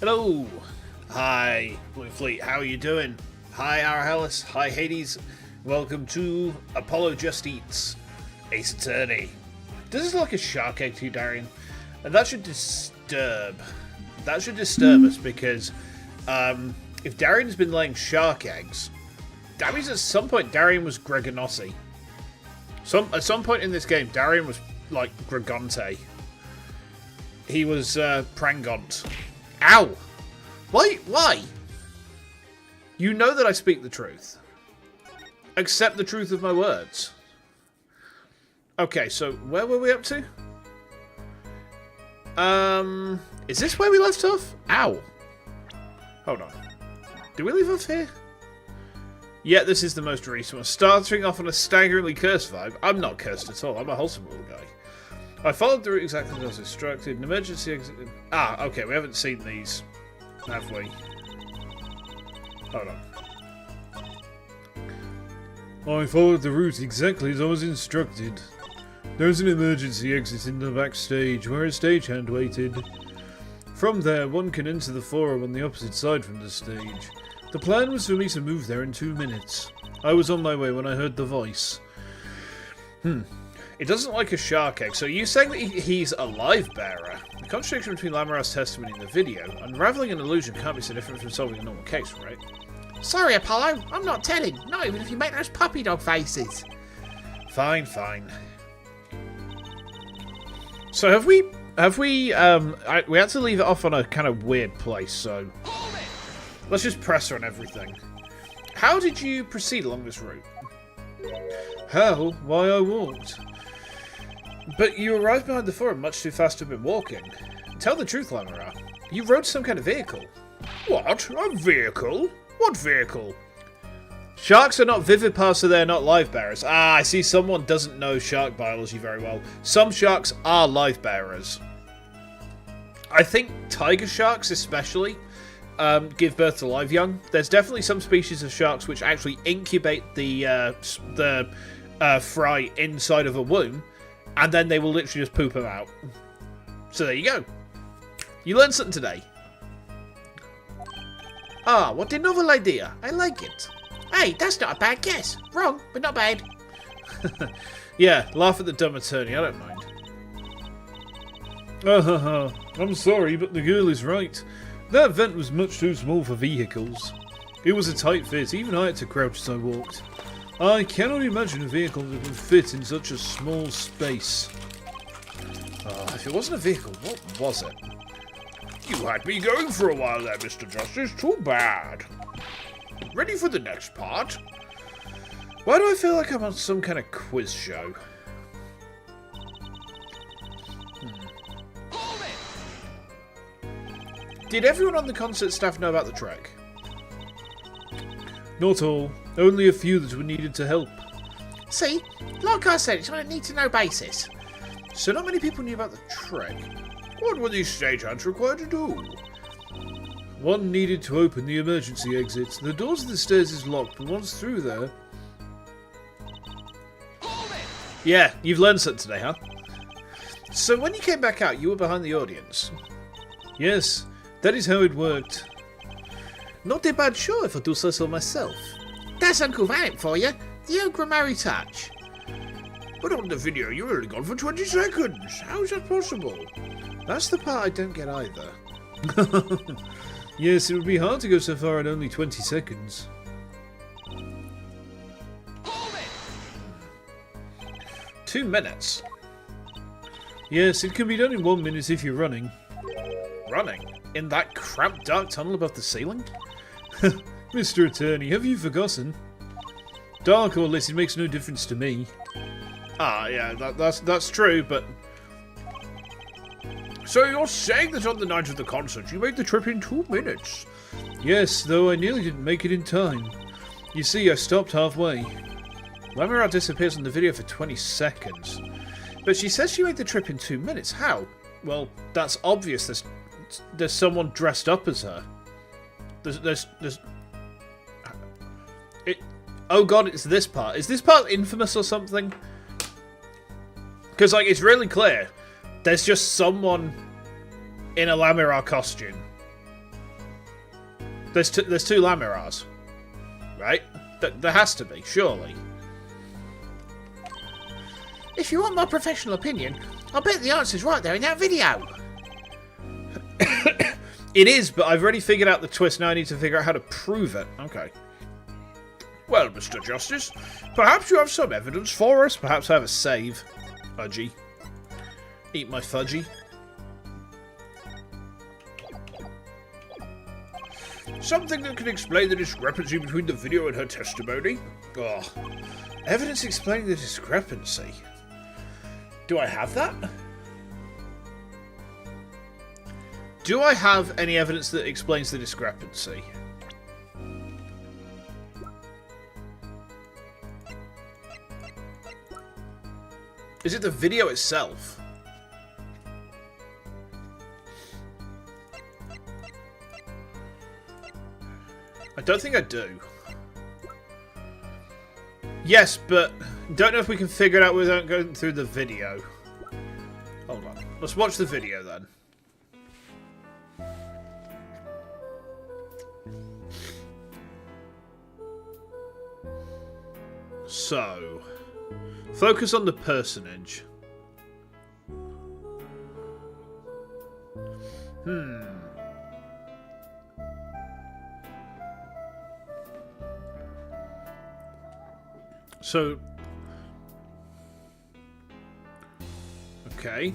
Hello! Hi, Blue Fleet, how are you doing? Hi, Arahellis. Hi, Hades. Welcome to Apollo Just Eats, Ace Attorney. Does this look like a shark egg to you, Daryan? And that should disturb us because if Daryan's been laying shark eggs, that means at some point Daryan was Greganossi. At some point in this game, Daryan was like Gregante. He was Prangont. Ow! Why? You know that I speak the truth. Accept the truth of my words. Okay, so where were we up to? Is this where we left off? Ow. Hold on. Did we leave off here? Yeah, this is the most recent one. Starting off on a staggeringly cursed vibe. I'm not cursed at all. I'm a wholesome little guy. I followed the route exactly as I was instructed. An emergency exit. Ah, okay. We haven't seen these, have we? Hold on. I followed the route exactly as I was instructed. There's an emergency exit in the backstage where a stagehand waited. From there, one can enter the forum on the opposite side from the stage. The plan was for me to move there in 2 minutes. I was on my way when I heard the voice. It doesn't like a shark egg, so you're saying that he's a live bearer? The contradiction between Lamara's testimony and the video, unraveling an illusion can't be so different from solving a normal case, right? Sorry, Apollo, I'm not telling. Not even if you make those puppy dog faces. Fine. So we had to leave it off on a kind of weird place, so let's just press her on everything. How did you proceed along this route? How? Why, I walked. But you arrived behind the forum much too fast to have been walking. Tell the truth, Lamara. You rode some kind of vehicle. What? A vehicle? What vehicle? Sharks are not viviparous, so they're not live bearers. Ah, I see someone doesn't know shark biology very well. Some sharks are live bearers. I think tiger sharks especially give birth to live young. There's definitely some species of sharks which actually incubate the fry inside of a womb, and then they will literally just poop them out. So there you go. You learned something today. Ah, what a novel idea. I like it. Hey, that's not a bad guess. Wrong, but not bad. Yeah, laugh at the dumb attorney. I don't mind. I'm sorry, but the girl is right. That vent was much too small for vehicles. It was a tight fit. Even I had to crouch as I walked. I cannot imagine a vehicle that would fit in such a small space. If it wasn't a vehicle, what was it? You had me going for a while there, Mr. Justice. Too bad. Ready for the next part? Why do I feel like I'm on some kind of quiz show? Did everyone on the concert staff know about the trek? Not all. Only a few that were needed to help. See, like I said, it's on a need-to-know basis. So not many people knew about the trek. What were these stagehands required to do? One needed to open the emergency exit. The doors of the stairs is locked, but once through there... Yeah, you've learned something today, huh? So when you came back out, you were behind the audience? Yes, that is how it worked. Not a bad show if I do say so myself. That's Uncle Vamp for you. The old grammary touch. But on the video, you were only gone for 20 seconds. How is that possible? That's the part I don't get either. Yes, it would be hard to go so far in only 20 seconds. 2 minutes? Yes, it can be done in 1 minute if you're running. Running? In that cramped dark tunnel above the ceiling? Mr. Attorney, have you forgotten? Dark or lit, it makes no difference to me. Ah, yeah, that's true, but... So you're saying that on the night of the concert you made the trip in 2 minutes? Yes, though I nearly didn't make it in time. You see, I stopped halfway. Lamara disappears on the video for 20 seconds. But she says she made the trip in 2 minutes. How? Well, that's obvious. There's someone dressed up as her. Oh god, it's this part. Is this part infamous or something? Because, like, it's really clear. There's just someone in a Lamira costume. There's two Lamiras, right? There has to be, surely. If you want my professional opinion, I bet the answer's right there in that video. It is, but I've already figured out the twist. Now I need to figure out how to prove it. Okay. Well, Mr. Justice, perhaps you have some evidence for us. Perhaps I have a save. Fudgy. Eat my fudgy. Something that can explain the discrepancy between the video and her testimony. Oh, evidence explaining the discrepancy. Do I have that? Do I have any evidence that explains the discrepancy? Is it the video itself? I don't think I do. Yes, but don't know if we can figure it out without going through the video. Hold on. Let's watch the video then. So, focus on the personage. So, okay.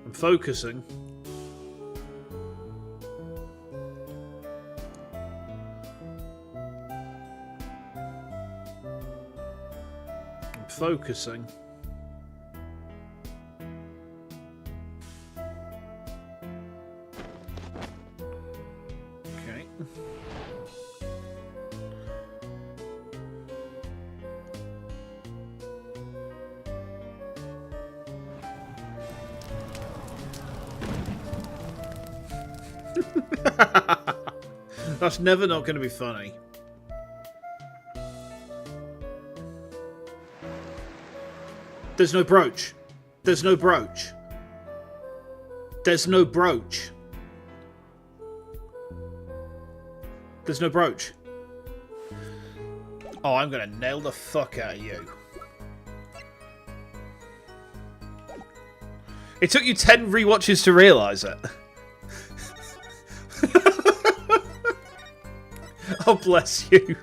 I'm focusing. I'm focusing. That's never not going to be funny. There's no brooch. There's no brooch. There's no brooch. There's no brooch. Oh, I'm going to nail the fuck out of you. It took you 10 rewatches to realise it. Oh, bless you.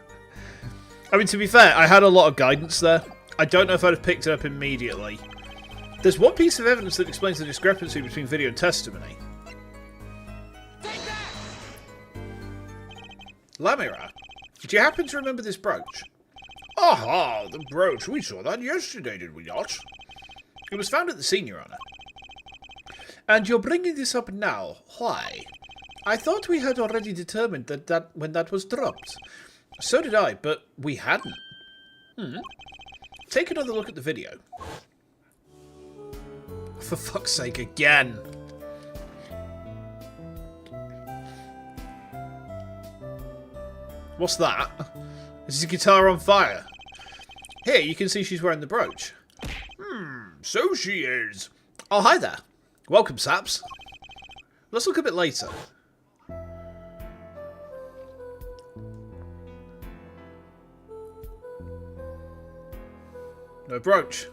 I mean, to be fair, I had a lot of guidance there. I don't know if I'd have picked it up immediately. There's one piece of evidence that explains the discrepancy between video and testimony. Lamira, did you happen to remember this brooch? Aha, the brooch. We saw that yesterday, did we not? It was found at the senior honor. And you're bringing this up now. Why? I thought we had already determined that when that was dropped. So did I, but we hadn't. Take another look at the video. For fuck's sake, again. What's that? Is his guitar on fire? Here, you can see she's wearing the brooch. So she is. Oh, hi there. Welcome, Saps. Let's look a bit later. No brooch.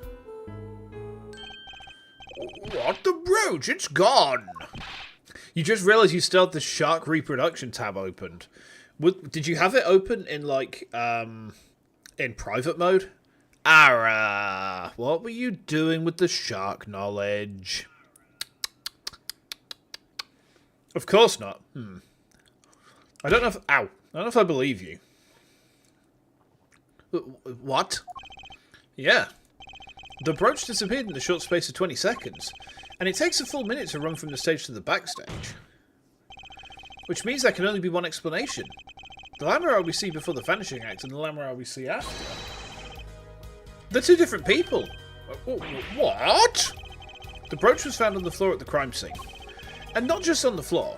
What? The brooch? It's gone. You just realised you still had the shark reproduction tab opened. Did you have it open in, like, in private mode? Ara, what were you doing with the shark knowledge? Of course not. I don't know if... Ow. I don't know if I believe you. What? Yeah. The brooch disappeared in the short space of 20 seconds, and it takes a full minute to run from the stage to the backstage. Which means there can only be one explanation. The Lamera we see before the vanishing act and the Lamera we see after. They're two different people. What? The brooch was found on the floor at the crime scene. And not just on the floor,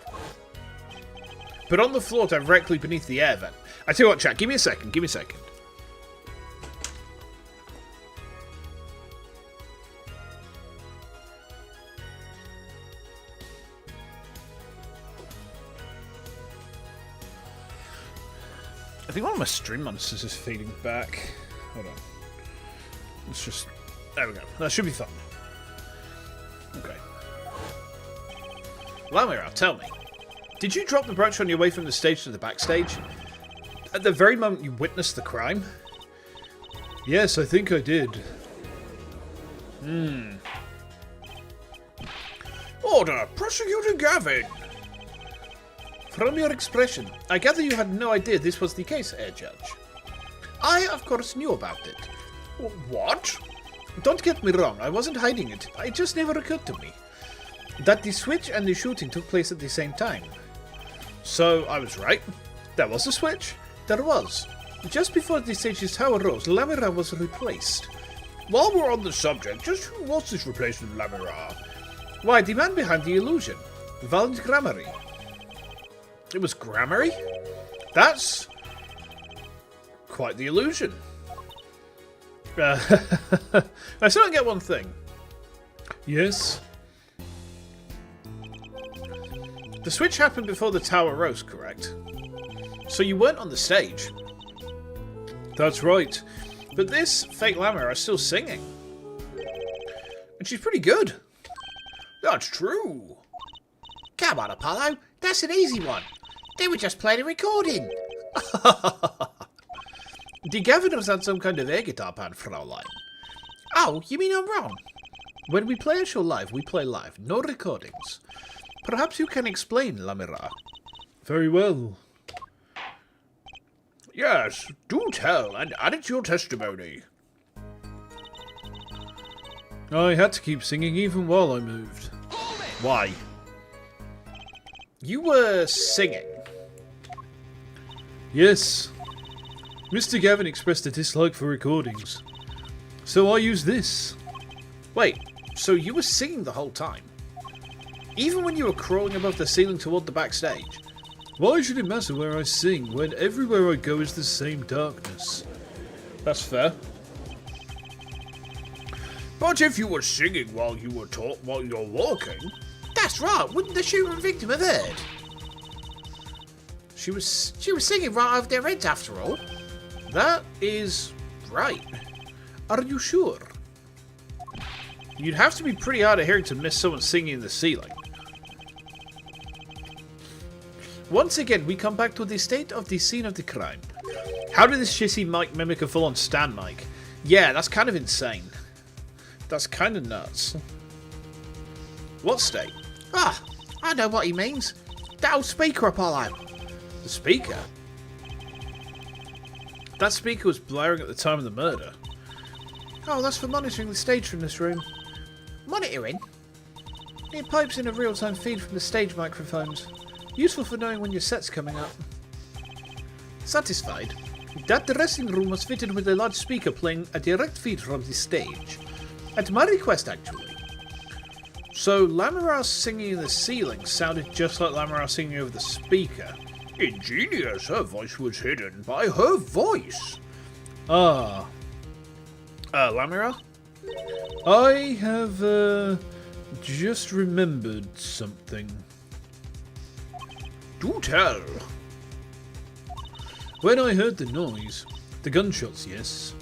but on the floor directly beneath the air vent. I tell you what, chat, give me a second, give me a second. think one of my stream monsters is feeding back. Hold on. Let's just... There we go. That should be fun. Okay. Lamira, tell me. Did you drop the brooch on your way from the stage to the backstage? At the very moment you witnessed the crime? Yes, I think I did. Order! Prosecutor Gavin! From your expression, I gather you had no idea this was the case, Air Judge. I, of course, knew about it. What? Don't get me wrong, I wasn't hiding it. It just never occurred to me that the switch and the shooting took place at the same time. So, I was right. There was a switch. There was. Just before the stage's tower rose, Lamira was replaced. While we're on the subject, just who was this replacement Lamira? Why, the man behind the illusion. Valiant Grammary. It was Grammary? That's... quite the illusion. I still don't get one thing. Yes? The switch happened before the tower rose, correct? So you weren't on the stage. That's right. But this fake Lamira is still singing. And she's pretty good. That's true. Come on, Apollo. That's an easy one. They were just playing a recording. The Governors had some kind of air guitar band, Fraulein. Oh, you mean I'm wrong? When we play a show live, we play live. No recordings. Perhaps you can explain, Lamira. Very well. Yes, do tell, and add it to your testimony. I had to keep singing even while I moved. Why? You were singing. Yes. Mr. Gavin expressed a dislike for recordings. So I used this. Wait, so you were singing the whole time? Even when you were crawling above the ceiling toward the backstage? Why should it matter where I sing when everywhere I go is the same darkness? That's fair. But if you were singing while you're walking, that's right. Wouldn't the shooter and victim have heard? She was singing right over their heads, after all. That is right. Are you sure? You'd have to be pretty hard of hearing to miss someone singing in the ceiling. Once again, we come back to the state of the scene of the crime. How did this shitty mic mimic a full-on stand mic? Yeah, that's kind of insane. That's kind of nuts. What state? Ah, I know what he means. That old speaker, Apollo. The speaker? That speaker was blaring at the time of the murder. Oh, that's for monitoring the stage from this room. Monitoring? It pipes in a real-time feed from the stage microphones. Useful for knowing when your set's coming up. Satisfied? That dressing room was fitted with a large speaker playing a direct feed from the stage. At my request, actually. So, Lamira singing in the ceiling sounded just like Lamira singing over the speaker. Ingenious, her voice was hidden by her voice. Ah. Lamira? I have, just remembered something. Do tell. When I heard the noise, the gunshots, yes.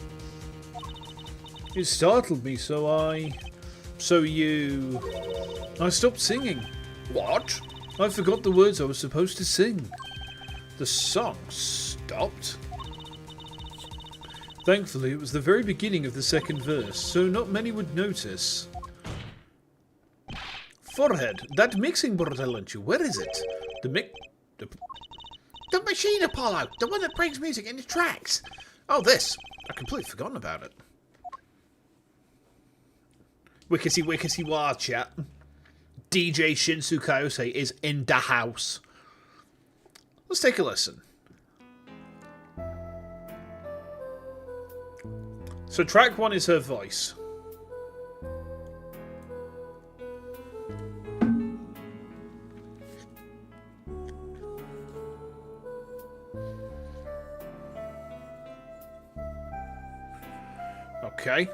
It startled me, so I stopped singing. What? I forgot the words I was supposed to sing. The song stopped. Thankfully, it was the very beginning of the second verse, so not many would notice. Forehead, that mixing board I lent you, where is it? The machine, Apollo! The one that brings music into tracks! Oh, this! I completely forgotten about it. Wickety wah, chat. DJ Shinsu Kaiose is in the house. Let's take a listen. So track 1 is her voice. Okay.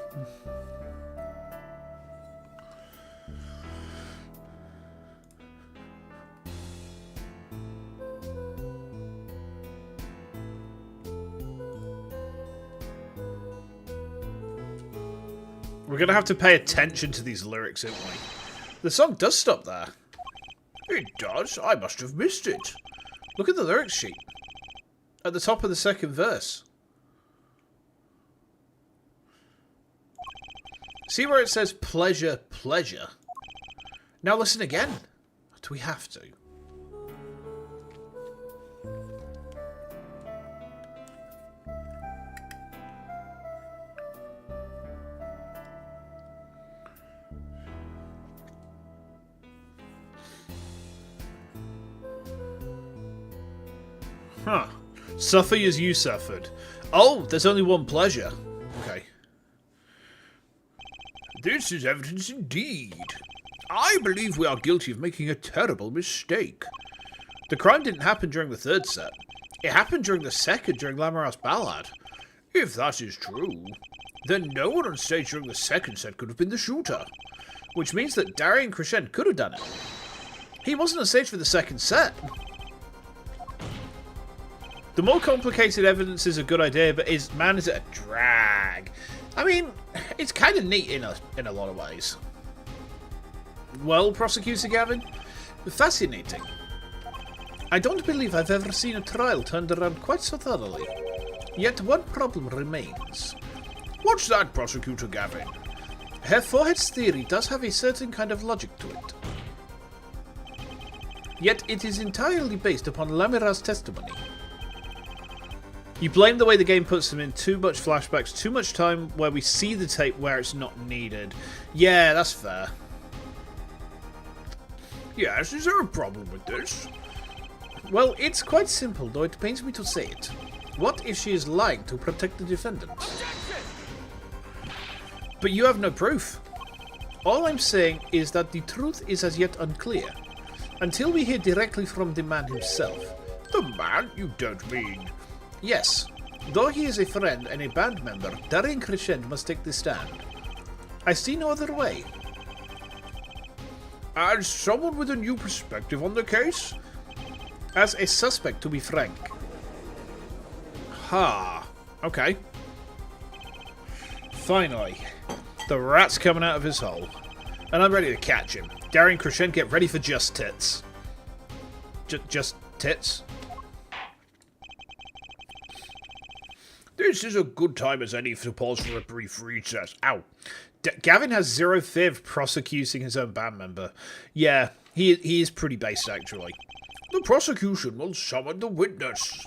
We're going to have to pay attention to these lyrics, aren't we? The song does stop there. It does? I must have missed it. Look at the lyrics sheet. At the top of the second verse. See where it says pleasure, pleasure? Now listen again. Do we have to? Huh. Suffer as you suffered. Oh, there's only one pleasure. Okay. This is evidence indeed. I believe we are guilty of making a terrible mistake. The crime didn't happen during the third set. It happened during the second, during Lamoureux's Ballad. If that is true, then no one on stage during the second set could have been the shooter. Which means that Daryan Crescent could have done it. He wasn't on stage for the second set. The more complicated evidence is a good idea, but is it a drag? I mean, it's kind of neat in a lot of ways. Well, Prosecutor Gavin, fascinating. I don't believe I've ever seen a trial turned around quite so thoroughly. Yet one problem remains. What's that, Prosecutor Gavin? Her forehead's theory does have a certain kind of logic to it. Yet it is entirely based upon Lamoureux's testimony. You blame the way the game puts them in too much flashbacks, too much time where we see the tape where it's not needed. Yeah, that's fair. Yes, is there a problem with this? Well, it's quite simple, though it pains me to say it. What if she is lying to protect the defendant? But you have no proof. All I'm saying is that the truth is as yet unclear, until we hear directly from the man himself. The man? You don't mean... Yes. Though he is a friend and a band member, Daryan Crescent must take the stand. I see no other way. As someone with a new perspective on the case? As a suspect, to be frank. Ha. Okay. Finally. The rat's coming out of his hole. And I'm ready to catch him. Daryan Crescent, get ready for just tits. Just tits? This is a good time as any to pause for a brief recess. Ow. Gavin has zero fear of prosecuting his own band member. Yeah, he is pretty based, actually. The prosecution will summon the witness.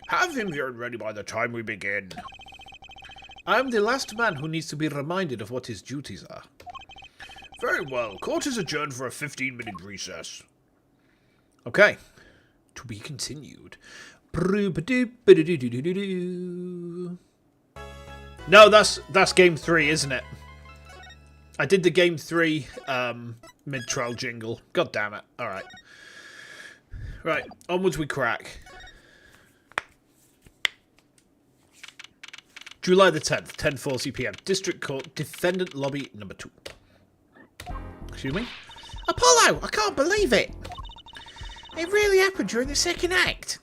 Have him here and ready by the time we begin. I am the last man who needs to be reminded of what his duties are. Very well. Court is adjourned for a 15-minute recess. Okay. To be continued. No, that's game 3, isn't it? I did the game 3 mid-trial jingle. God damn it. Alright. Right, onwards we crack. July the 10th, 10:40 PM. District Court, Defendant Lobby number 2. Excuse me? Apollo, I can't believe it. It really happened during the second act.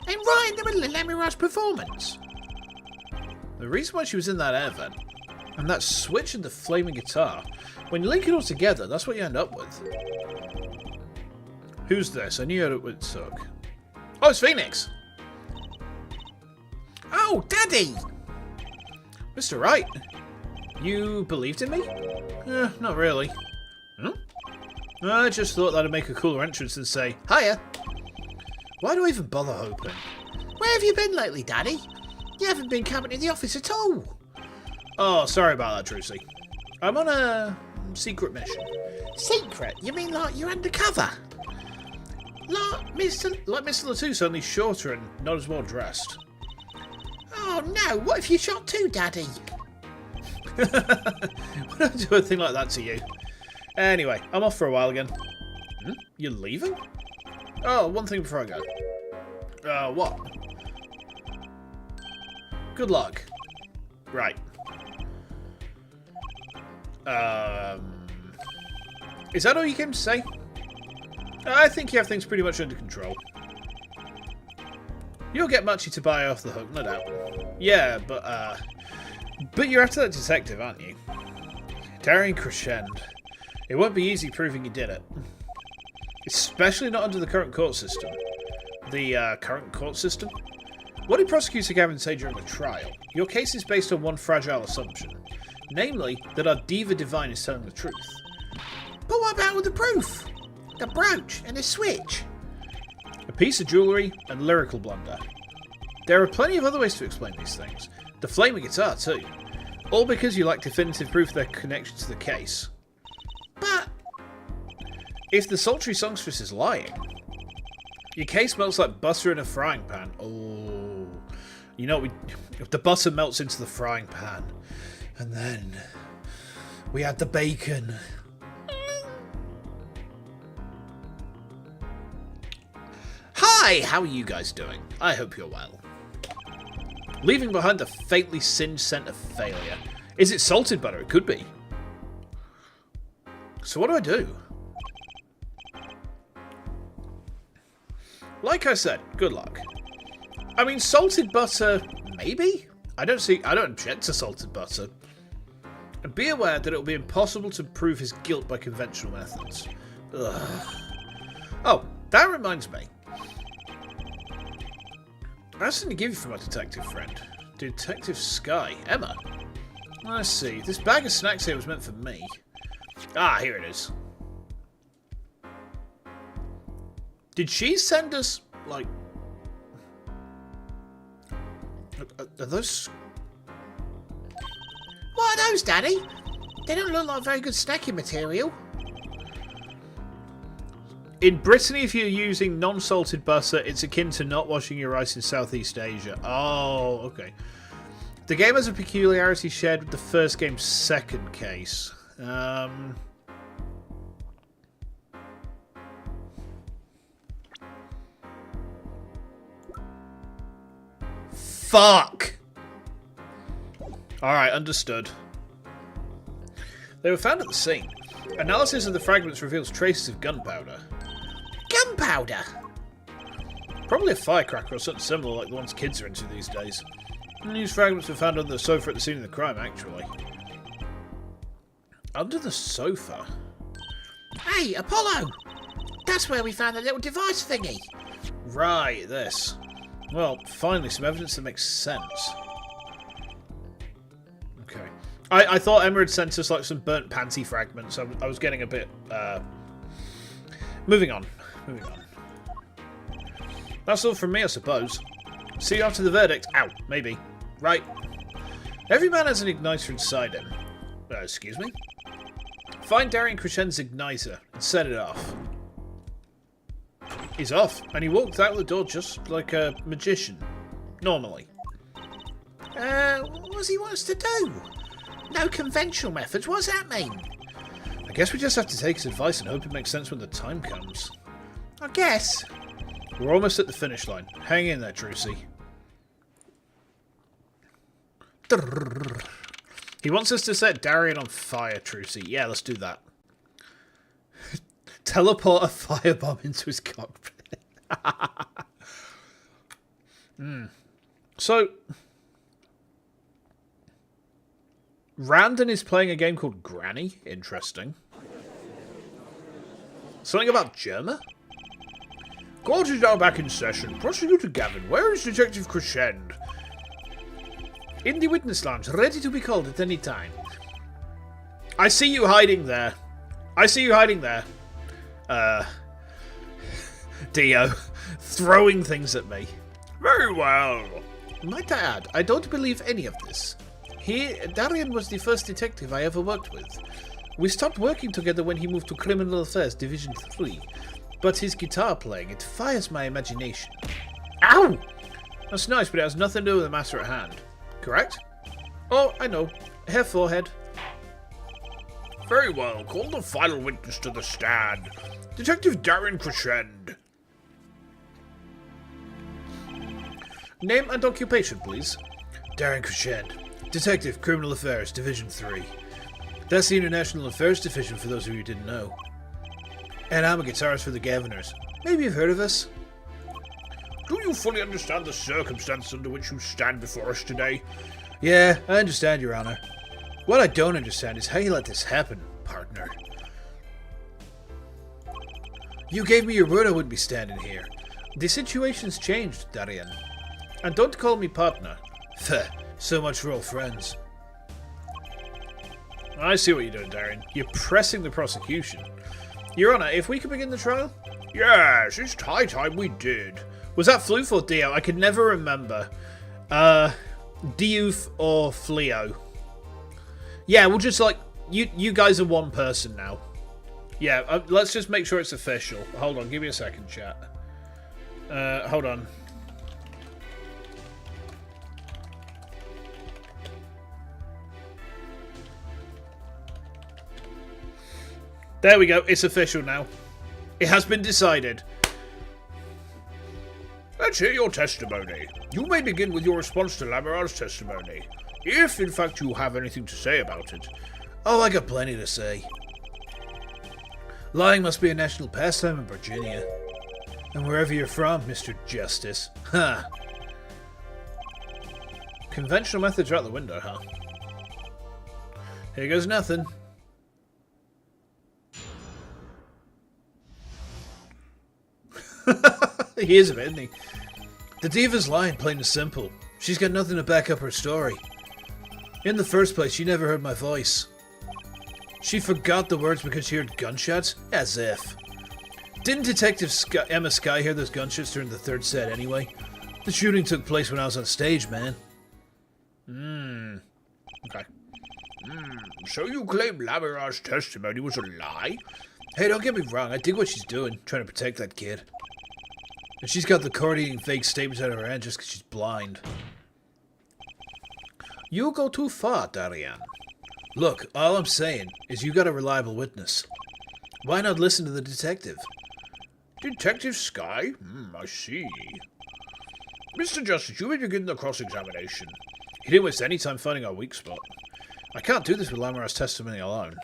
And right in the middle of Lamoureux's performance. The reason why she was in that air vent, and that switch and the flaming guitar, when you link it all together, that's what you end up with. Who's this? I knew it would suck. Oh, it's Phoenix! Oh, Daddy! Mr. Wright, you believed in me? Not really. Huh? I just thought that'd make a cooler entrance than say, hiya! Why do I even bother hoping? Where have you been lately, Daddy? You haven't been coming to the office at all. Oh, sorry about that, Trucy. I'm on a secret mission. Secret? You mean like you're undercover? Like Mr. Latouche, only shorter and not as well dressed. Oh no, what if you shot too, Daddy? Would I do a thing like that to you? Anyway, I'm off for a while again. You're leaving? Oh, one thing before I go. What? Good luck. Right. Is that all you came to say? I think you have things pretty much under control. You'll get Machi to buy off the hook, no doubt. Yeah, but, But you're after that detective, aren't you? Daryan Crescend. It won't be easy proving you did it. Especially not under the current court system. The current court system? What did Prosecutor Gavin say during the trial? Your case is based on one fragile assumption. Namely, that our Diva Divine is telling the truth. But what about all the proof? The brooch and the switch? A piece of jewellery and lyrical blunder. There are plenty of other ways to explain these things. The flaming guitar too. All because you lack definitive proof of their connection to the case. But if the sultry songstress is lying, your case melts like butter in a frying pan. Oh, you know, if the butter melts into the frying pan, and then we add the bacon. Hi, how are you guys doing? I hope you're well. Leaving behind the faintly singed scent of failure. Is it salted butter? It could be. So what do? Like I said, good luck. I mean, salted butter, maybe? I don't object to salted butter. And be aware that it will be impossible to prove his guilt by conventional methods. Ugh. Oh, that reminds me. I have something to give you from my detective friend. Detective Sky. Emma. Let's see. This bag of snacks here was meant for me. Ah, here it is. Did she send us, like... Are those... what are those, Daddy? They don't look like very good snacking material. In Brittany, if you're using non-salted butter, it's akin to not washing your rice in Southeast Asia. Oh, okay. The game has a peculiarity shared with the first game's second case. Fuck! Alright, understood. They were found at the scene. Analysis of the fragments reveals traces of gunpowder. Gunpowder? Probably a firecracker or something similar like the ones kids are into these days. And these fragments were found under the sofa at the scene of the crime, actually. Under the sofa? Hey, Apollo! That's where we found the little device thingy. Right, this. Well, finally, some evidence that makes sense. Okay. I thought Emma had sent us like some burnt panty fragments. I was getting a bit... Moving on. That's all from me, I suppose. See you after the verdict. Ow, maybe. Right. Every man has an igniter inside him. Excuse me? Find Daryan Crescend's igniter and set it off. He's off, and he walked out the door just like a magician. Normally. What does he want us to do? No conventional methods, what does that mean? I guess we just have to take his advice and hope it makes sense when the time comes. I guess. We're almost at the finish line. Hang in there, Trucy. He wants us to set Daryan on fire, Trucy. Yeah, let's do that. Teleport a firebomb into his cockpit. So, Randon is playing a game called Granny. Interesting. Something about Germa? Court is now back in session. Prosecutor Gavin, where is Detective Crescend? In the witness lounge, ready to be called at any time. I see you hiding there. Dio, throwing things at me. Very well. Might I add, I don't believe any of this. Daryan was the first detective I ever worked with. We stopped working together when he moved to Criminal Affairs Division 3. But his guitar playing, it fires my imagination. Ow! That's nice, but it has nothing to do with the matter at hand. Correct? Oh, I know. Hair forehead. Very well. Call the final witness to the stand. Detective Daryan Crescend. Name and occupation, please. Daryan Crescend. Detective, Criminal Affairs, Division 3. That's the International Affairs Division, for those of you who didn't know. And I'm a guitarist for the Governors. Maybe you've heard of us? Do you fully understand the circumstances under which you stand before us today? Yeah, I understand, Your Honor. What I don't understand is how you let this happen, partner. You gave me your word I wouldn't be standing here. The situation's changed, Daryan. And don't call me partner. So much for old friends. I see what you're doing, Daryan. You're pressing the prosecution. Your Honour, if we could begin the trial? Yes, it's high time we did. Was that Floof or Dio? I could never remember. Diouf or Fleo? Yeah, we'll just like... You guys are one person now. Yeah, let's just make sure it's official. Hold on, give me a second, chat. Hold on. There we go, it's official now. It has been decided. Let's hear your testimony. You may begin with your response to Lamar's testimony, if in fact you have anything to say about it. Oh, I got plenty to say. Lying must be a national pastime in Virginia. And wherever you're from, Mr. Justice. Huh. Conventional methods are out the window, huh? Here goes nothing. He is a bit, isn't he? The diva's lying, plain and simple. She's got nothing to back up her story. In the first place, she never heard my voice. She forgot the words because she heard gunshots? As if. Didn't Detective Emma Skye hear those gunshots during the third set anyway? The shooting took place when I was on stage, man. Okay. So you claim Lamar's testimony was a lie? Hey, don't get me wrong, I dig what she's doing, trying to protect that kid. And she's got the coordinating fake statements out of her end just because she's blind. You go too far, Daryan. Look, all I'm saying is you got a reliable witness. Why not listen to the detective? Detective Skye? I see. Mr. Justice, you may begin the cross-examination. He didn't waste any time finding our weak spot. I can't do this with Lamar's testimony alone.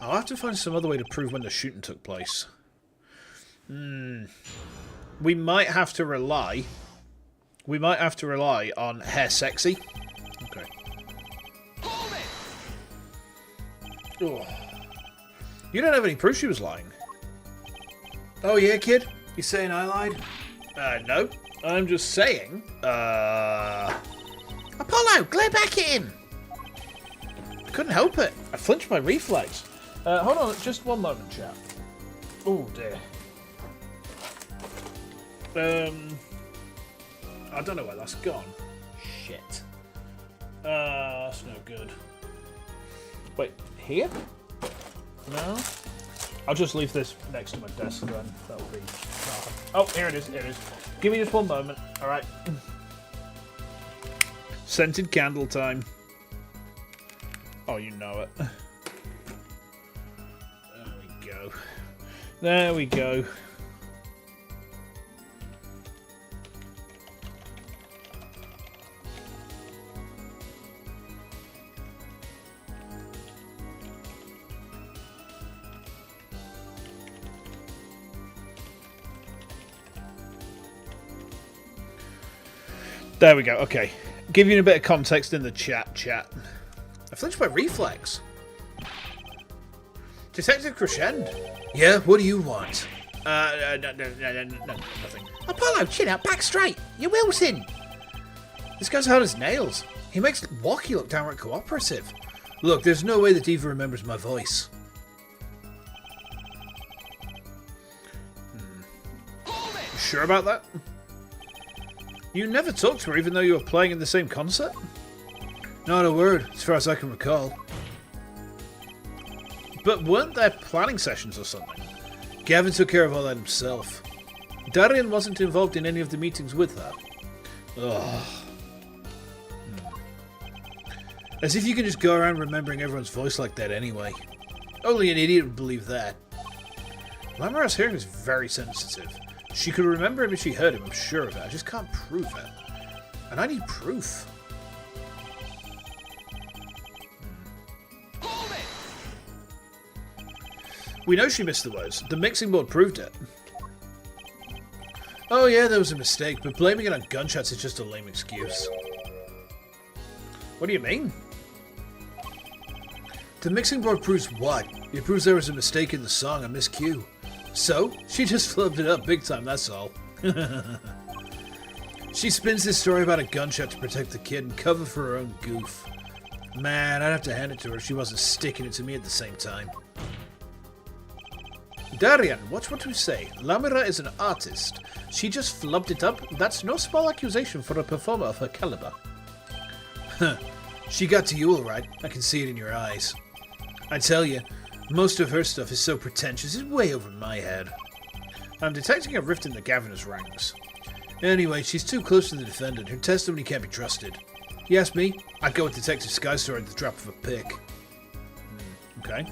I'll have to find some other way to prove when the shooting took place. We might have to rely... on hair sexy. Okay. Oh. You don't have any proof she was lying. Oh yeah, kid? You saying I lied? No. I'm just saying, Apollo, glare back at him! I couldn't help it. I flinched my reflex. Hold on, just one moment, chat. Oh dear. I don't know where that's gone. Shit. That's no good. Wait, here? No? I'll just leave this next to my desk then. That'll be... Oh, here it is, here it is. Give me just one moment, alright? Scented candle time. Oh, you know it. There we go. There we go. There we go, okay. Give you a bit of context in the chat. I flinched my reflex. Detective Crescend. Yeah, what do you want? No, nothing. Apollo, chin out, back straight. You're Wilson. This guy's hard as nails. He makes Walkie look downright cooperative. Look, there's no way the diva remembers my voice. You sure about that? You never talked to her even though you were playing in the same concert? Not a word, as far as I can recall. But weren't there planning sessions or something? Gavin took care of all that himself. Daryan wasn't involved in any of the meetings with her. Ugh. As if you can just go around remembering everyone's voice like that anyway. Only an idiot would believe that. Lamara's hearing is very sensitive. She could remember him if she heard him, I'm sure of it. I just can't prove it. And I need proof. We know she missed the words. The mixing board proved it. Oh yeah, there was a mistake, but blaming it on gunshots is just a lame excuse. What do you mean? The mixing board proves what? It proves there was a mistake in the song and miscue. So, she just flubbed it up big time, that's all. She spins this story about a gunshot to protect the kid and cover for her own goof. Man, I'd have to hand it to her if she wasn't sticking it to me at the same time. Daryan, watch what we say. Lamira is an artist. She just flubbed it up. That's no small accusation for a performer of her caliber. Huh. She got to you alright. I can see it in your eyes. I tell you, most of her stuff is so pretentious, it's way over my head. I'm detecting a rift in the Gaviner's ranks. Anyway, she's too close to the defendant. Her testimony can't be trusted. You ask me, I'd go with Detective Skystar at the drop of a pick. Okay.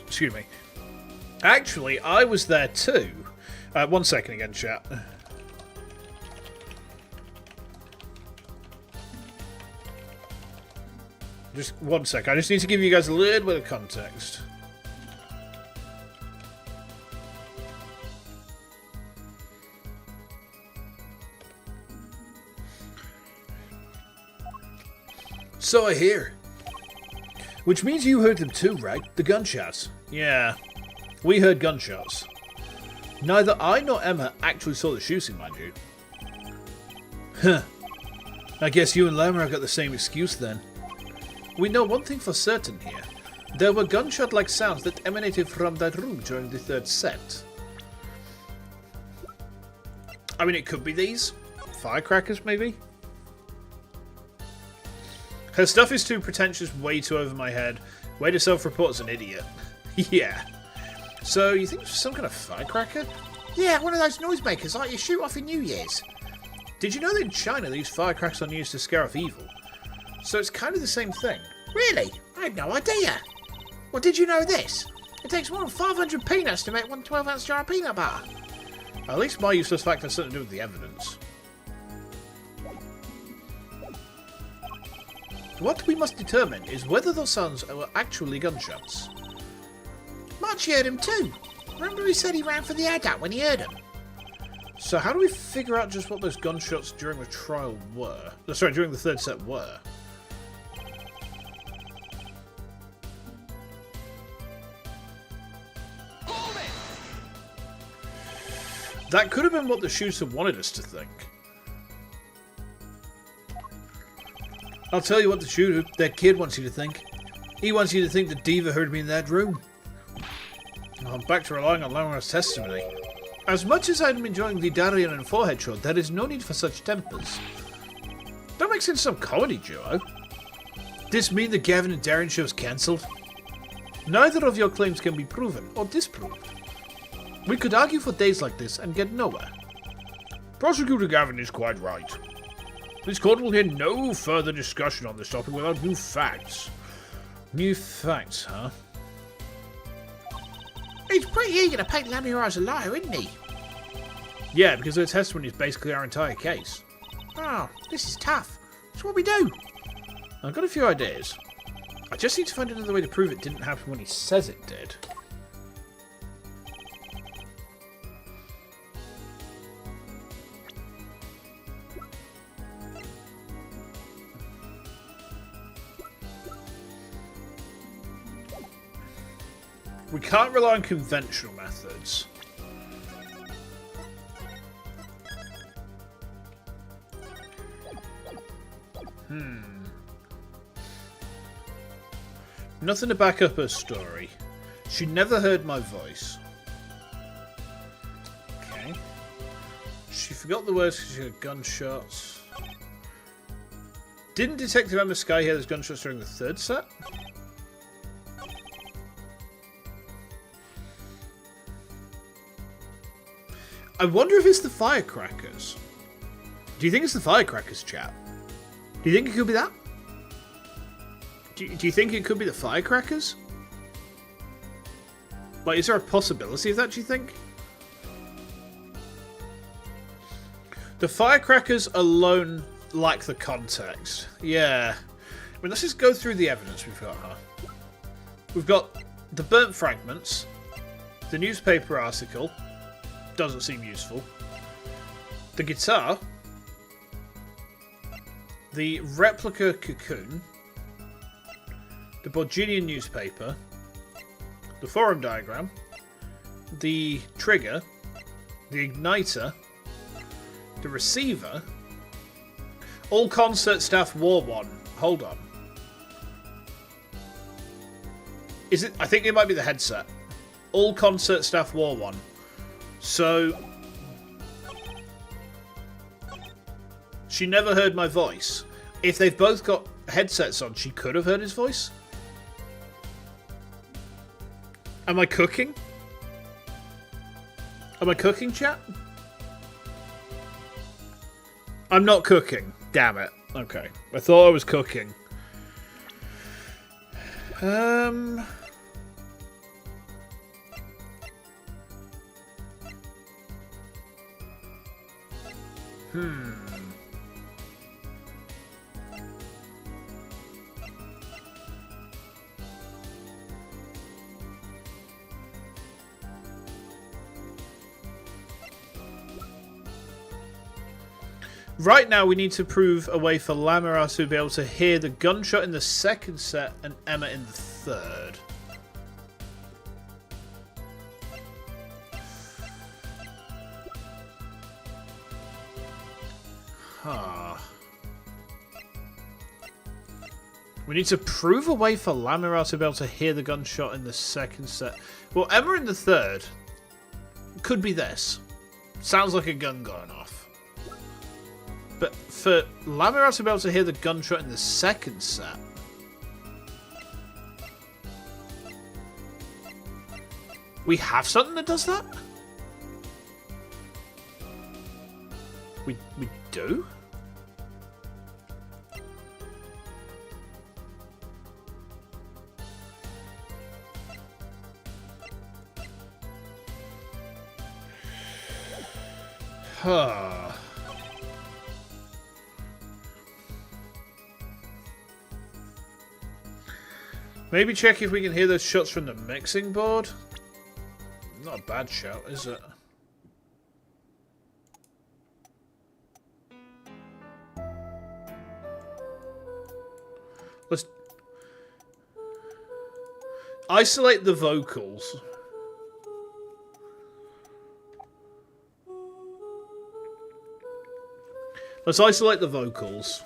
Excuse me. Actually, I was there too. 1 second again, chat. Just 1 sec. I just need to give you guys a little bit of context. So I hear. Which means you heard them too, right? The gunshots. Yeah. We heard gunshots. Neither I nor Emma actually saw the shooting, mind you. Huh. I guess you and Lamar got the same excuse then. We know one thing for certain here. There were gunshot-like sounds that emanated from that room during the third set. I mean, it could be these. Firecrackers, maybe? Her stuff is too pretentious, way too over my head. Way to self-report as an idiot. Yeah. So, you think it's some kind of firecracker? Yeah, one of those noisemakers like you shoot off in New Year's. Did you know that in China they use firecrackers on used to scare off evil? So it's kind of the same thing. Really? I had no idea. Well, did you know this? It takes more than 500 peanuts to make one 12-ounce jar of peanut butter. At least my useless fact has something to do with the evidence. What we must determine is whether those sounds were actually gunshots. March heard him too. Remember he said he ran for the air duct when he heard him? So how do we figure out just what those gunshots during the trial were? Sorry, during the third set were? That could have been what the shooter wanted us to think. I'll tell you what the shooter, that kid, wants you to think. He wants you to think that Diva heard me in that room. I'm back to relying on Laura's testimony. As much as I'm enjoying the Daryan and Forehead show, there is no need for such tempers. That makes sense some comedy duo. This mean the Gavin and Daryan show's cancelled? Neither of your claims can be proven or disproved. We could argue for days like this and get nowhere. Prosecutor Gavin is quite right. This court will hear no further discussion on this topic without new facts. New facts, huh? He's pretty eager to paint Lamia as a liar, isn't he? Yeah, because her testimony is basically our entire case. Oh, this is tough. So what we do? I've got a few ideas. I just need to find another way to prove it didn't happen when he says it did. We can't rely on conventional methods. Nothing to back up her story. She never heard my voice. Okay. She forgot the words because she heard gunshots. Didn't Detective Emma Sky hear those gunshots during the third set? I wonder if it's the firecrackers. Do you think it's the firecrackers, chap? Do you think it could be that? Do you think it could be the firecrackers? Like, is there a possibility of that, do you think? The firecrackers alone lack the context. Yeah. I mean, let's just go through the evidence we've got, huh? We've got the burnt fragments. The newspaper article doesn't seem useful. The guitar. The replica cocoon. The Borginian newspaper. The forum diagram. The trigger. The igniter. The receiver. All concert staff wore one. Hold on. Is it? I think it might be the headset. All concert staff wore one. So she never heard my voice. If they've both got headsets on, she could have heard his voice. Am I cooking? Am I cooking, chat? I'm not cooking. Damn it. Okay. I thought I was cooking. Right now, we need to prove a way for Lamara to be able to hear the gunshot in the second set and Emma in the third. We need to prove a way for Lamara to be able to hear the gunshot in the second set. Well, Emma in the third could be this. Sounds like a gun going off. But for Lamara to be able to hear the gunshot in the second set... We have something that does that? We do? Huh. Maybe check if we can hear those shots from the mixing board. Not a bad shout, is it? Let's isolate the vocals. Let's isolate the vocals.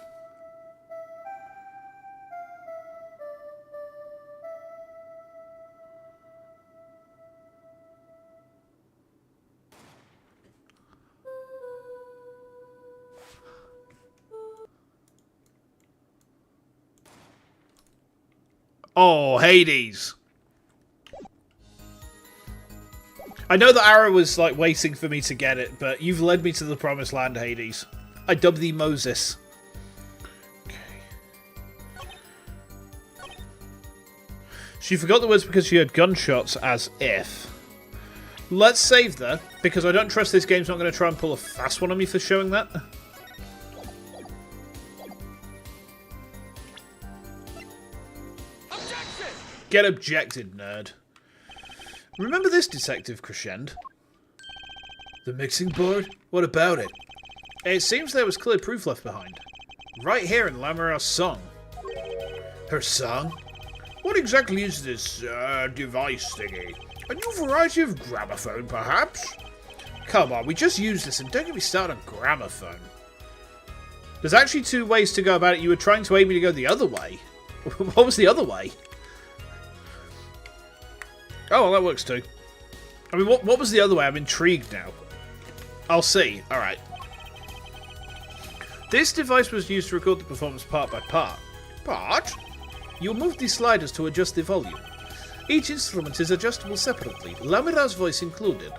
Oh, Hades. I know that Ara was like waiting for me to get it, but you've led me to the promised land, Hades. I dub thee Moses. Okay. She forgot the words because she heard gunshots as if. Let's save that, because I don't trust this game's not going to try and pull a fast one on me for showing that. Objection! Get objected, nerd. Remember this, Detective Crescend? The mixing board? What about it? It seems there was clear proof left behind. Right here in Lamara's song. Her song? What exactly is this, device thingy? A new variety of gramophone, perhaps? Come on, we just used this and don't get me started on gramophone. There's actually two ways to go about it. You were trying to aim me to go the other way. What was the other way? Oh, well, that works too. I mean, what was the other way? I'm intrigued now. I'll see. Alright. This device was used to record the performance part by part. Part? You'll move these sliders to adjust the volume. Each instrument is adjustable separately, Lamara's voice included.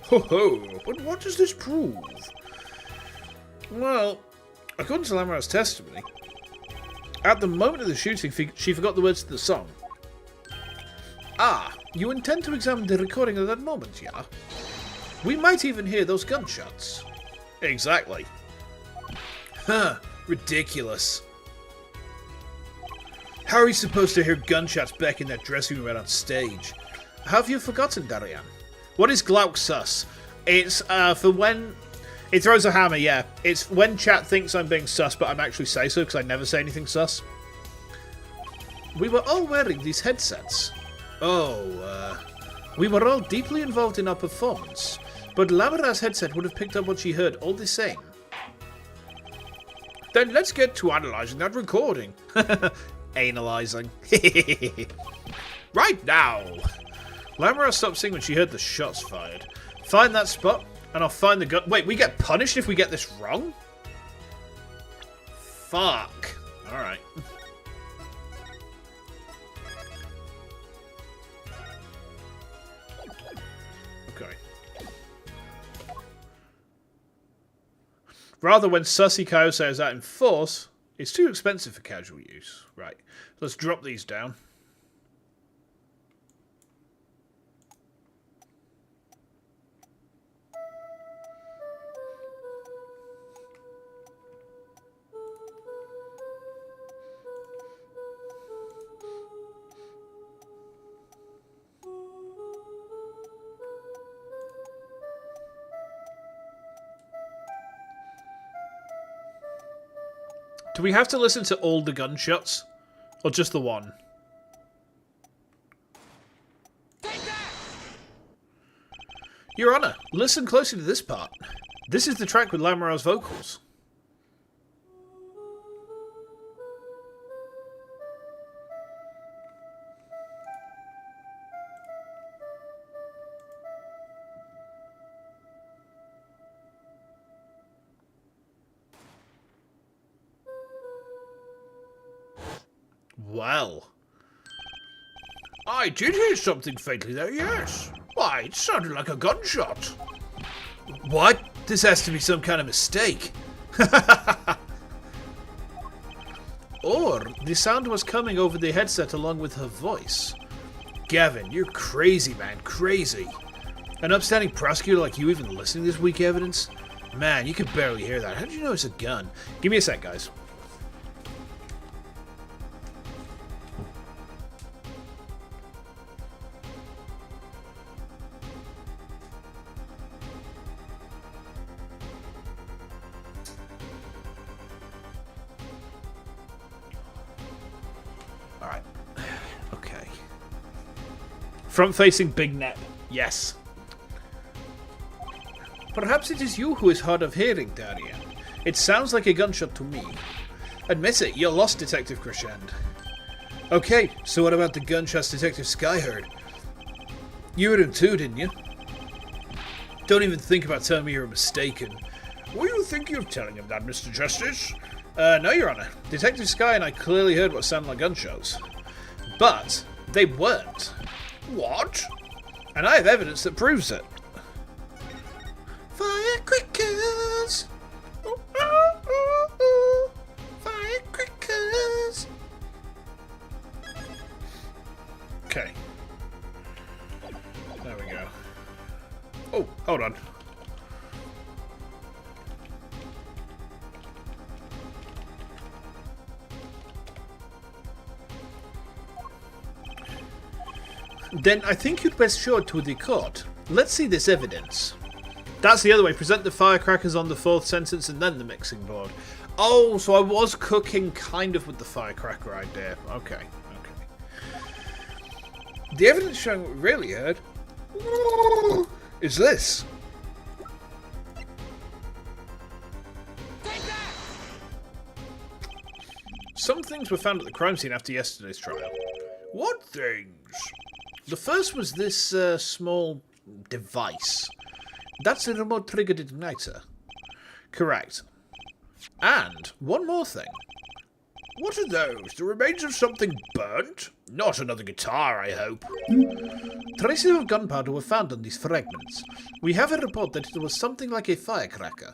Ho ho, but what does this prove? Well, according to Lamara's testimony, at the moment of the shooting, she forgot the words to the song. Ah, you intend to examine the recording of that moment, yeah? We might even hear those gunshots. Exactly. Huh, ridiculous. How are we supposed to hear gunshots back in that dressing room right on stage? Have you forgotten, Daryan? What is Glauc sus? It's for when... It throws a hammer, yeah. It's when chat thinks I'm being sus, but I'm actually say so, because I never say anything sus. We were all wearing these headsets. We were all deeply involved in our performance, but Lamara's headset would have picked up what she heard all the same. Then let's get to analysing that recording. Analysing. Right now. Lamara stopped singing when she heard the shots fired. Find that spot, and I'll find the gun. Wait, we get punished if we get this wrong? Fuck. Alright. Okay. Rather, when Sussy Kaiosei is out in force, it's too expensive for casual use. Right. Let's drop these down. Do we have to listen to all the gunshots? Or just the one? Your Honor, listen closely to this part. This is the track with Lamara's vocals. Well. I did hear something faintly there, yes. Why, it sounded like a gunshot. What? This has to be some kind of mistake. Or the sound was coming over the headset along with her voice. Gavin, you're crazy, man. Crazy. An upstanding prosecutor like you even listening to this weak evidence? Man, you could barely hear that. How did you know it's a gun? Give me a sec, guys. Alright. Okay. Front-facing Big Nep. Yes. Perhaps it is you who is hard of hearing, Daryan. It sounds like a gunshot to me. Admit it, you're lost, Detective Crescend. Okay, so what about the gunshots Detective Sky heard? You heard him too, didn't you? Don't even think about telling me you're mistaken. Were you thinking of telling him that, Mr. Justice? No, Your Honor. Detective Sky and I clearly heard what sounded like gunshots. But they weren't. What? And I have evidence that proves it. Firecrackers! Ooh, ooh, ooh, ooh. Firecrackers! Okay. There we go. Oh, hold on. Then I think you'd best show it to the court. Let's see this evidence. That's the other way. Present the firecrackers on the fourth sentence and then the mixing board. Oh, so I was cooking kind of with the firecracker idea. Okay, okay. The evidence showing what we really heard is this. Some things were found at the crime scene after yesterday's trial. What things? The first was this small device. That's a remote triggered igniter. Correct. And one more thing. What are those? The remains of something burnt? Not another guitar, I hope. Traces of gunpowder were found on these fragments. We have a report that it was something like a firecracker.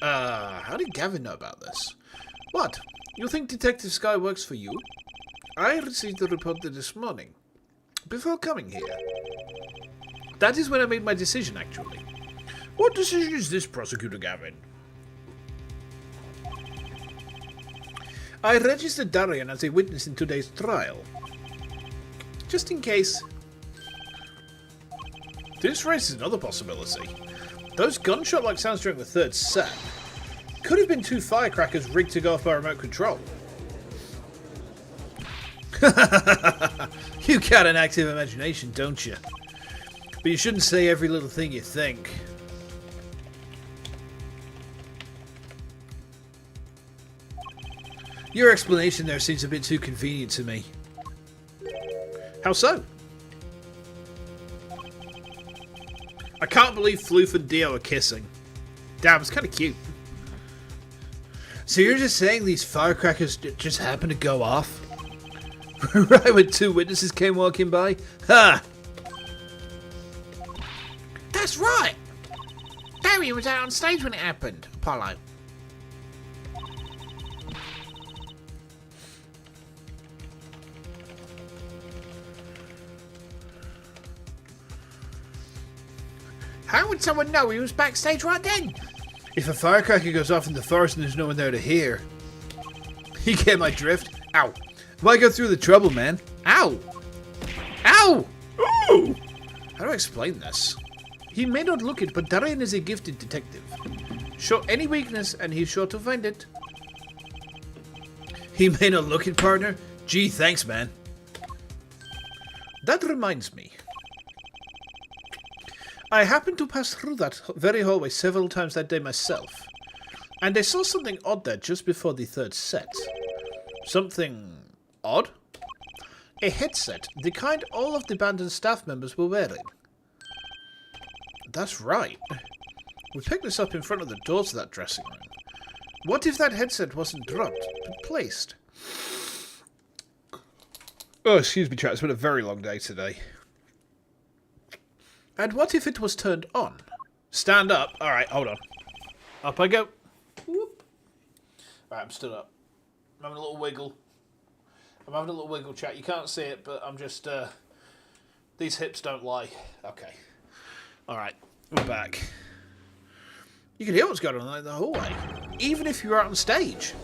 How did Gavin know about this? What? You think Detective Sky works for you? I received the report this morning. Before coming here. That is when I made my decision, actually. What decision is this, Prosecutor Gavin? I registered Daryan as a witness in today's trial. Just in case This raises another possibility. Those gunshot-like sounds during the third set could have been two firecrackers rigged to go off by remote control. You got an active imagination, don't you? But you shouldn't say every little thing you think. Your explanation there seems a bit too convenient to me. How so? I can't believe Floof and Dio are kissing. Damn, it's kind of cute. So you're just saying these firecrackers just happened to go off? Right when two witnesses came walking by? Ha! That's right! Daryan was out on stage when it happened, Apollo. How would someone know he was backstage right then? If a firecracker goes off in the forest and there's no one there to hear. You get my drift? Ow. Why go through the trouble, man? Ow! Ow! Ooh! How do I explain this? He may not look it, but Daryan is a gifted detective. Show any weakness and he's sure to find it. He may not look it, partner? Gee, thanks, man. That reminds me. I happened to pass through that very hallway several times that day myself, and I saw something odd there just before the third set. Something odd? A headset, the kind all of the band and staff members were wearing. That's right. We picked this up in front of the doors of that dressing room. What if that headset wasn't dropped, but placed? Oh, excuse me, chat. It's been a very long day today. And what if it was turned on? Stand up. Alright, hold on. Up I go. Whoop. Alright, I'm stood up. I'm having a little wiggle. I'm having a little wiggle, chat. You can't see it, but I'm just, these hips don't lie. Okay. Alright, we're back. You can hear what's going on in the hallway, even if you're out on stage.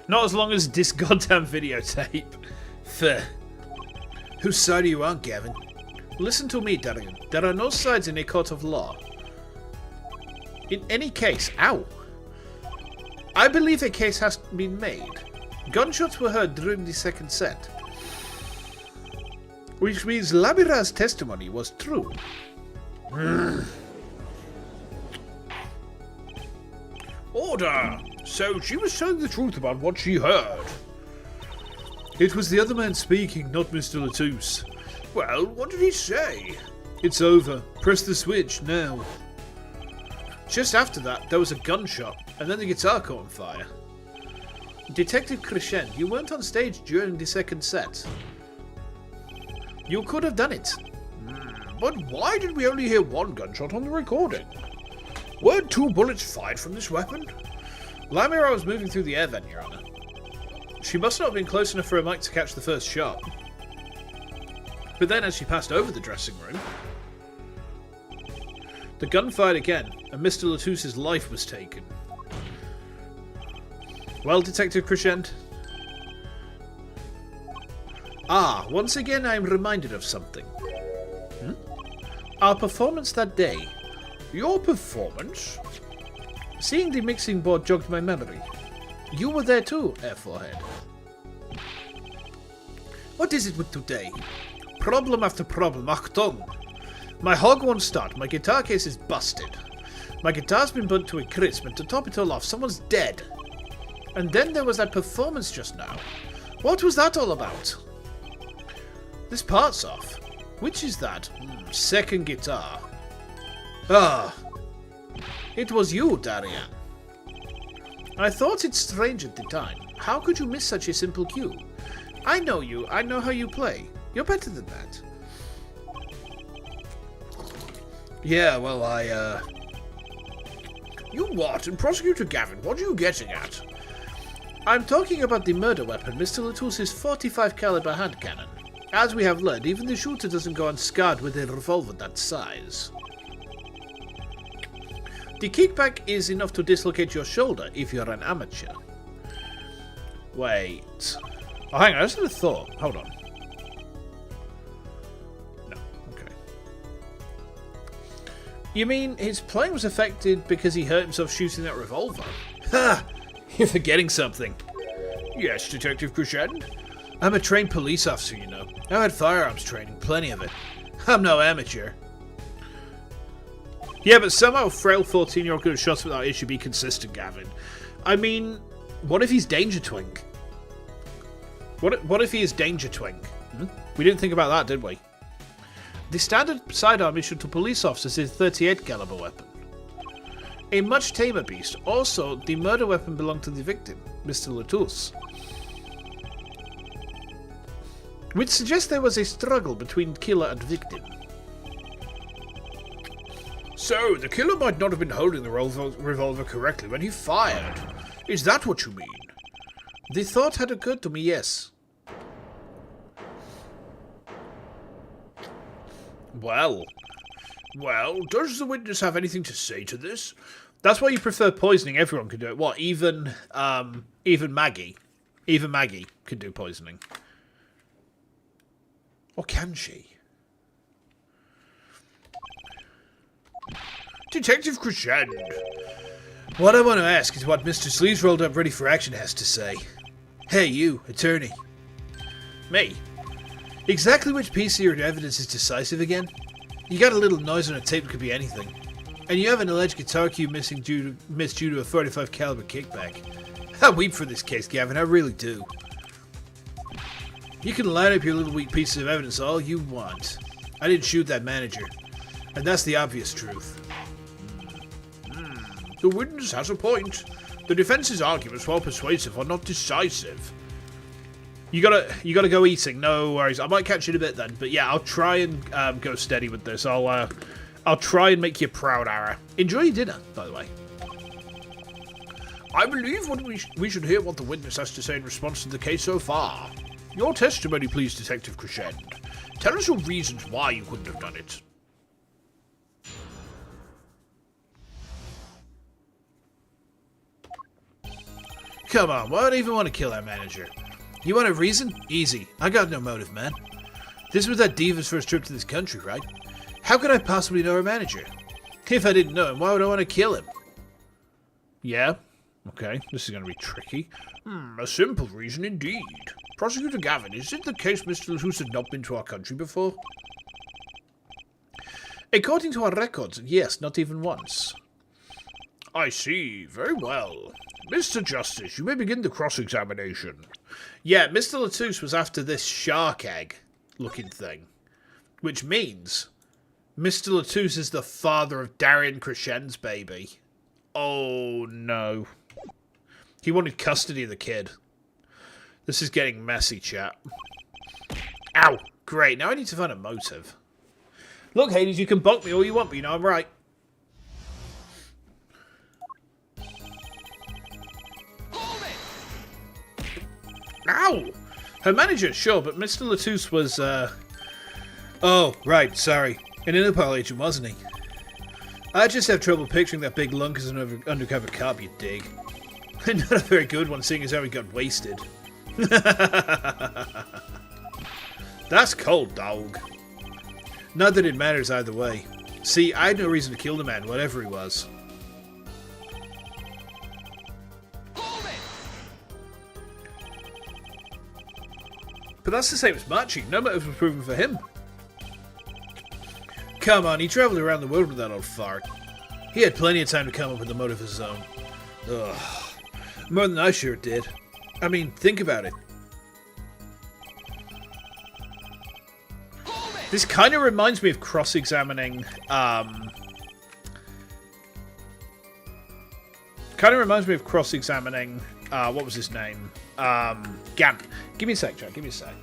Not as long as this goddamn videotape. Fair. Whose side are you on, Gavin? Listen to me, Daryan. There are no sides in a court of law. In any case, ow! I believe a case has been made. Gunshots were heard during the second set, which means Lamira's testimony was true. Order! So she was telling the truth about what she heard. It was the other man speaking, not Mr. Latouche. Well, what did he say? It's over. Press the switch, now. Just after that, there was a gunshot, and then the guitar caught on fire. Detective Crescent, you weren't on stage during the second set. You could have done it. But why did we only hear one gunshot on the recording? Weren't two bullets fired from this weapon? Lamira was moving through the air vent, Your Honor. She must not have been close enough for a mic to catch the first shot. But then as she passed over the dressing room, the gun fired again, and Mr. Latouche's life was taken. Well, Detective Crescent? Ah, once again I am reminded of something. Our performance that day. Your performance? Seeing the mixing board jogged my memory. You were there too, Air Forehead. What is it with today? Problem after problem, Achtung! My hog won't start, my guitar case is busted. My guitar's been burnt to a crisp, and to top it all off, someone's dead. And then there was that performance just now. What was that all about? This part's off. Which is that? Second guitar. Ah. It was you, Daryan. I thought it strange at the time. How could you miss such a simple cue? I know you. I know how you play. You're better than that. Yeah, well, You what? And Prosecutor Gavin, what are you getting at? I'm talking about the murder weapon, Mr. Latouche's 45 caliber hand cannon. As we have learned, even the shooter doesn't go unscarred with a revolver that size. The kickback is enough to dislocate your shoulder if you're an amateur. Wait. Oh, hang on, I just had a thought. Hold on. No. You mean his plane was affected because he hurt himself shooting that revolver? Ha! You're forgetting something. Yes, Detective Crescent? I'm a trained police officer, you know. I've had firearms training, plenty of it. I'm no amateur. Yeah, but somehow a frail 14-year-old could have shot him without it should be consistent, Gavin. I mean, what if he's Danger Twink? What if he is Danger Twink? We didn't think about that, did we? The standard sidearm issued to police officers is a 38 caliber weapon. A much tamer beast. Also, the murder weapon belonged to the victim, Mr. Latouche. Which suggests there was a struggle between killer and victim. So, the killer might not have been holding the revolver correctly when he fired. Is that what you mean? The thought had occurred to me, yes. Well, does the witness have anything to say to this? That's why you prefer poisoning. Everyone can do it. What? Even Maggie. Even Maggie can do poisoning. Or can she? Detective Crescent. What I want to ask is what Mr. Sleeves Rolled Up Ready for Action has to say. Hey, you, attorney. Me? Exactly which piece of your evidence is decisive again? You got a little noise on a tape that could be anything. And you have an alleged guitar cue missed due to a 45 caliber kickback. I weep for this case, Gavin, I really do. You can line up your little weak pieces of evidence all you want. I didn't shoot that manager. And that's the obvious truth. The witness has a point. The defense's arguments, while persuasive, are not decisive. You gotta go eating. No worries. I might catch you in a bit then. But yeah, I'll try and go steady with this. I'll try and make you proud, Ara. Enjoy your dinner, by the way. I believe we should hear what the witness has to say in response to the case so far. Your testimony, please, Detective Crescent. Tell us your reasons why you couldn't have done it. Come on, why would I even want to kill that manager? You want a reason? Easy. I got no motive, man. This was that diva's first trip to this country, right? How could I possibly know her manager? If I didn't know him, why would I want to kill him? Yeah. Okay, this is going to be tricky. A simple reason indeed. Prosecutor Gavin, is it the case Mr. Latouche had not been to our country before? According to our records, yes, not even once. I see. Very well. Mr. Justice, you may begin the cross-examination. Yeah, Mr. Latouche was after this shark egg-looking thing. Which means Mr. Latouche is the father of Daryan Crescent's baby. Oh, no. He wanted custody of the kid. This is getting messy, chat. Ow! Great, now I need to find a motive. Look, Hades, you can bonk me all you want, but you know I'm right. Ow! Her manager, sure, but Mr. Latouche was, Oh, right, sorry. An Interpol agent, wasn't he? I just have trouble picturing that big lunk as an undercover cop, you dig. Not a very good one, seeing as how he got wasted. That's cold, dog. Not that it matters either way. See, I had no reason to kill the man, whatever he was. But that's the same as Machi. No motive was proven for him. Come on, he travelled around the world with that old fart. He had plenty of time to come up with a motive of his own. Ugh. More than I sure did. I mean, think about it. This kind of reminds me of cross-examining, what was his name? Gant. Give me a sec, Jack, give me a sec.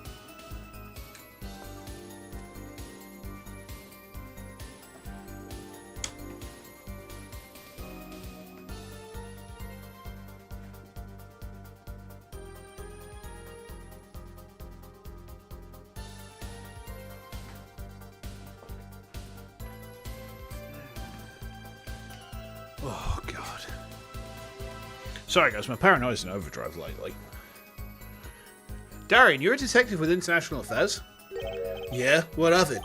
Oh, God. Sorry, guys, my paranoia's in overdrive lately. Daryan, you're a detective with international affairs? Yeah, what of it?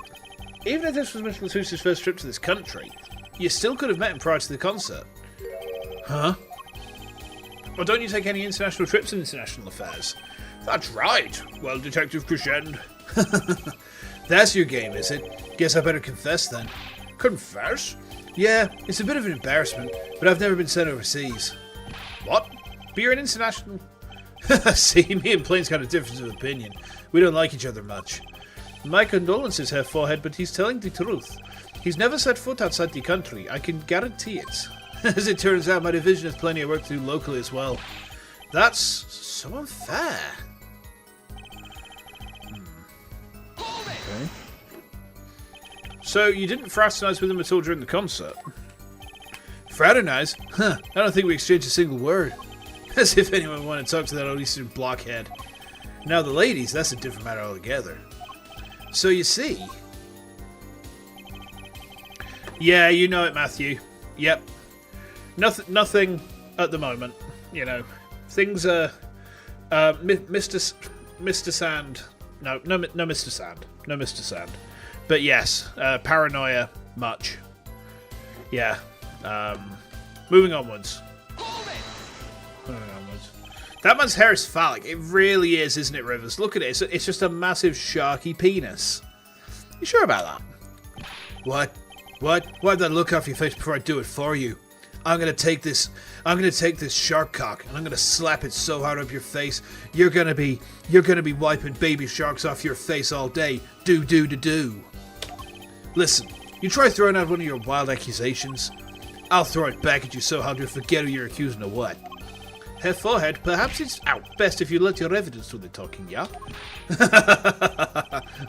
Even if this was Mr. Latouche's first trip to this country, You still could have met him prior to the concert. Huh? Or don't you take any international trips in international affairs? That's right. Well, Detective Crescend. That's your game, is it? Guess I better confess then. Confess? Yeah, it's a bit of an embarrassment, but I've never been sent overseas. What? But you're an international... See, me and Plain's got a difference of opinion. We don't like each other much. My condolences, Herr Forehead, but he's telling the truth. He's never set foot outside the country. I can guarantee it. As it turns out, my division has plenty of work to do locally as well. That's so unfair. Okay. So, you didn't fraternize with him at all during the concert? Fraternize? Huh, I don't think we exchanged a single word. As if anyone wanted to talk to that old Eastern blockhead. Now the ladies, that's a different matter altogether. So you see... Yeah, you know it, Matthew. Yep. Nothing at the moment. You know, things are... Mr. Sand... No, Mr. Sand. No, Mr. Sand. But yes, paranoia, much. Yeah. Moving onwards. That man's hair is phallic. It really is, isn't it, Rivers? Look at it. It's just a massive sharky penis. You sure about that? What? Wipe that look off your face before I do it for you. I'm gonna take this shark cock and I'm gonna slap it so hard up your face. You're gonna be wiping baby sharks off your face all day. Do. Listen, you try throwing out one of your wild accusations, I'll throw it back at you so hard you'll forget who you're accusing of what. Herr Forehead, perhaps it's best if you let your evidence do the talking, yeah?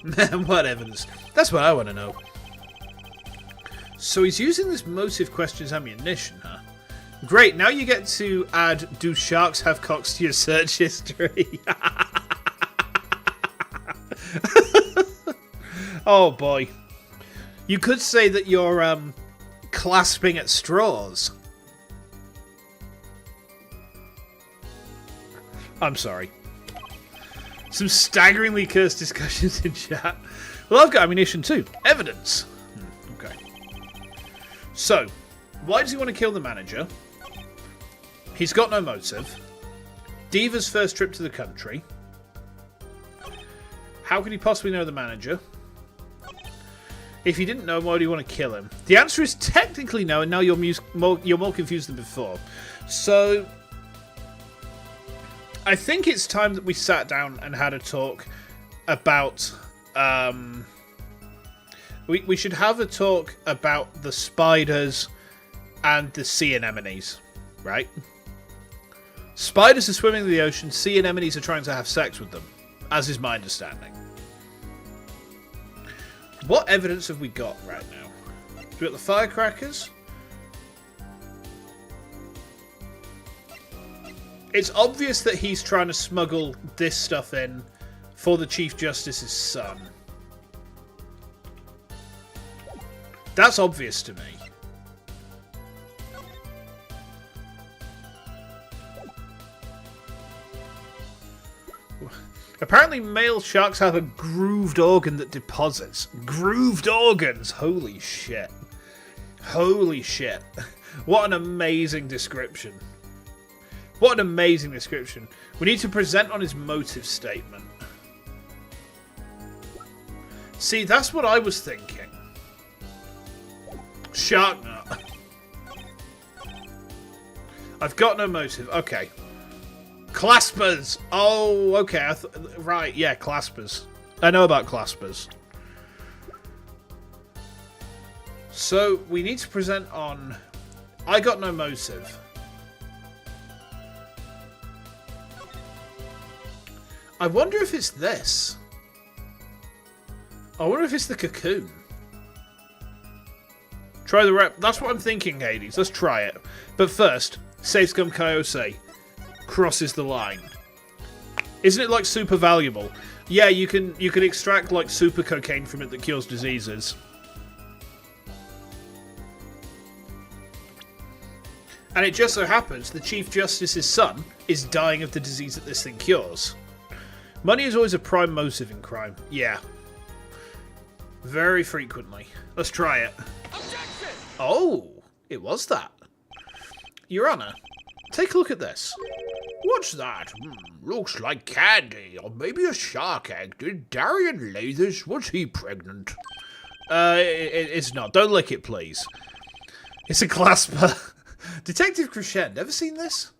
Man, what evidence? That's what I want to know. So he's using this motive question as ammunition, huh? Great, now you get to add, do sharks have cocks to your search history? Oh boy. You could say that you're, clasping at straws. I'm sorry. Some staggeringly cursed discussions in chat. Well, I've got ammunition too. Evidence. Okay. So, why does he want to kill the manager? He's got no motive. Diva's first trip to the country. How could he possibly know the manager? If he didn't know him, why would he want to kill him? The answer is technically no, and now you're more confused than before. So... I think it's time that we sat down and had a talk about... We should have a talk about the spiders and the sea anemones, right? Spiders are swimming in the ocean, sea anemones are trying to have sex with them, as is my understanding. What evidence have we got right now? We got the firecrackers. It's obvious that he's trying to smuggle this stuff in for the Chief Justice's son. That's obvious to me. Apparently male sharks have a grooved organ that deposits. Grooved organs! Holy shit. Holy shit. What an amazing description. What an amazing description. We need to present on his motive statement. See, that's what I was thinking. Shark nut. I've got no motive. Okay. Claspers! Oh, okay. Right, yeah, claspers. I know about claspers. So, we need to present on... I got no motive. I wonder if it's this. I wonder if it's the cocoon. Try the rep. That's what I'm thinking, Hades. Let's try it. But first, CAPCOM CO crosses the line. Isn't it like super valuable? Yeah, you can extract like super cocaine from it that cures diseases. And it just so happens the Chief Justice's son is dying of the disease that this thing cures. Money is always a prime motive in crime. Yeah. Very frequently. Let's try it. Objection! Oh, it was that. Your Honour, take a look at this. What's that? Looks like candy, or maybe a shark egg. Did Daryan lay this? Was he pregnant? It's not. Don't lick it, please. It's a clasper. Detective Crescend, ever seen this?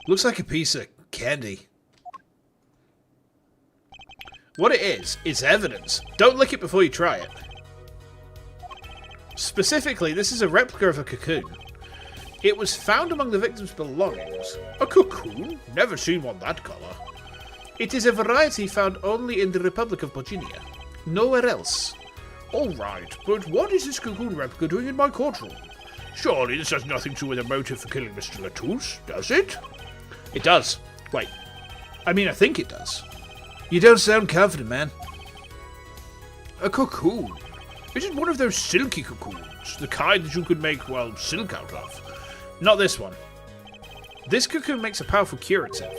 Looks like a piece of candy. What it is, it's evidence. Don't lick it before you try it. Specifically, this is a replica of a cocoon. It was found among the victim's belongings. A cocoon? Never seen one that colour. It is a variety found only in the Republic of Virginia. Nowhere else. Alright, but what is this cocoon replica doing in my courtroom? Surely this has nothing to do with a motive for killing Mr. Latouche, does it? It does. Wait. I mean, I think it does. You don't sound confident, man. A cocoon? Is it one of those silky cocoons? The kind that you could make, well, silk out of? Not this one. This cocoon makes a powerful curative.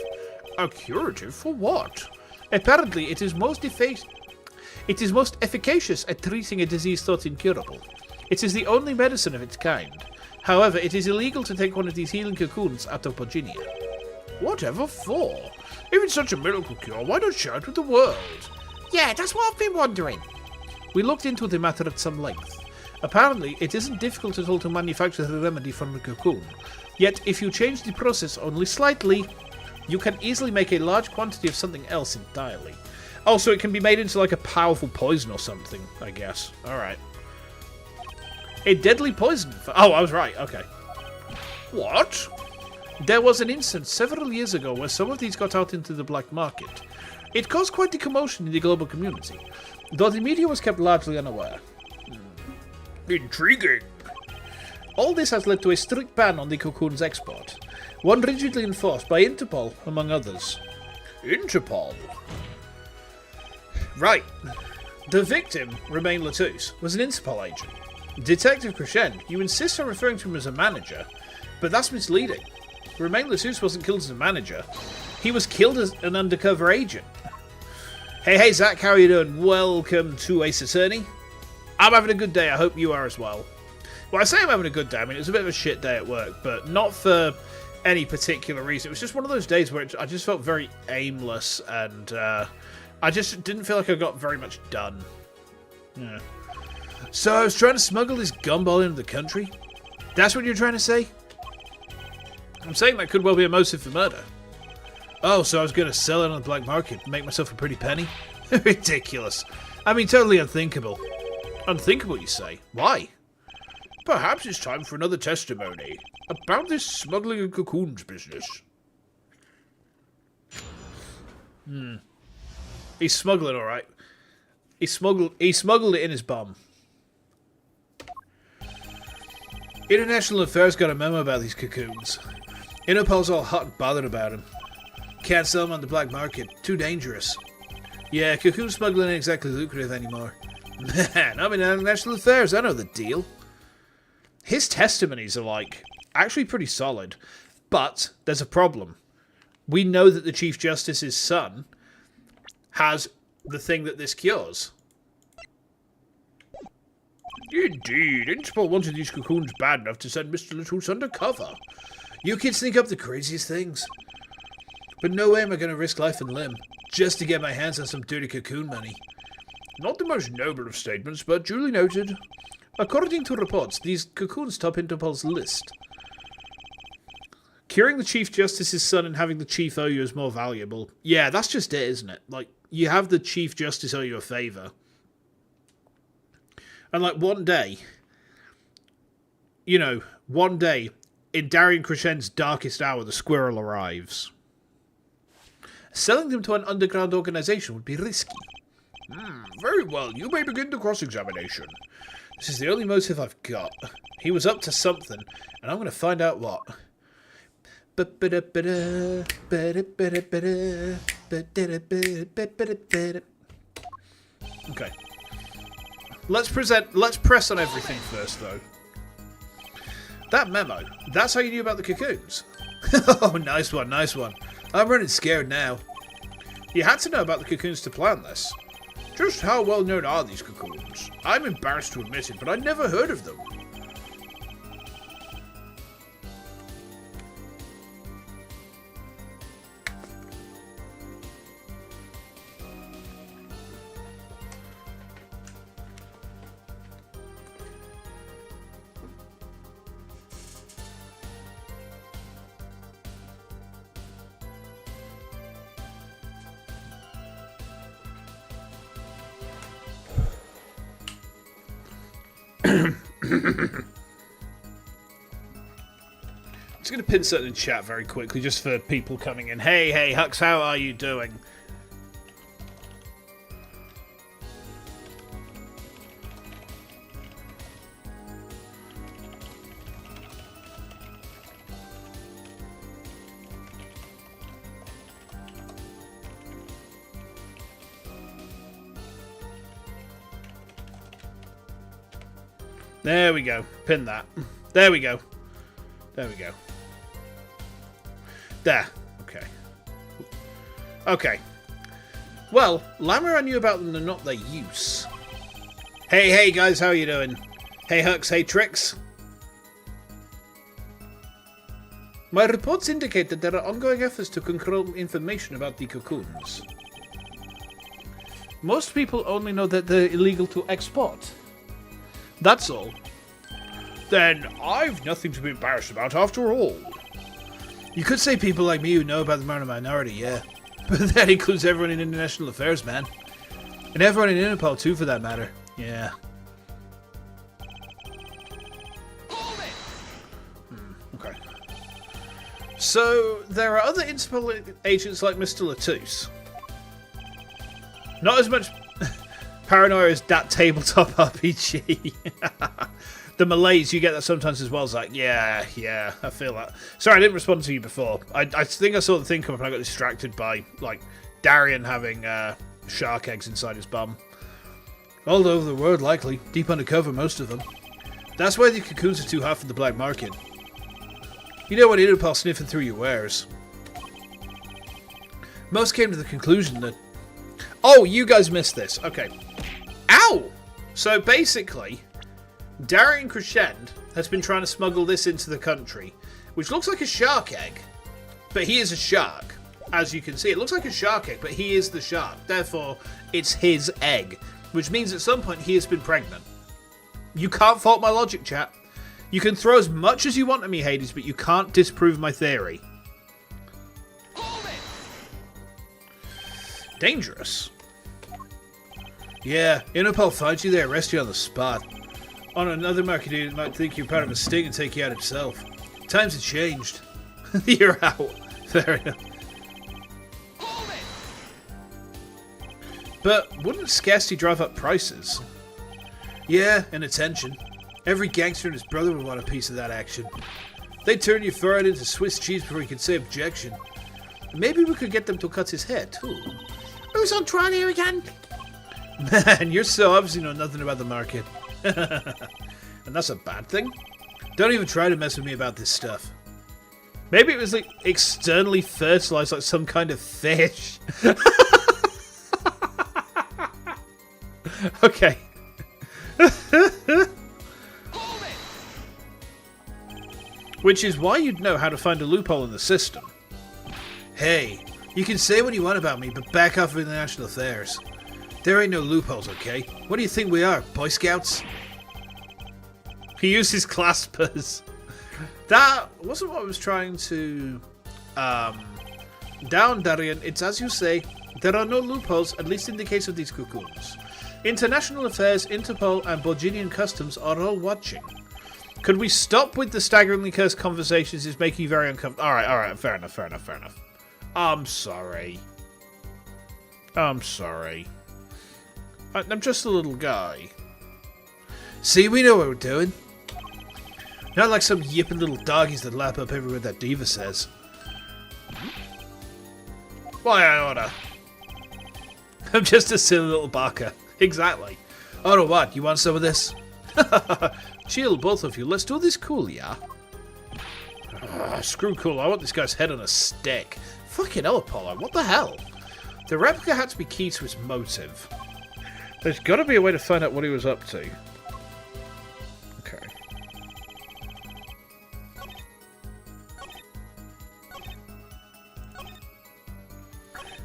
A curative for what? Apparently, it is most efficacious at treating a disease thought incurable. It is the only medicine of its kind. However, it is illegal to take one of these healing cocoons out of Virginia. Whatever for? If it's such a miracle cure, why not share it with the world? Yeah, that's what I've been wondering. We looked into the matter at some length. Apparently, it isn't difficult at all to manufacture the remedy from the cocoon. Yet, if you change the process only slightly, you can easily make a large quantity of something else entirely. Also, it can be made into like a powerful poison or something, I guess. Alright. A deadly poison. Oh, I was right. Okay. What? There was an instance several years ago where some of these got out into the black market. It caused quite the commotion in the global community, though the media was kept largely unaware. Intriguing. All this has led to a strict ban on the cocoon's export, one rigidly enforced by Interpol, among others. Interpol? Right. The victim, Romain Latouche, was an Interpol agent. Detective Crescend, you insist on referring to him as a manager, but that's misleading. Romain Latouche wasn't killed as a manager. He was killed as an undercover agent. Hey, Zach, how are you doing? Welcome to Ace Attorney. I'm having a good day, I hope you are as well. Well, I say I'm having a good day, I mean, it was a bit of a shit day at work, but not for any particular reason. It was just one of those days where I just felt very aimless, and I just didn't feel like I got very much done. Yeah. So I was trying to smuggle this gumball into the country? That's what you're trying to say? I'm saying that could well be a motive for murder. Oh, so I was going to sell it on the black market and make myself a pretty penny? Ridiculous. I mean, totally unthinkable. Unthinkable, you say? Why? Perhaps it's time for another testimony about this smuggling of cocoons business. He's smuggling, all right. He smuggled it in his bum. International Affairs got a memo about these cocoons. Interpol's all hot and bothered about them. Can't sell them on the black market. Too dangerous. Yeah, cocoon smuggling ain't exactly lucrative anymore. Man, I'm in International Affairs. I know the deal. His testimonies are, like, actually pretty solid. But there's a problem. We know that the Chief Justice's son has the thing that this cures. Indeed, Interpol wanted these cocoons bad enough to send Mr. Latouche undercover. You kids think up the craziest things. But no way am I going to risk life and limb just to get my hands on some dirty cocoon money. Not the most noble of statements, but duly noted. According to reports, these cocoons top Interpol's list. Curing the Chief Justice's son and having the Chief owe you is more valuable. Yeah, that's just it, isn't it? Like, you have the Chief Justice owe you a favour. And, like, one day, in Daryan Crescend's darkest hour, the squirrel arrives. Selling them to an underground organisation would be risky. Very well, you may begin the cross-examination. This is the only motive I've got. He was up to something, and I'm going to find out what. Okay. Let's press on everything first, though. That memo, that's how you knew about the cocoons. Oh, nice one. I'm running scared now. You had to know about the cocoons to plan this. Just how well known are these cocoons? I'm embarrassed to admit it, but I'd never heard of them. I'm just going to pin something in chat very quickly, just for people coming in. Hey, Hux, how are you doing? There we go. Pin that. There we go. There we go. There. Okay. Okay. Well, Llama I knew about them and not their use. Hey guys, how are you doing? Hey Hux, hey Trix. My reports indicate that there are ongoing efforts to control information about the cocoons. Most people only know that they're illegal to export. That's all. Then I've nothing to be embarrassed about after all. You could say people like me who know about them are a minority, yeah. But that includes everyone in international affairs, man. And everyone in Interpol, too, for that matter. Yeah. Okay. So, there are other Interpol agents like Mr. Latouche. Not as much paranoia as that tabletop RPG. The malaise, you get that sometimes as well. It's like, yeah, I feel that. Sorry, I didn't respond to you before. I think I saw the thing come up and I got distracted by, like, Daryan having shark eggs inside his bum. All over the world, likely. Deep undercover, most of them. That's why the cocoons are too hot for the black market. You know what Interpol sniffing through your wares. Most came to the conclusion that... Oh, you guys missed this. Okay. Ow! So, basically... Daryan Crescend has been trying to smuggle this into the country, which looks like a shark egg, but he is a shark. As you can see, it looks like a shark egg, but he is the shark. Therefore, it's his egg, which means at some point he has been pregnant. You can't fault my logic, chat. You can throw as much as you want at me, Hades, but you can't disprove my theory. Dangerous. Yeah, Interpol finds you, they arrest you on the spot. On another market, it might think you're part of a sting and take you out himself. Times have changed. You're out. Fair enough. But wouldn't scarcity drive up prices? Yeah, and attention. Every gangster and his brother would want a piece of that action. They'd turn your forehead into Swiss cheese before you could say objection. Maybe we could get them to cut his hair, too. Who's on trial here again? Man, you're so obviously know nothing about the market. And that's a bad thing? Don't even try to mess with me about this stuff. Maybe it was like externally fertilized like some kind of fish. Okay. Which is why you'd know how to find a loophole in the system. Hey, you can say what you want about me, but back off of international affairs. There ain't no loopholes, okay? What do you think we are, Boy Scouts? He uses claspers. That wasn't what I was trying to... Down, Daryan. It's as you say. There are no loopholes, at least in the case of these cocoons. International affairs, Interpol, and Borginian customs are all watching. Could we stop with the staggeringly cursed conversations? It's making you very uncomfortable. Alright, fair enough. I'm sorry. I'm just a little guy. See, we know what we're doing. Not like some yipping little doggies that lap up every word that diva says. Why, I oughta. I'm just a silly little baka. Exactly. Oh, no, what? You want some of this? Chill, both of you. Let's do this cool, yeah? Screw cool. I want this guy's head on a stick. Fucking hell, Apollo. What the hell? The replica had to be key to his motive. There's got to be a way to find out what he was up to. Okay.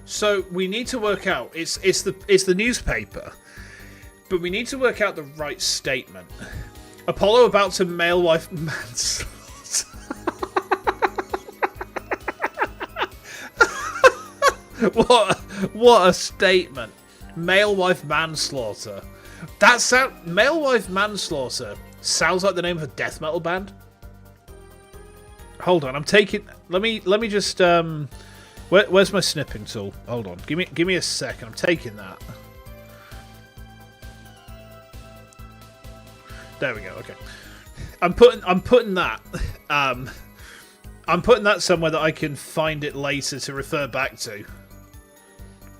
So we need to work out. It's the newspaper, but we need to work out the right statement. Apollo about to male wife manslaughter. What a statement. Male wife manslaughter. Male wife manslaughter sounds like the name of a death metal band. Hold on, I'm taking. Let me just where's my snipping tool? Hold on, give me a second. I'm taking that. There we go. Okay, I'm putting that. I'm putting that somewhere that I can find it later to refer back to.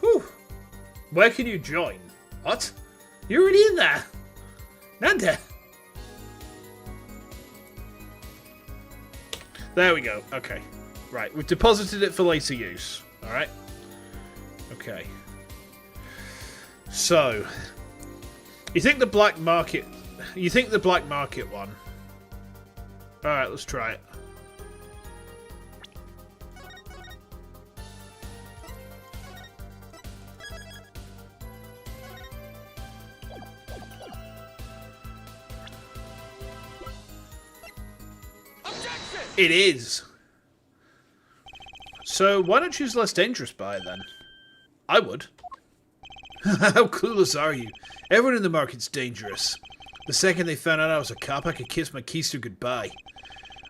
Whew. Where can you join? What? You're already in there. Nanda. There we go. Okay. Right. We've deposited it for later use. Alright. Okay. So. You think the black market one? Alright, let's try it. It is. So why not choose less dangerous buyer then? I would. How clueless are you? Everyone in the market's dangerous. The second they found out I was a cop, I could kiss my keister goodbye.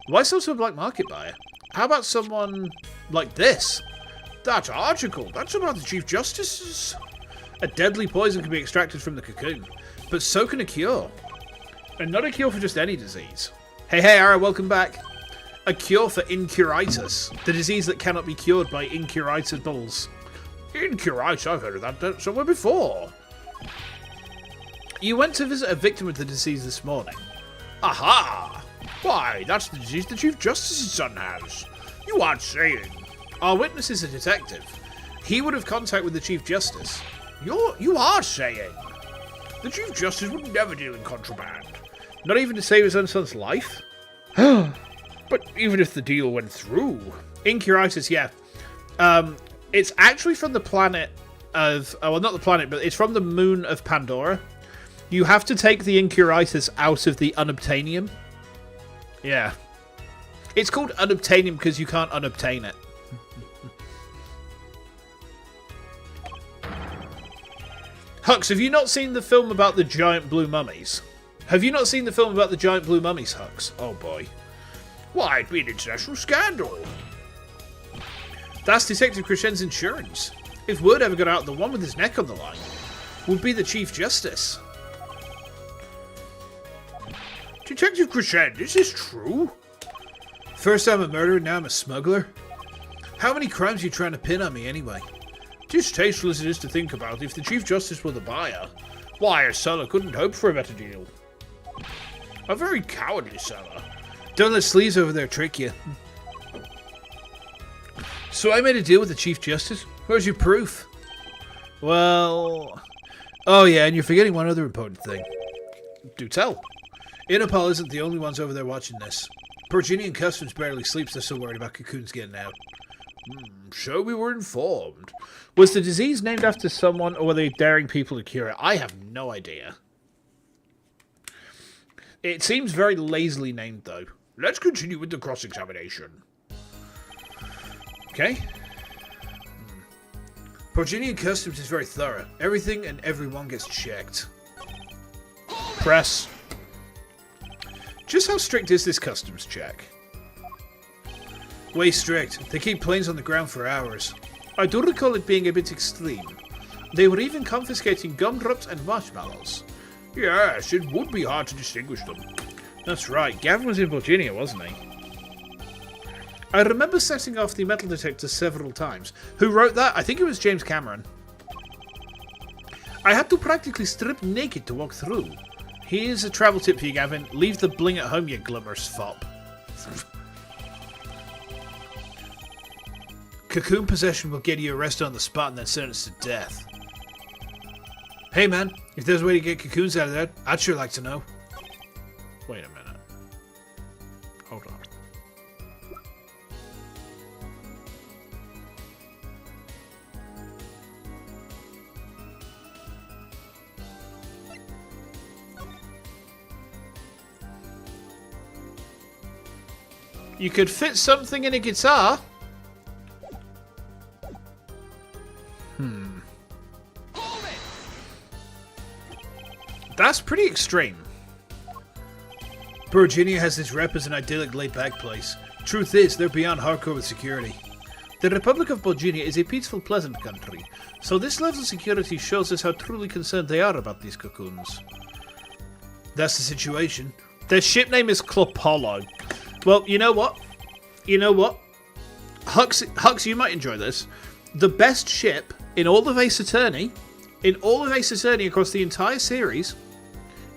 Why sell to a black market buyer? How about someone like this? That article, that's about the Chief Justice's. A deadly poison can be extracted from the cocoon, but so can a cure. And not a cure for just any disease. Hey, Ara, welcome back. A cure for incuritis, the disease that cannot be cured by incuritables. Incuritis, I've heard of that somewhere before. You went to visit a victim with the disease this morning. Aha! Why, that's the disease the Chief Justice's son has. You aren't saying. Our witness is a detective. He would have contact with the Chief Justice. You are saying. The Chief Justice would never deal in contraband. Not even to save his own son's life? But even if the deal went through... Incuritis, yeah. It's actually from the planet of... Oh, well, not the planet, but it's from the moon of Pandora. You have to take the Incuritis out of the unobtainium. Yeah. It's called unobtainium because you can't unobtain it. Hux, have you not seen the film about the giant blue mummies? Have you not seen the film about the giant blue mummies, Hux? Oh boy. Why, it'd be an international scandal. That's Detective Crescen's insurance. If word ever got out, the one with his neck on the line would be the Chief Justice. Detective Crescent, is this true? First I'm a murderer, now I'm a smuggler? How many crimes are you trying to pin on me anyway? Distasteful as it is to think about, if the Chief Justice were the buyer, why, a seller couldn't hope for a better deal. A very cowardly seller. Don't let sleaze over there trick you. So I made a deal with the Chief Justice? Where's your proof? Well... Oh yeah, and you're forgetting one other important thing. Do tell. Interpol isn't the only ones over there watching this. Virginian Customs barely sleeps, they're so worried about cocoons getting out. So we were informed. Was the disease named after someone, or were they daring people to cure it? I have no idea. It seems very lazily named, though. Let's continue with the cross-examination. Okay. Virginian Customs is very thorough. Everything and everyone gets checked. Press. Just how strict is this customs check? Way strict. They keep planes on the ground for hours. I do recall it being a bit extreme. They were even confiscating gumdrops and marshmallows. Yes, it would be hard to distinguish them. That's right, Gavin was in Virginia, wasn't he? I remember setting off the metal detector several times. Who wrote that? I think it was James Cameron. I had to practically strip naked to walk through. Here's a travel tip for you, Gavin. Leave the bling at home, you glimmers fop. Cocoon possession will get you arrested on the spot and then sentenced to death. Hey man, if there's a way to get cocoons out of there, I'd sure like to know. Wait a minute. Hold on. You could fit something in a guitar. That's pretty extreme. Virginia has this rep as an idyllic laid-back place. Truth is, they're beyond hardcore with security. The Republic of Bulgaria is a peaceful, pleasant country, so this level of security shows us how truly concerned they are about these cocoons. That's the situation. Their ship name is Klopolo. Well, you know what? You know what? Hux, you might enjoy this. The best ship in all of Ace Attorney, across the entire series,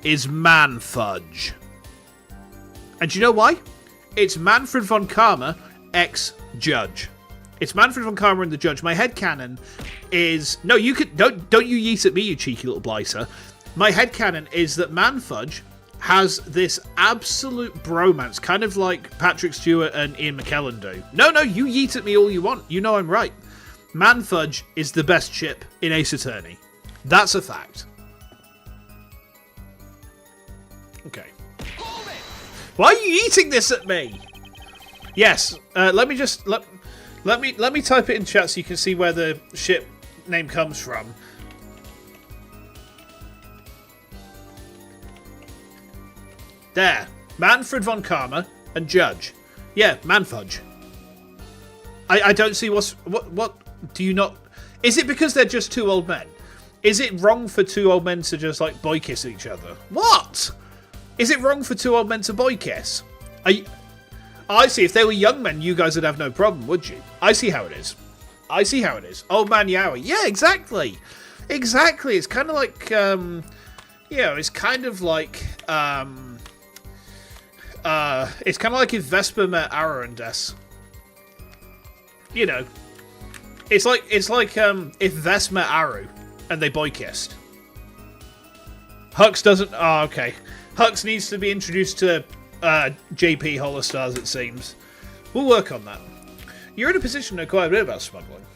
is Manfudge. And do you know why? It's Manfred von Karma, ex-judge. It's Manfred von Karma and the judge. My headcanon is... No, you could... Don't you yeet at me, you cheeky little blighter. My headcanon is that Manfudge has this absolute bromance, kind of like Patrick Stewart and Ian McKellen do. No, you yeet at me all you want. You know I'm right. Manfudge is the best ship in Ace Attorney. That's a fact. Okay. Why are you eating this at me? Yes. Let me type it in chat so you can see where the ship name comes from. There. Manfred von Karma and Judge. Yeah, Manfudge. I don't see what do you not... Is it because they're just two old men? Is it wrong for two old men to just, like, boy kiss each other? What? Is it wrong for two old men to boy kiss? I see. If they were young men, you guys would have no problem, would you? I see how it is. Old man Yowie. Yeah, exactly. Exactly. It's kind of like, it's kind of like, it's kind of like if Vesper met Arondes. You know. It's like if Ves met Aru and they boy kissed. Hux doesn't... Oh, okay. Hux needs to be introduced to JP Holostars, it seems. We'll work on that. You're in a position to know quite a bit about smuggling.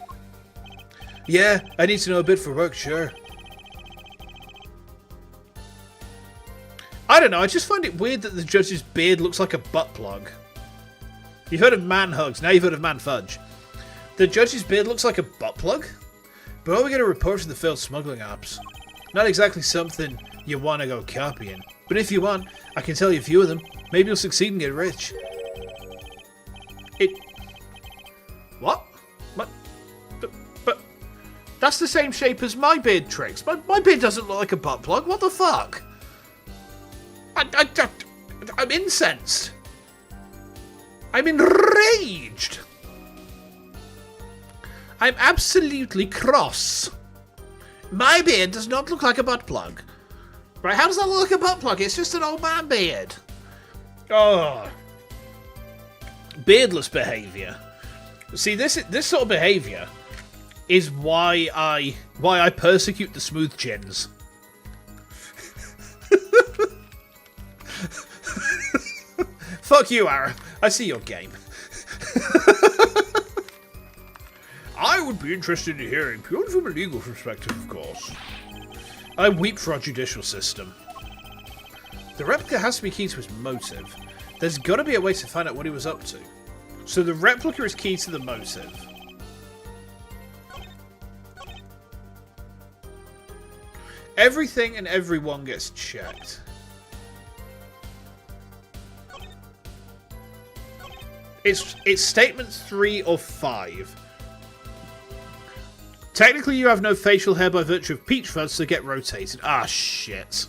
Yeah, I need to know a bit for work, sure. I don't know, I just find it weird that the judge's beard looks like a butt plug. You've heard of man hugs, now you've heard of man fudge. The judge's beard looks like a butt plug? But are we going to report to the failed smuggling apps? Not exactly something you want to go copying. But if you want, I can tell you a few of them. Maybe you'll succeed and get rich. What? But that's the same shape as my beard tricks. My beard doesn't look like a butt plug. What the fuck? I'm incensed. I'm enraged. I'm absolutely cross. My beard does not look like a butt plug. Right, how does that look like a butt plug? It's just an old man beard. Oh. Beardless behaviour. See, this sort of behaviour is why I persecute the smooth chins. Fuck you, Ara. I see your game. I would be interested in hearing, purely from a legal perspective, of course. I weep for our judicial system. The replica has to be key to his motive. There's got to be a way to find out what he was up to. So the replica is key to the motive. Everything and everyone gets checked. It's statement 3 of 5. Technically, you have no facial hair by virtue of peach fuzz, so get rotated. Ah, shit.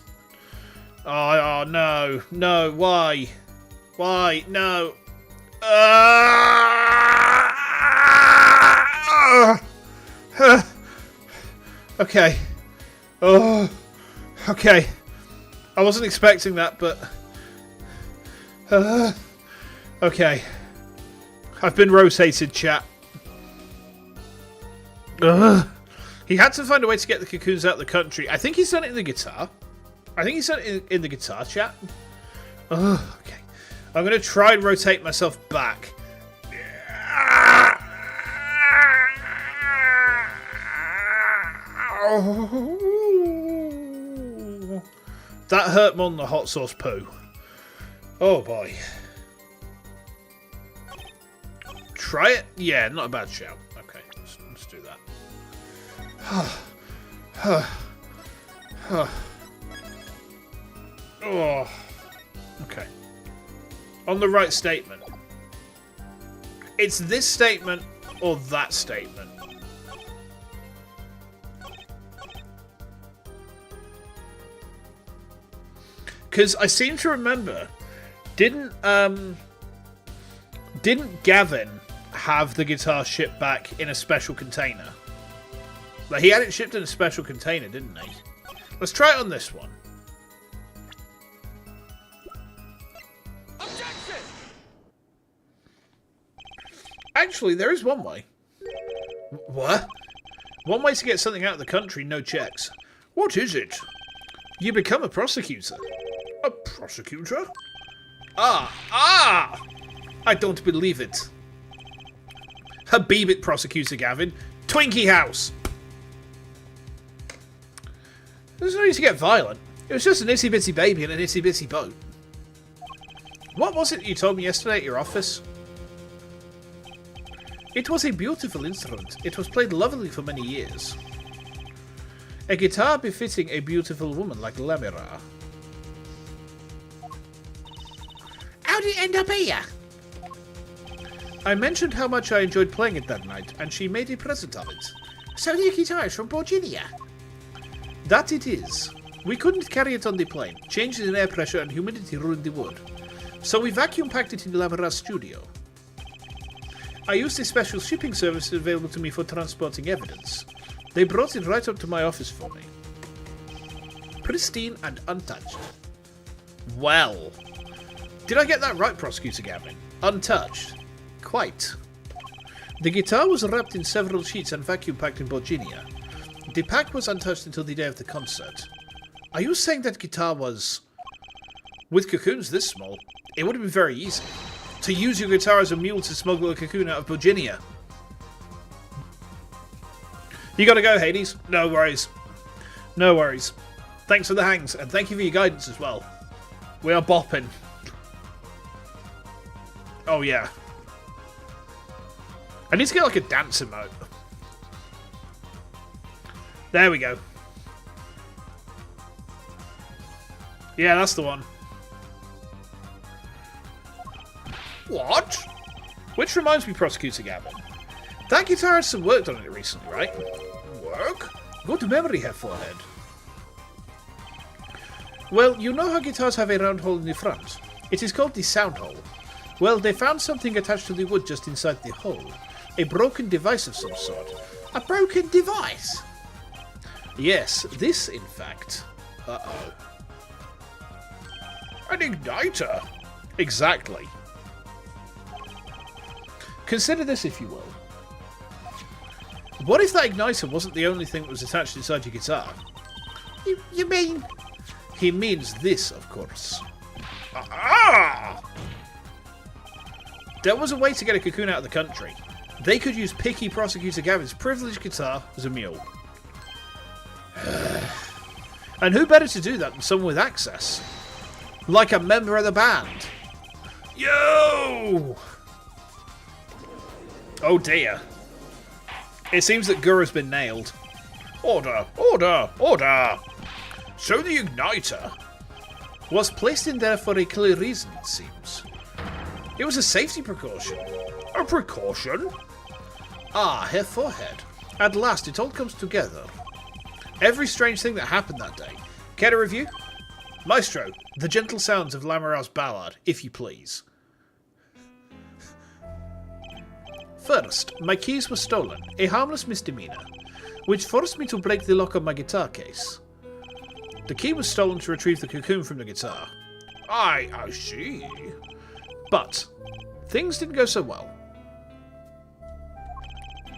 Oh, no. No, why? Why? No. Okay. Oh. Okay. I wasn't expecting that, but... okay. I've been rotated, chat. He had to find a way to get the cocoons out of the country. I think he's done it in the guitar. I think he's done it in the guitar chat. Oh, okay. I'm going to try and rotate myself back. That hurt more than the hot sauce poo. Oh boy. Try it? Yeah, not a bad shout. Okay, let's do that. Oh. Okay. On the right statement. It's this statement or that statement. Because I seem to remember, didn't Gavin have the guitar shipped back in a special container? Like, he had it shipped in a special container, didn't he? Let's try it on this one. Objection! Actually, there is one way. What? One way to get something out of the country, no checks. What is it? You become a prosecutor. A prosecutor? Ah! I don't believe it. Habib it, prosecutor Gavin. Twinkie House! There's no need to get violent. It was just an itsy-bitsy baby in an itsy-bitsy boat. What was it you told me yesterday at your office? It was a beautiful instrument. It was played lovely for many years. A guitar befitting a beautiful woman like Lamira. How did it end up here? I mentioned how much I enjoyed playing it that night, and she made a present of it. So the guitar is from Virginia. That it is. We couldn't carry it on the plane. Changes in air pressure and humidity ruined the wood. So we vacuum packed it in Lamira's studio. I used a special shipping service available to me for transporting evidence. They brought it right up to my office for me. Pristine and untouched. Well. Did I get that right, Prosecutor Gavin? Untouched? Quite. The guitar was wrapped in several sheets and vacuum packed in Virginia. The pack was untouched until the day of the concert. Are you saying that guitar was... With cocoons this small, it would have been very easy. To use your guitar as a mule to smuggle a cocoon out of Virginia. You gotta go, Hades. No worries. No worries. Thanks for the hangs, and thank you for your guidance as well. We are bopping. Oh, yeah. I need to get, like, a dance emote. There we go. Yeah, that's the one. What? Which reminds me, Prosecutor Gavin. That guitar has some work done on it recently, right? Work? Good memory, Herr Forehead. Well, you know how guitars have a round hole in the front? It is called the sound hole. Well, they found something attached to the wood just inside the hole. A broken device of some sort. A broken device? Yes, this, in fact. Uh-oh. An igniter? Exactly. Consider this, if you will. What if that igniter wasn't the only thing that was attached inside your guitar? You mean... He means this, of course. Ah! There was a way to get a cocoon out of the country. They could use picky Prosecutor Gavin's privileged guitar as a mule. And who better to do that than someone with access? Like a member of the band. Yo! Oh dear. It seems that Guru's been nailed. Order! Order! Order! So the igniter Was placed in there for a clear reason, it seems. It was a safety precaution. a precaution? Ah, Herr Forehead. At last it all comes together. Every strange thing that happened that day. Care to review? Maestro, the gentle sounds of Lamira's ballad, if you please. First, my keys were stolen, a harmless misdemeanor, which forced me to break the lock of my guitar case. The key was stolen to retrieve the cocoon from the guitar. I see. But, things didn't go so well.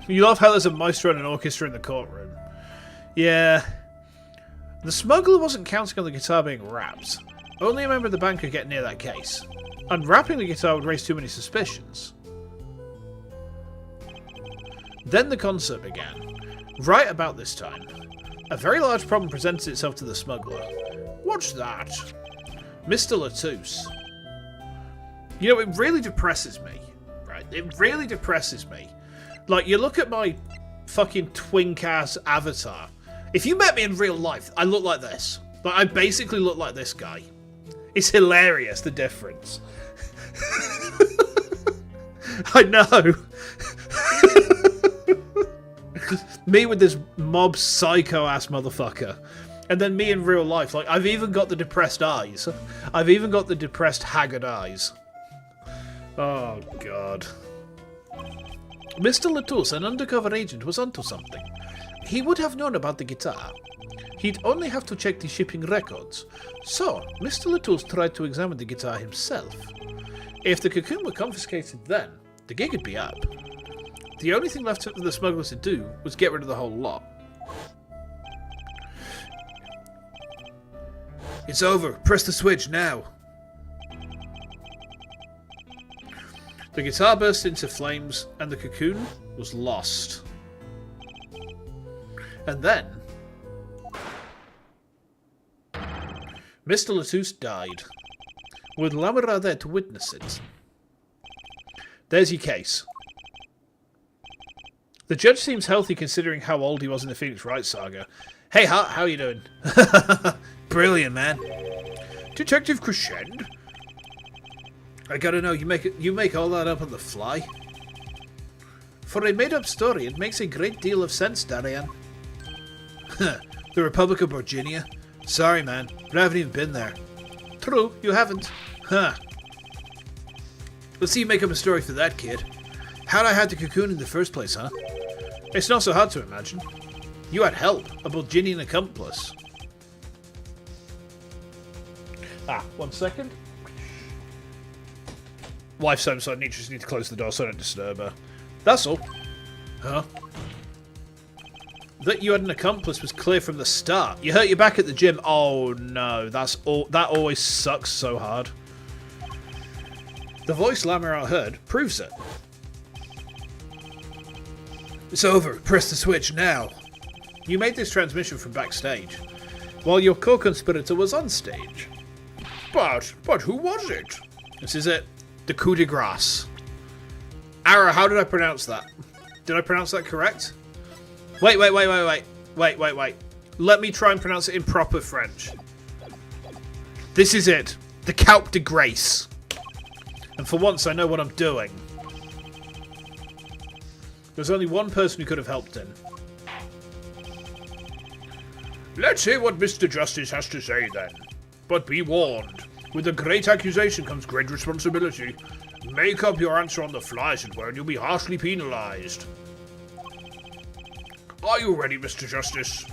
You love how there's a maestro and an orchestra in the courtroom. Yeah. The smuggler wasn't counting on the guitar being wrapped. Only a member of the band could get near that case. Unwrapping the guitar would raise too many suspicions. Then the concert began. Right about this time, a very large problem presented itself to the smuggler. What's that? Mr. Latouche. You know, it really depresses me. Right? It really depresses me. Like, you look at my fucking twink-ass avatar. If you met me in real life, I look like this. Like, I basically look like this guy. It's hilarious, the difference. I know. Me with this mob psycho-ass motherfucker. And then me in real life. Like, I've even got the depressed eyes. I've even got the depressed, haggard eyes. Oh, God. Mr. Latouche, an undercover agent, was onto something. He would have known about the guitar. He'd only have to check the shipping records. So, Mr. Latouche tried to examine the guitar himself. If the cocoon were confiscated then, the gig would be up. The only thing left for the smugglers to do was get rid of the whole lot. It's over. Press the switch now. The guitar burst into flames, and the cocoon was lost. And then, Mr. Latouche died, with Lamera there to witness it. There's your case. The judge seems healthy considering how old he was in the Phoenix Wright saga. Hey, Hart, how you doing? Brilliant, man. Detective Crescend? I gotta know, you make all that up on the fly? For a made-up story, it makes a great deal of sense, Daryan. The Republic of Virginia? Sorry, man, but I haven't even been there. True, you haven't. Huh. Let's see you make up a story for that, kid. How'd I have the cocoon in the first place, huh? It's not so hard to imagine. You had help, a Bulginian accomplice. Ah, 1 second. Wife's home, so I just need to close the door so I don't disturb her. That's all. Huh? That you had an accomplice was clear from the start. You hurt your back at the gym. Oh no, that always sucks so hard. The voice Lamera heard proves it. It's over. Press the switch now. You made this transmission from backstage, while your co-conspirator was on stage. But who was it? This is it. The coup de grace. Ara, how did I pronounce that? Did I pronounce that correct? Wait. Let me try and pronounce it in proper French. This is it. The coup de grace. And for once, I know what I'm doing. There's only one person who could have helped him. Let's hear what Mr. Justice has to say then. But be warned, with a great accusation comes great responsibility. Make up your answer on the fly, as it were, and you'll be harshly penalised. Are you ready, Mr. Justice?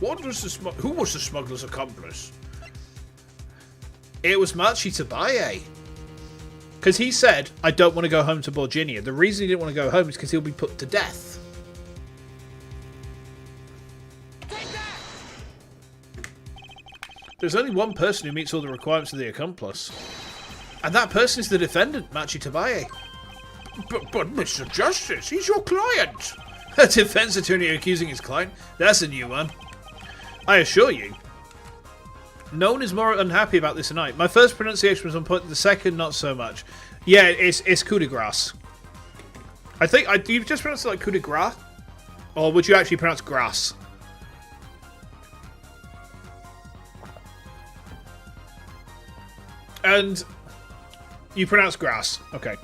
Who was the smuggler's accomplice? It was Machitabaye. Because he said, I don't want to go home to Virginia. The reason he didn't want to go home is because he'll be put to death. There's only one person who meets all the requirements of the accomplice. And that person is the defendant, Machitabaye. But Mr. Justice, he's your client. A defense attorney accusing his client? That's a new one. I assure you, no one is more unhappy about this tonight. My first pronunciation was on point, the second not so much. Yeah, it's coup de grace. I think, do you just pronounce it like coup de grace? Or would you actually pronounce grass? And you pronounce grass. Okay.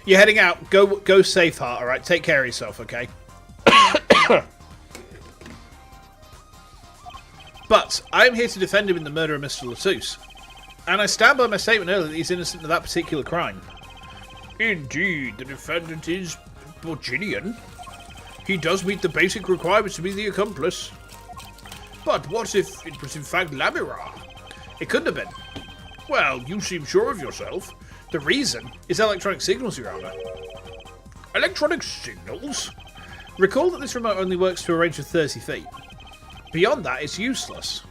You're heading out. Go safe, Heart, alright? Take care of yourself, okay? But I'm here to defend him in the murder of Mr. Latouche. And I stand by my statement earlier that he's innocent of that particular crime. Indeed, the defendant is Virginian. He does meet the basic requirements to be the accomplice. But what if it was in fact Lamera? It couldn't have been. Well, you seem sure of yourself. The reason is electronic signals, Your Honor. Electronic signals? Recall that this remote only works to a range of 30 feet. Beyond that, it's useless.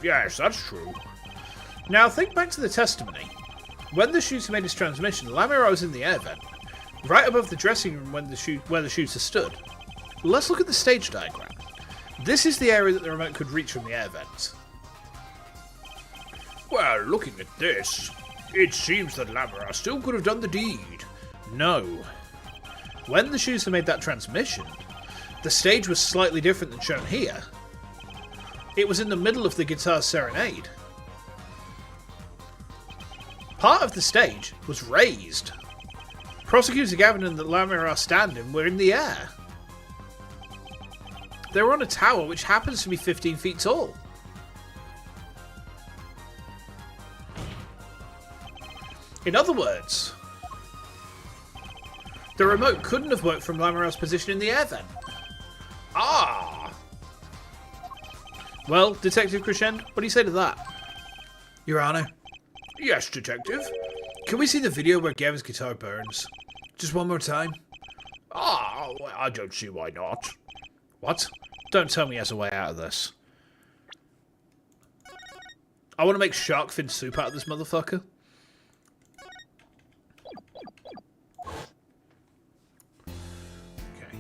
Yes, that's true. Now, think back to the testimony. When the shooter made his transmission, Lamira was in the air vent, right above the dressing room where the shooter stood. Let's look at the stage diagram. This is the area that the remote could reach from the air vent. Well, looking at this, it seems that Lamira still could have done the deed. No. When the shooter made that transmission, the stage was slightly different than shown here. It was in the middle of the guitar serenade. Part of the stage was raised. Prosecutor Gavin and the Lamira stand-in were in the air. They were on a tower which happens to be 15 feet tall. In other words, the remote couldn't have worked from Lamira's position in the air vent. Ah! Well, Detective Crescend, what do you say to that? Your Honor, Yes, Detective? can we see the video where Gavin's guitar burns? Just one more time? Ah, well, I don't see why not. What? Don't tell me he has a way out of this. I want to make shark fin soup out of this motherfucker. Okay.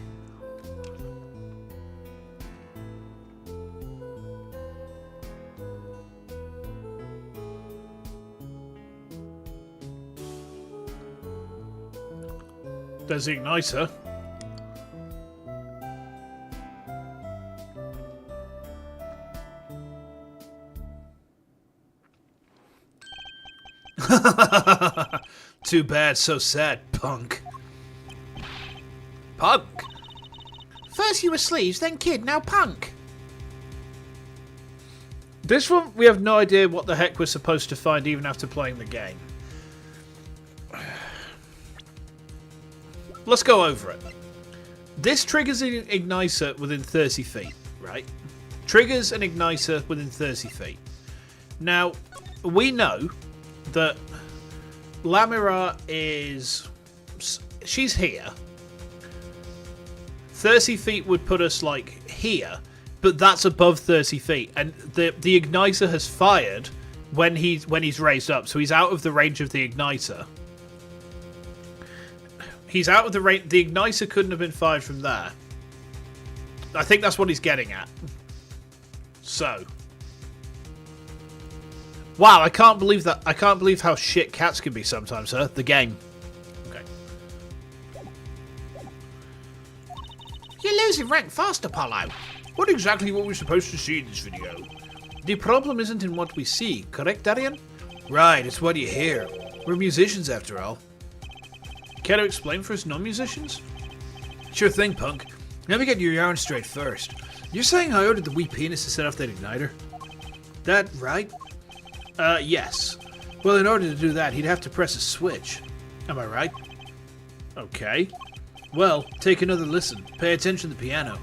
There's the igniter. Too bad, so sad, punk. Punk? First you were sleeves, then kid, now punk. This one, we have no idea what the heck we're supposed to find even after playing the game. Let's go over it. This triggers an igniter within 30 feet, right? Triggers an igniter within 30 feet. Now, we know that Lamira is... she's here. 30 feet would put us, like, here, but that's above 30 feet. And the igniter has fired when he's raised up, so he's out of the range of the igniter. He's out of the range... The igniter couldn't have been fired from there. I think that's what he's getting at. So... Wow, I can't believe that. I can't believe how shit cats can be sometimes, huh? The game. Okay. You're losing rank fast, Apollo. What exactly were we supposed to see in this video? The problem isn't in what we see, correct, Daryan? Right, it's what you hear. We're musicians after all. Care to explain for us non-musicians? Sure thing, punk. Let me get your yarn straight first. You're saying I ordered the wee penis to set off that igniter? That right? Yes. Well, in order to do that, he'd have to press a switch. Am I right? Okay. Well, take another listen. Pay attention to the piano.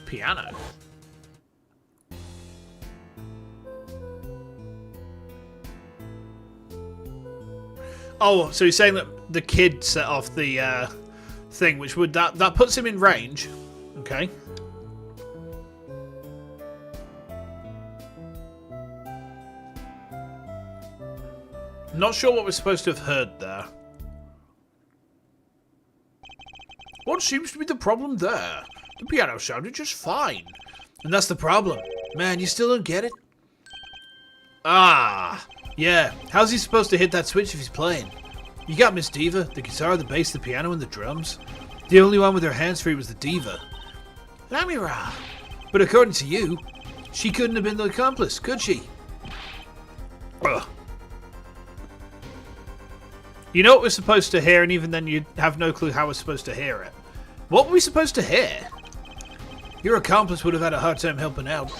Piano? Oh, so you're saying that the kid set off the thing, which would that puts him in range. Okay. Not sure what we're supposed to have heard there. What seems to be the problem there? The piano sounded just fine. And that's the problem. Man, you still don't get it? Ah! Yeah, how's he supposed to hit that switch if he's playing? You got Miss Diva, the guitar, the bass, the piano, and the drums. The only one with her hands free was the diva. Lamira. But according to you, she couldn't have been the accomplice, could she? Ugh. You know what we're supposed to hear, and even then you have no clue how we're supposed to hear it. What were we supposed to hear? Your accomplice would have had a hard time helping out.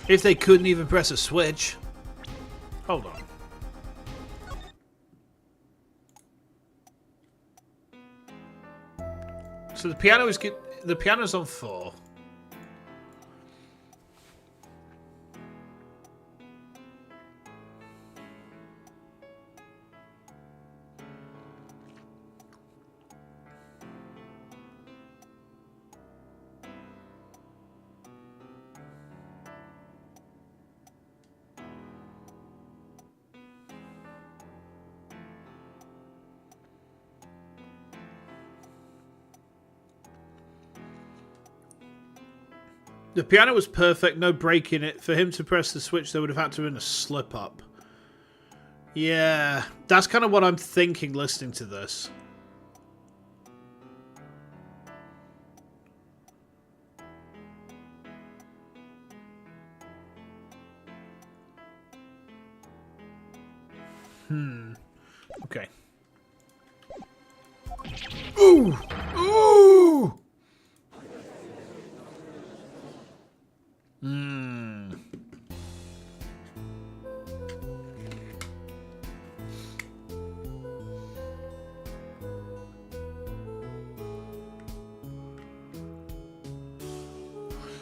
If they couldn't even press a switch. Hold on. So the piano's on 4. The piano was perfect, no break in it. For him to press the switch, there would have had to have been a slip-up. Yeah, that's kind of what I'm thinking listening to this. Okay. Ooh! Ooh!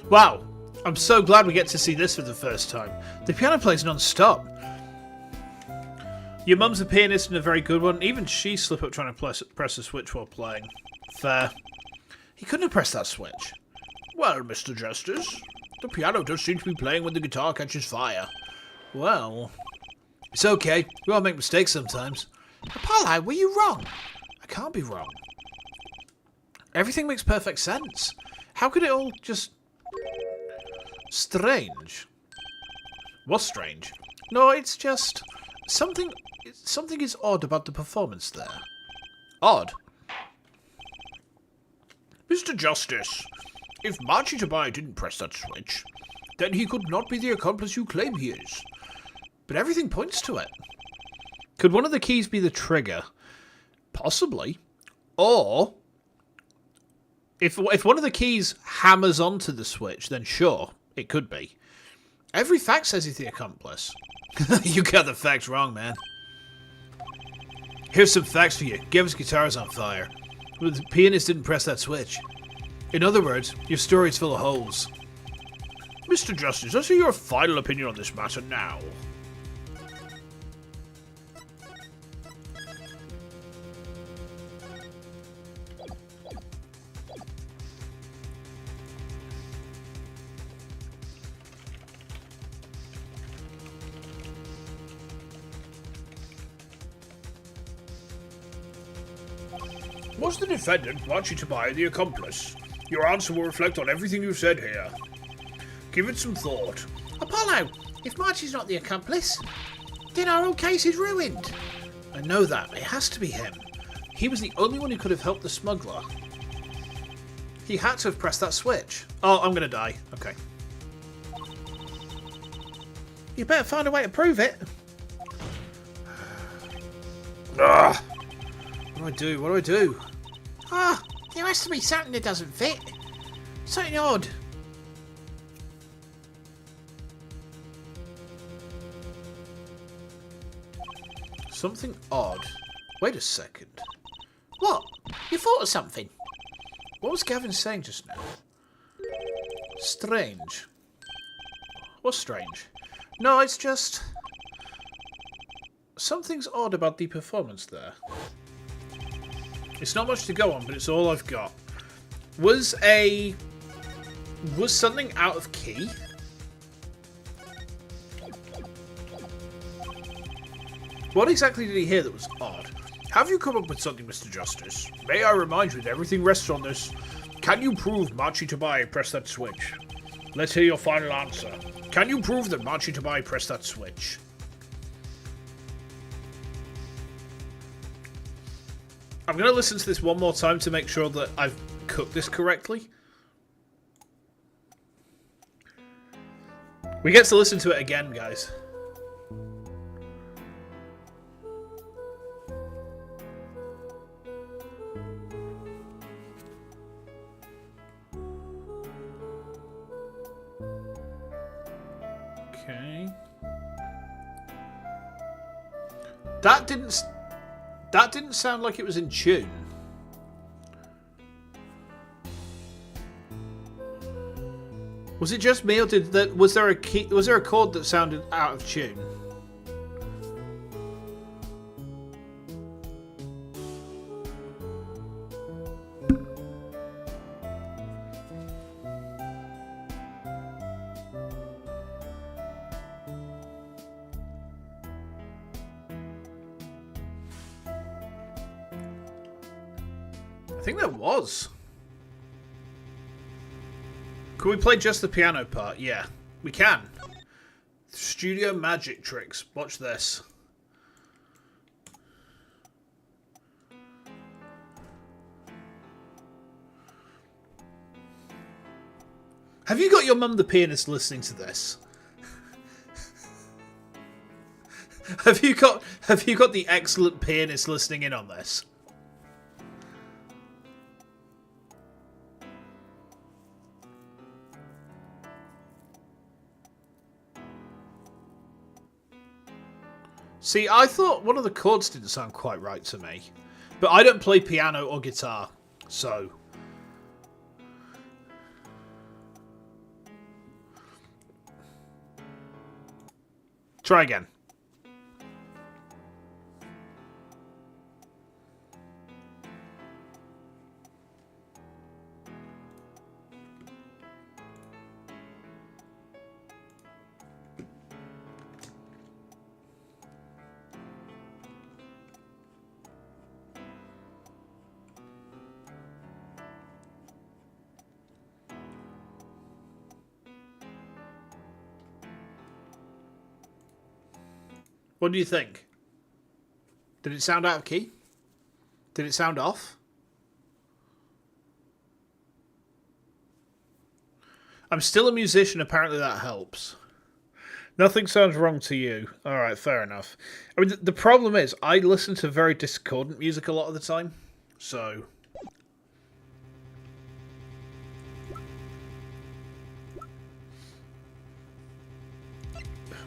Wow. I'm so glad we get to see this for the first time. The piano plays non-stop. Your mum's a pianist and a very good one. Even she slipped up trying to press a switch while playing. Fair. He couldn't have pressed that switch. Well, Mr. Justice, the piano does seem to be playing when the guitar catches fire. Well, it's okay. We all make mistakes sometimes. Apollo, were you wrong? I can't be wrong. Everything makes perfect sense. How could it all just... strange? What's strange? No, it's just... Something is odd about the performance there. Odd? Mr. Justice, if Marchitabai didn't press that switch, then he could not be the accomplice you claim he is. But everything points to it. Could one of the keys be the trigger? Possibly. Or... If one of the keys hammers onto the switch, then sure, it could be. Every fact says he's the accomplice. You got the facts wrong, man. Here's some facts for you. Gavin's guitar is on fire. But the pianist didn't press that switch. In other words, your story's full of holes. Mr. Justice, I see your final opinion on this matter now. Was the defendant, Marchitabai, the accomplice? Your answer will reflect on everything you've said here. Give it some thought. Apollo, if Marchie's not the accomplice, then our whole case is ruined. I know that. It has to be him. He was the only one who could have helped the smuggler. He had to have pressed that switch. Oh, I'm gonna die. Okay. You better find a way to prove it. Ah! What do I do? What do I do? Ah, there has to be something that doesn't fit. Something odd. Something odd. Wait a second. What? You thought of something? What was Gavin saying just now? Strange. What's strange? No, it's just... Something's odd about the performance there. It's not much to go on, but it's all I've got. Was something out of key? What exactly did he hear that was odd? Have you come up with something, Mr. Justice? May I remind you that everything rests on this. Can you prove Marchitabai pressed that switch? Let's hear your final answer. Can you prove that Marchitabai pressed that switch? I'm going to listen to this one more time to make sure that I've cooked this correctly. We get to listen to it again, guys. Okay. That didn't sound like it was in tune. Was it just me, or was there a chord that sounded out of tune? I think there was. Can we play just the piano part? Yeah, we can. Studio magic tricks. Watch this. Have you got your mum the pianist listening to this? Have you got the excellent pianist listening in on this? See, I thought one of the chords didn't sound quite right to me. But I don't play piano or guitar, so... Try again. What do you think? Did it sound out of key? Did it sound off? I'm still a musician, apparently that helps. Nothing sounds wrong to you. Alright, fair enough. I mean, the problem is, I listen to very discordant music a lot of the time, so...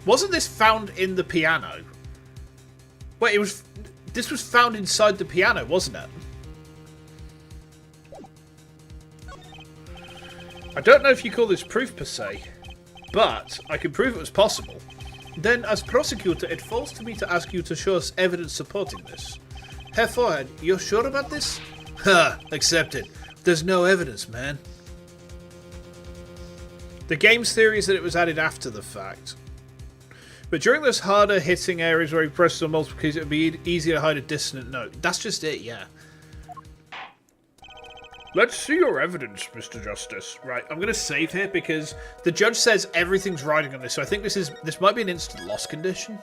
Wasn't this found in the piano? Wait, this was found inside the piano, wasn't it? I don't know if you call this proof per se, but I can prove it was possible. Then, as prosecutor, it falls to me to ask you to show us evidence supporting this. Herr Forehead, you're sure about this? Ha! Accepted. There's no evidence, man. The game's theory is that it was added after the fact. But during those harder hitting areas where he presses on multiple keys, it would be easier to hide a dissonant note. That's just it, yeah. Let's see your evidence, Mr. Justice. Right, I'm going to save here because the judge says everything's riding on this, so I think this might be an instant loss condition.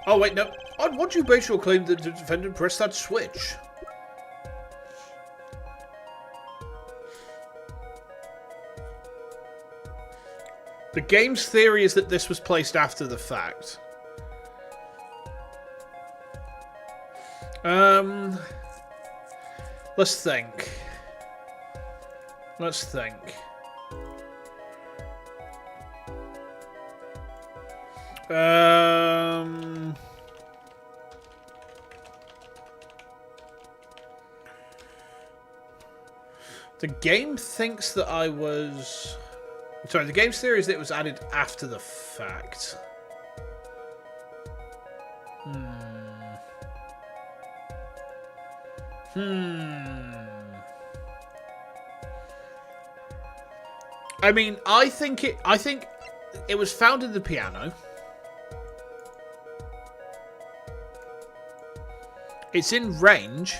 Oh, wait, no. On what do you base your claim that the defendant pressed that switch? The game's theory is that this was placed after the fact. Let's think. Let's think. The game thinks that I was... Sorry, the game's theory is that it was added after the fact. I mean, I think it was found in the piano. It's in range.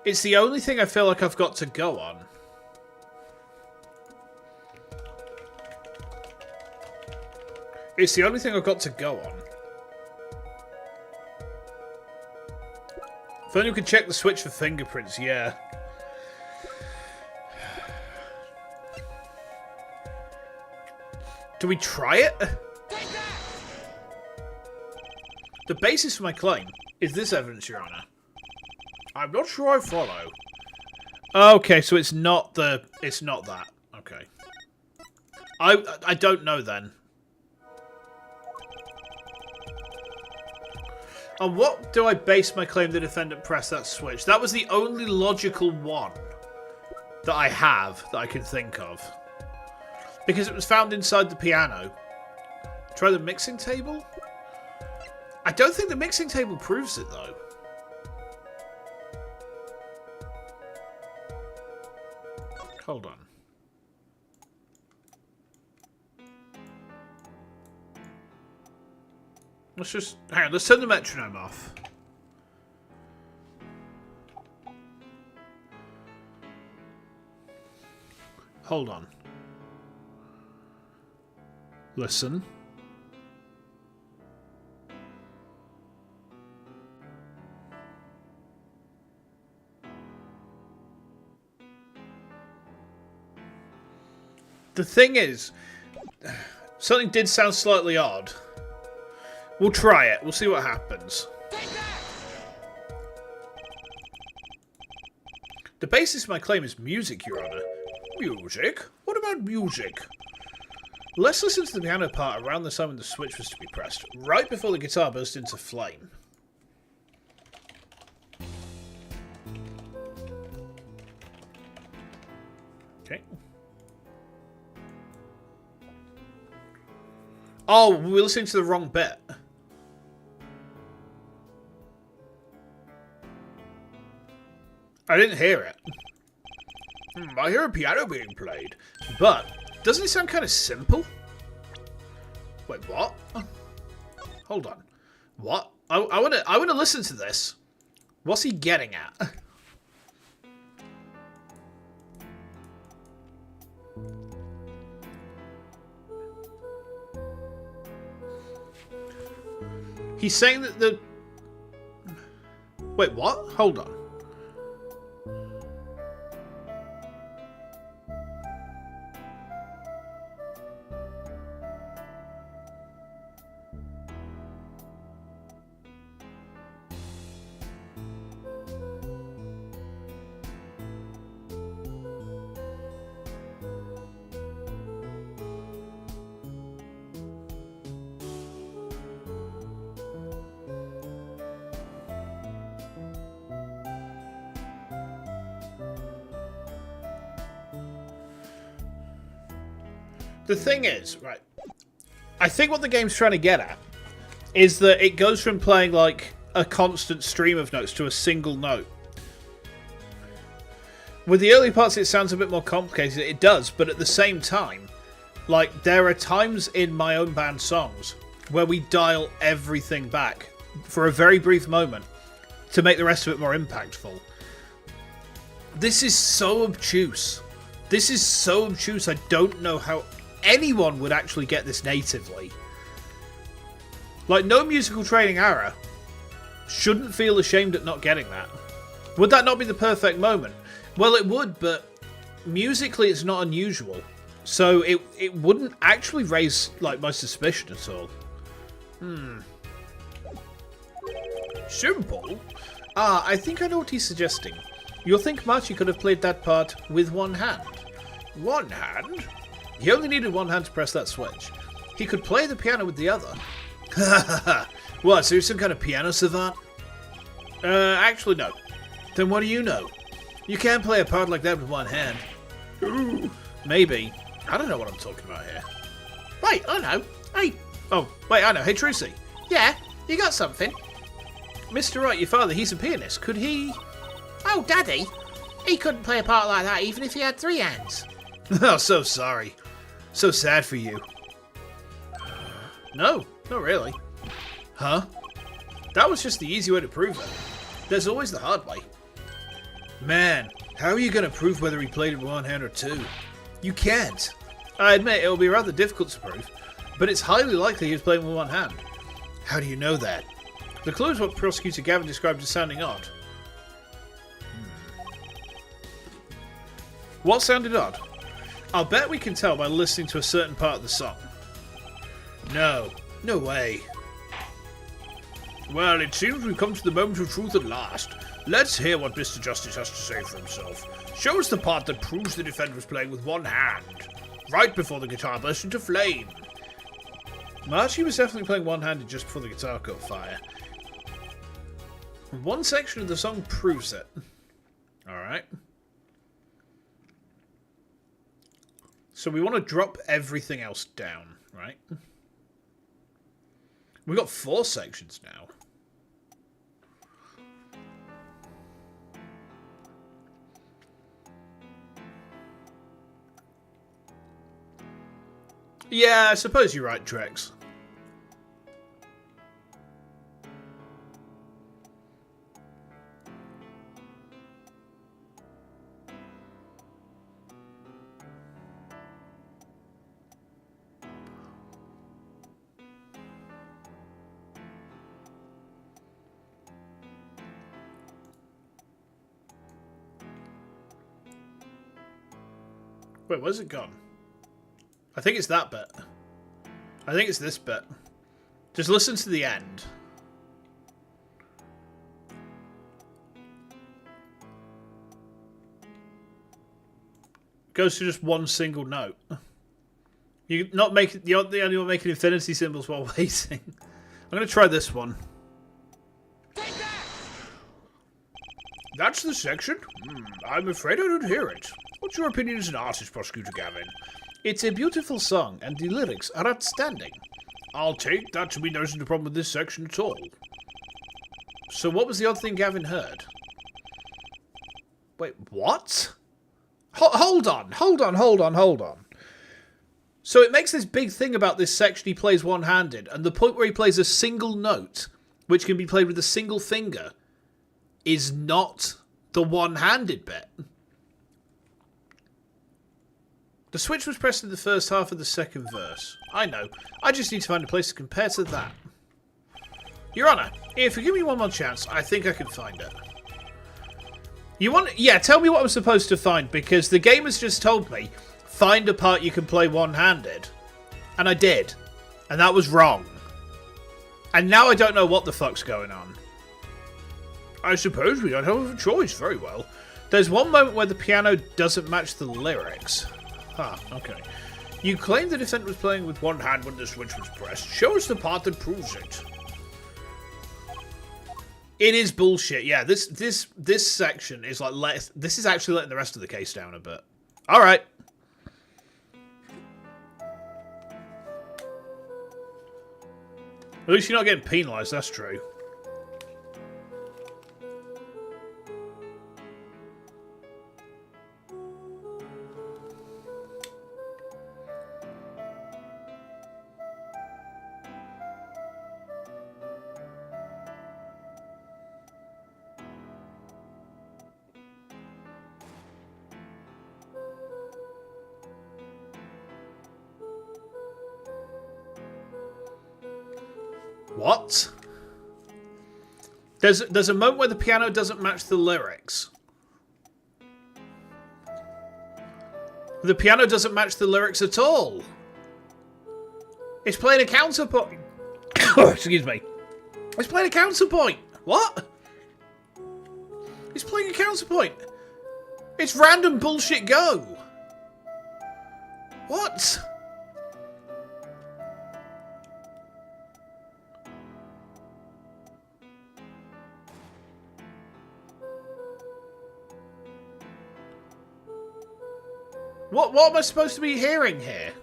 It's the only thing I feel like I've got to go on. It's the only thing I've got to go on. If only we could check the switch for fingerprints, yeah. Do we try it? The basis for my claim is this evidence, Your Honor. I'm not sure I follow. Okay, so it's not that. Okay. I don't know then. On what do I base my claim the defendant pressed that switch? That was the only logical one that I have that I can think of. Because it was found inside the piano. Try the mixing table? I don't think the mixing table proves it, though. Hold on. Let's just... Hang on, let's turn the metronome off. Hold on. Listen. The thing is, something did sound slightly odd. We'll try it. We'll see what happens. The basis of my claim is music, Your Honor. Music? What about music? Let's listen to the piano part around the time when the switch was to be pressed, right before the guitar burst into flame. Okay. Oh, we're listening to the wrong bit. I didn't hear it. I hear a piano being played. But, doesn't it sound kind of simple? Wait, what? Hold on. What? I wanna listen to this. What's he getting at? He's saying that the... Wait, what? Hold on. The thing is, right, I think what the game's trying to get at is that it goes from playing like a constant stream of notes to a single note. With the early parts it sounds a bit more complicated, it does, but at the same time, like, there are times in my own band songs where we dial everything back for a very brief moment to make the rest of it more impactful. This is so obtuse. This is so obtuse, I don't know how anyone would actually get this natively. Like, no musical training error shouldn't feel ashamed at not getting that. Would that not be the perfect moment? Well, it would, but musically it's not unusual. So it wouldn't actually raise, like, my suspicion at all. Simple? Ah, I think I know what he's suggesting. You'll think Marty could have played that part with one hand. One hand? He only needed one hand to press that switch. He could play the piano with the other. What, so you're some kind of piano savant? Actually no. Then what do you know? You can't play a part like that with one hand. Ooh, maybe. I don't know what I'm talking about here. Wait, I know. Hey. Oh, wait, I know. Hey, Trucy. Yeah, you got something? Mr. Wright, your father, he's a pianist. Could he... Oh, Daddy. He couldn't play a part like that even if he had 3 hands. Oh, so sorry. So sad for you. No, not really. Huh? That was just the easy way to prove it. There's always the hard way. Man, how are you going to prove whether he played it with one hand or 2? You can't. I admit it'll be rather difficult to prove, but it's highly likely he was playing with one hand. How do you know that? The clue is what Prosecutor Gavin described as sounding odd. What sounded odd? I'll bet we can tell by listening to a certain part of the song. No. No way. Well, it seems we've come to the moment of truth at last. Let's hear what Mr. Justice has to say for himself. Show us the part that proves the defendant was playing with one hand, right before the guitar burst into flame. Marty was definitely playing one-handed just before the guitar caught fire. One section of the song proves it. Alright. So we want to drop everything else down, right? We've got 4 sections now. Yeah, I suppose you're right, Trex. Wait, where's it gone? I think it's that bit. I think it's this bit. Just listen to the end. Goes to just one single note. You're the only one making infinity symbols while waiting. I'm gonna try this one. That's the section? I'm afraid I don't hear it. What's your opinion as an artist, Prosecutor Gavin? It's a beautiful song, and the lyrics are outstanding. I'll take that to mean there isn't a problem with this section at all. So what was the odd thing Gavin heard? Wait, what? Hold on. So it makes this big thing about this section he plays one-handed, and the point where he plays a single note, which can be played with a single finger, is not the one-handed bit. The switch was pressed in the first half of the second verse. I know. I just need to find a place to compare to that. Your Honour, if you give me one more chance, I think I can find it. You want... Yeah, tell me what I'm supposed to find, because the game has just told me, find a part you can play one-handed. And I did. And that was wrong. And now I don't know what the fuck's going on. I suppose we don't have a choice. Very well. There's one moment where the piano doesn't match the lyrics. Ah, okay. You claim the defendant was playing with one hand when the switch was pressed. Show us the part that proves it. It is bullshit. Yeah, this section is like this is actually letting the rest of the case down a bit. All right. At least you're not getting penalised. That's true. What? There's a moment where the piano doesn't match the lyrics. The piano doesn't match the lyrics at all. It's playing a counterpoint. Excuse me. It's playing a counterpoint. What? It's playing a counterpoint. It's random bullshit go. What? What am I supposed to be hearing here?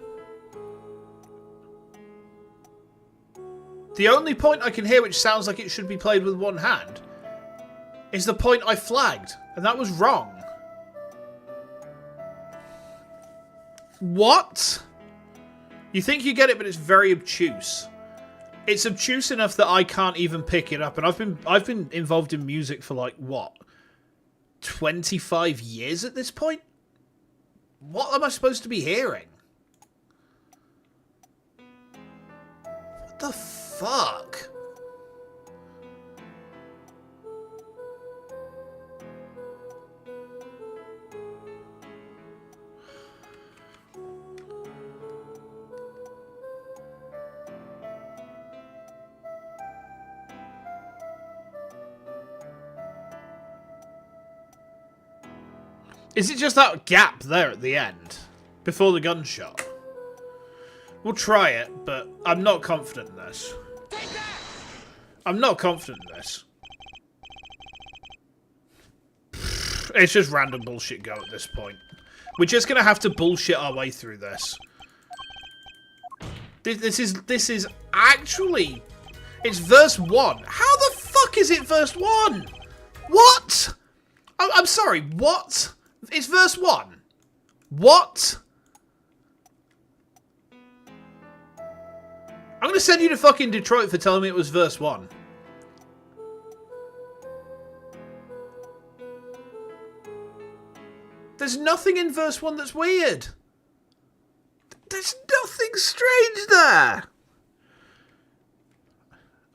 The only point I can hear which sounds like it should be played with one hand is the point I flagged, and that was wrong. What? You think you get it, but it's very obtuse. It's obtuse enough that I can't even pick it up, and I've been involved in music for like what, 25 years at this point? What am I supposed to be hearing? What the fuck? Is it just that gap there at the end? Before the gunshot? We'll try it, but I'm not confident in this. I'm not confident in this. It's just random bullshit go at this point. We're just going to have to bullshit our way through this. This is actually... It's verse 1. How the fuck is it verse 1? What? I'm sorry, what? It's verse 1. What? I'm going to send you to fucking Detroit for telling me it was verse 1. There's nothing in verse 1 that's weird. There's nothing strange there.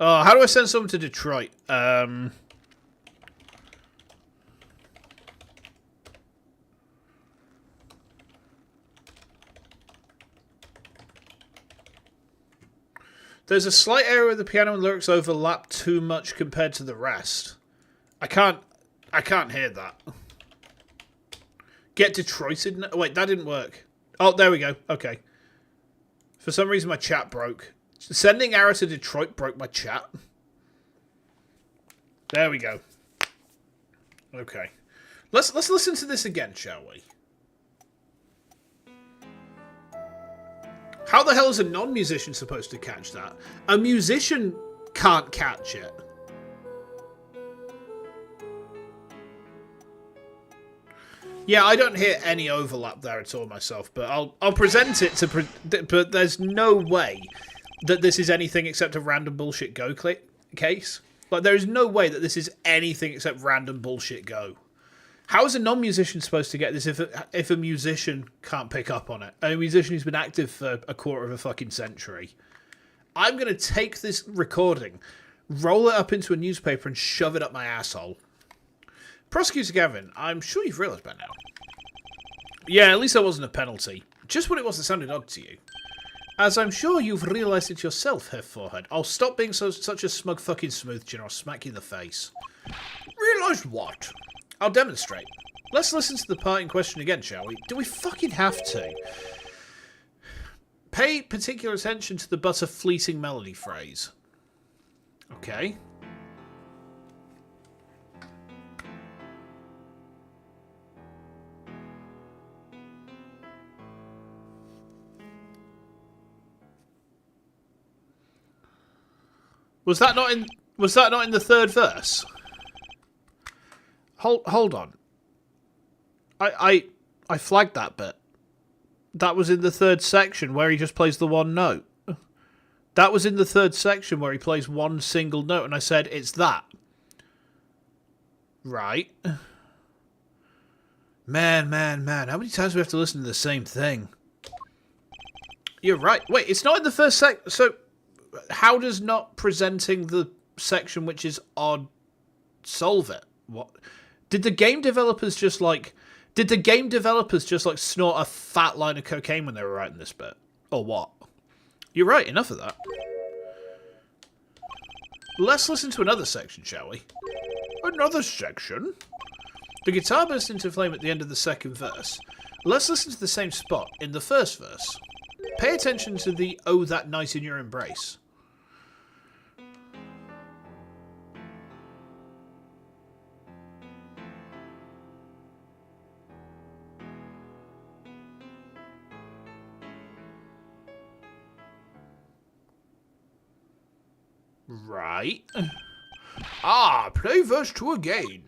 Oh, how do I send someone to Detroit? There's a slight area where the piano and lyrics overlap too much compared to the rest. I can't hear that. Get Detroited. Wait, that didn't work. Oh, there we go. Okay. For some reason, my chat broke. Sending arrow to Detroit broke my chat. There we go. Okay. Let's listen to this again, shall we? How the hell is a non-musician supposed to catch that? A musician can't catch it. Yeah, I don't hear any overlap there at all myself, but I'll present it to... But there's no way that this is anything except a random bullshit go case. Like, there is no way that this is anything except random bullshit go. How is a non-musician supposed to get this if a musician can't pick up on it? A musician who's been active for a quarter of a fucking century. I'm going to take this recording, roll it up into a newspaper and shove it up my asshole. Prosecutor Gavin, I'm sure you've realised by now. Yeah, at least that wasn't a penalty. Just what it was that sounded odd to you. As I'm sure you've realised it yourself, Herr Forehead. I'll stop being such a smug fucking smooth, or I'll smack you in the face. Realised what? I'll demonstrate. Let's listen to the part in question again, shall we? Do we fucking have to? Pay particular attention to the but a fleeting melody phrase. Okay. Was that not in the third verse? Hold on. I flagged that bit. That was in the third section where he just plays the one note. That was in the third section where he plays one single note, and I said it's that. Right. Man, how many times do we have to listen to the same thing? You're right. Wait, it's not in the first sec. So, how does not presenting the section which is odd solve it? What? Did the game developers just like snort a fat line of cocaine when they were writing this bit? Or what? You're right, enough of that. Let's listen to another section, shall we? Another section? The guitar bursts into flame at the end of the second verse. Let's listen to the same spot in the first verse. Pay attention to the "Oh, that night in your embrace." Right. Ah, play verse 2 again.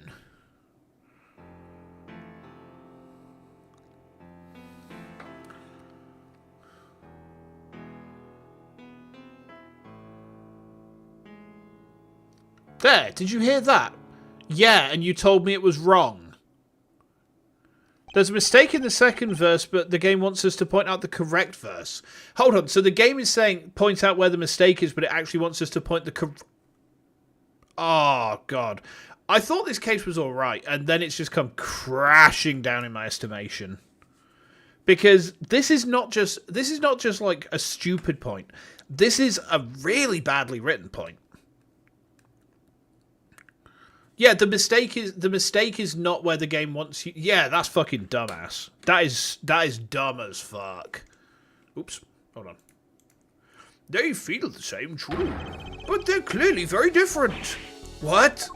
There, did you hear that? Yeah, and you told me it was wrong. There's a mistake in the second verse, but the game wants us to point out the correct verse. Hold on, so the game is saying point out where the mistake is, but it actually wants us to point the correct... Oh, God. I thought this case was alright, and then it's just come crashing down in my estimation. Because this is not just like a stupid point. This is a really badly written point. Yeah, the mistake is not where the game wants you. Yeah, that's fucking dumbass. That is dumb as fuck. Oops, hold on. They feel the same, true, but they're clearly very different. What?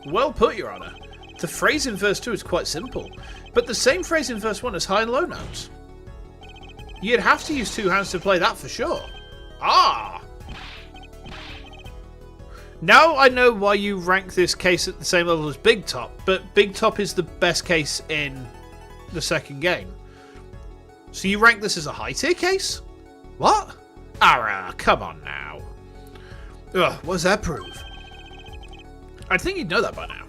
Well put, Your Honor. The phrase in verse 2 is quite simple, but the same phrase in verse 1 has high and low notes. You'd have to use two hands to play that for sure. Ah! Now I know why you rank this case at the same level as Big Top, but Big Top is the best case in the second game. So you rank this as a high tier case? What? Ara, come on now. Ugh, what does that prove? I think you'd know that by now.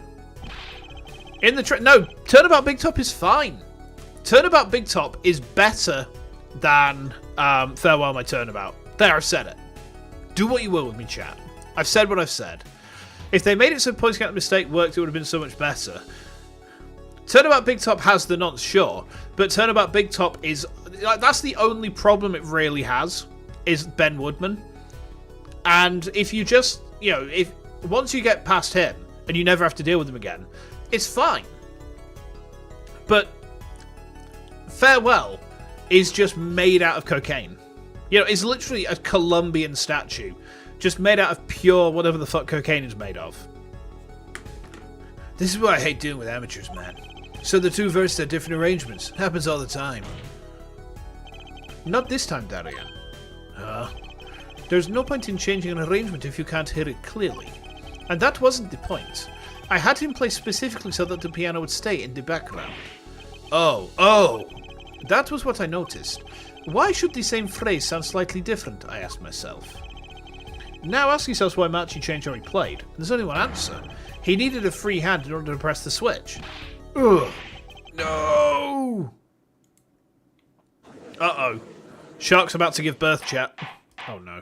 In the no, Turnabout Big Top is fine. Turnabout Big Top is better than Farewell My Turnabout. There, I've said it. Do what you will with me, chat. I've said what I've said. If they made it so pointing out the mistake worked, it would have been so much better. Turnabout Big Top has the nonce, sure, but Turnabout Big Top is... that's the only problem it really has, is Ben Woodman. And if you just, you know, if once you get past him, and you never have to deal with him again, it's fine. But Farewell is just made out of cocaine. You know, it's literally a Colombian statue, just made out of pure whatever the fuck cocaine is made of. This is what I hate doing with amateurs, man. So the two verses have different arrangements. Happens all the time. Not this time, Daryan. There's no point in changing an arrangement if you can't hear it clearly. And that wasn't the point. I had him play specifically so that the piano would stay in the background. Oh! That was what I noticed. Why should the same phrase sound slightly different, I asked myself. Now ask yourselves why Machi changed how he played. There's only one answer. He needed a free hand in order to press the switch. Ugh. No! Uh-oh. Shark's about to give birth, chat. Oh no.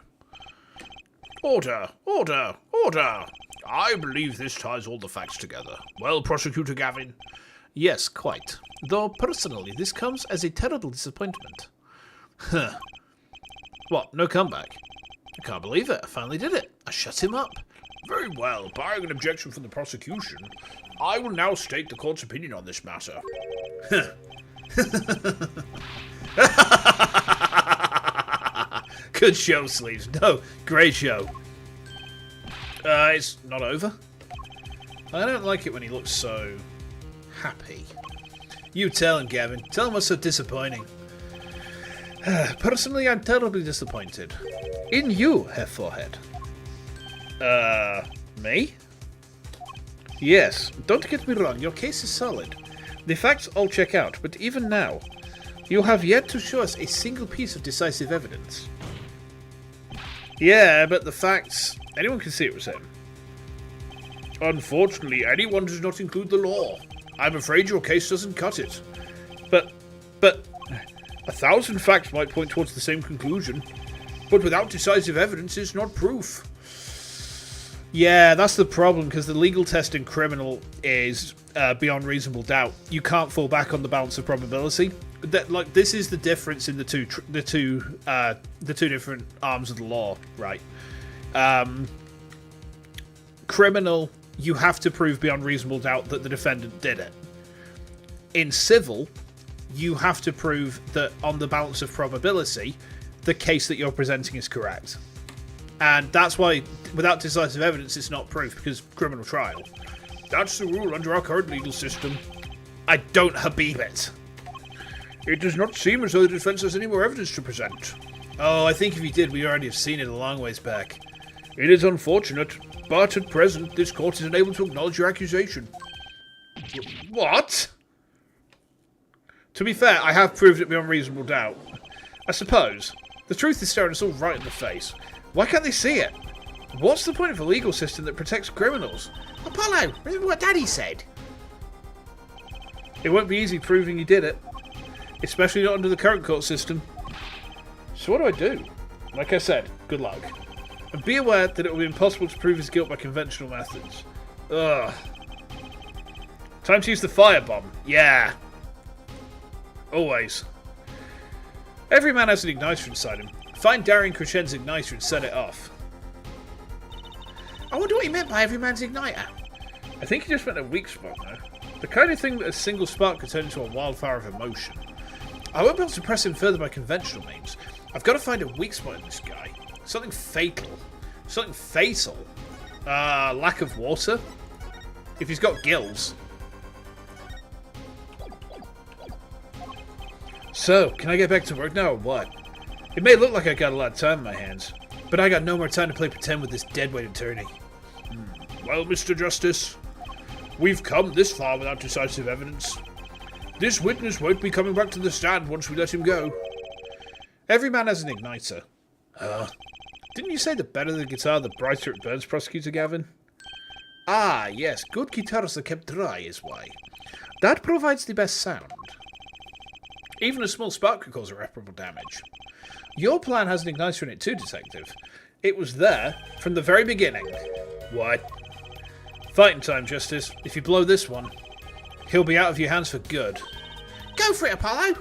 Order! Order! Order! I believe this ties all the facts together. Well, Prosecutor Gavin? Yes, quite. Though, personally, this comes as a terrible disappointment. Huh. What, no comeback? I can't believe it. I finally did it. I shut him up. Very well. Barring an objection from the prosecution, I will now state the court's opinion on this matter. Good show, Sleeves. No, great show. It's not over. I don't like it when he looks so happy. You tell him, Gavin. Tell him what's so disappointing. Personally, I'm terribly disappointed. In you, Herr Forehead. Me? Yes, don't get me wrong, your case is solid. The facts all check out, but even now, you have yet to show us a single piece of decisive evidence. Yeah, but the facts... anyone can see it was him. Unfortunately, anyone does not include the law. I'm afraid your case doesn't cut it. But... 1,000 facts might point towards the same conclusion, but without decisive evidence, it's not proof. Yeah, that's the problem, because the legal test in criminal is beyond reasonable doubt. You can't fall back on the balance of probability. This is the difference in the two different arms of the law, right? Criminal, you have to prove beyond reasonable doubt that the defendant did it. In civil, you have to prove that on the balance of probability, the case that you're presenting is correct. And that's why, without decisive evidence, it's not proof, because criminal trial. That's the rule under our current legal system. I don't habib it. It does not seem as though the defense has any more evidence to present. Oh, I think if you did, we already have seen it a long ways back. It is unfortunate, but at present, this court is unable to acknowledge your accusation. What? To be fair, I have proved it beyond reasonable doubt. I suppose. The truth is staring us all right in the face. Why can't they see it? What's the point of a legal system that protects criminals? Apollo, remember what Daddy said? It won't be easy proving you did it. Especially not under the current court system. So what do? Like I said, good luck. And be aware that it will be impossible to prove his guilt by conventional methods. Ugh. Time to use the firebomb. Yeah. Always. Every man has an igniter inside him. Find Daryan Crescen's igniter and set it off. I wonder what he meant by every man's igniter. I think he just meant a weak spot, though. The kind of thing that a single spark could turn into a wildfire of emotion. I won't be able to press him further by conventional means. I've got to find a weak spot in this guy. Something fatal. Something fatal. Lack of water? If he's got gills. So, can I get back to work now or what? It may look like I got a lot of time in my hands, but I got no more time to play pretend with this deadweight attorney. Well, Mr. Justice, we've come this far without decisive evidence. This witness won't be coming back to the stand once we let him go. Every man has an igniter. Didn't you say the better the guitar, the brighter it burns, Prosecutor Gavin? Ah, yes, good guitars are kept dry is why. That provides the best sound. Even a small spark could cause irreparable damage. Your plan has an igniter in it too, Detective. It was there from the very beginning. What? Fighting time, Justice. If you blow this one, he'll be out of your hands for good. Go for it, Apollo!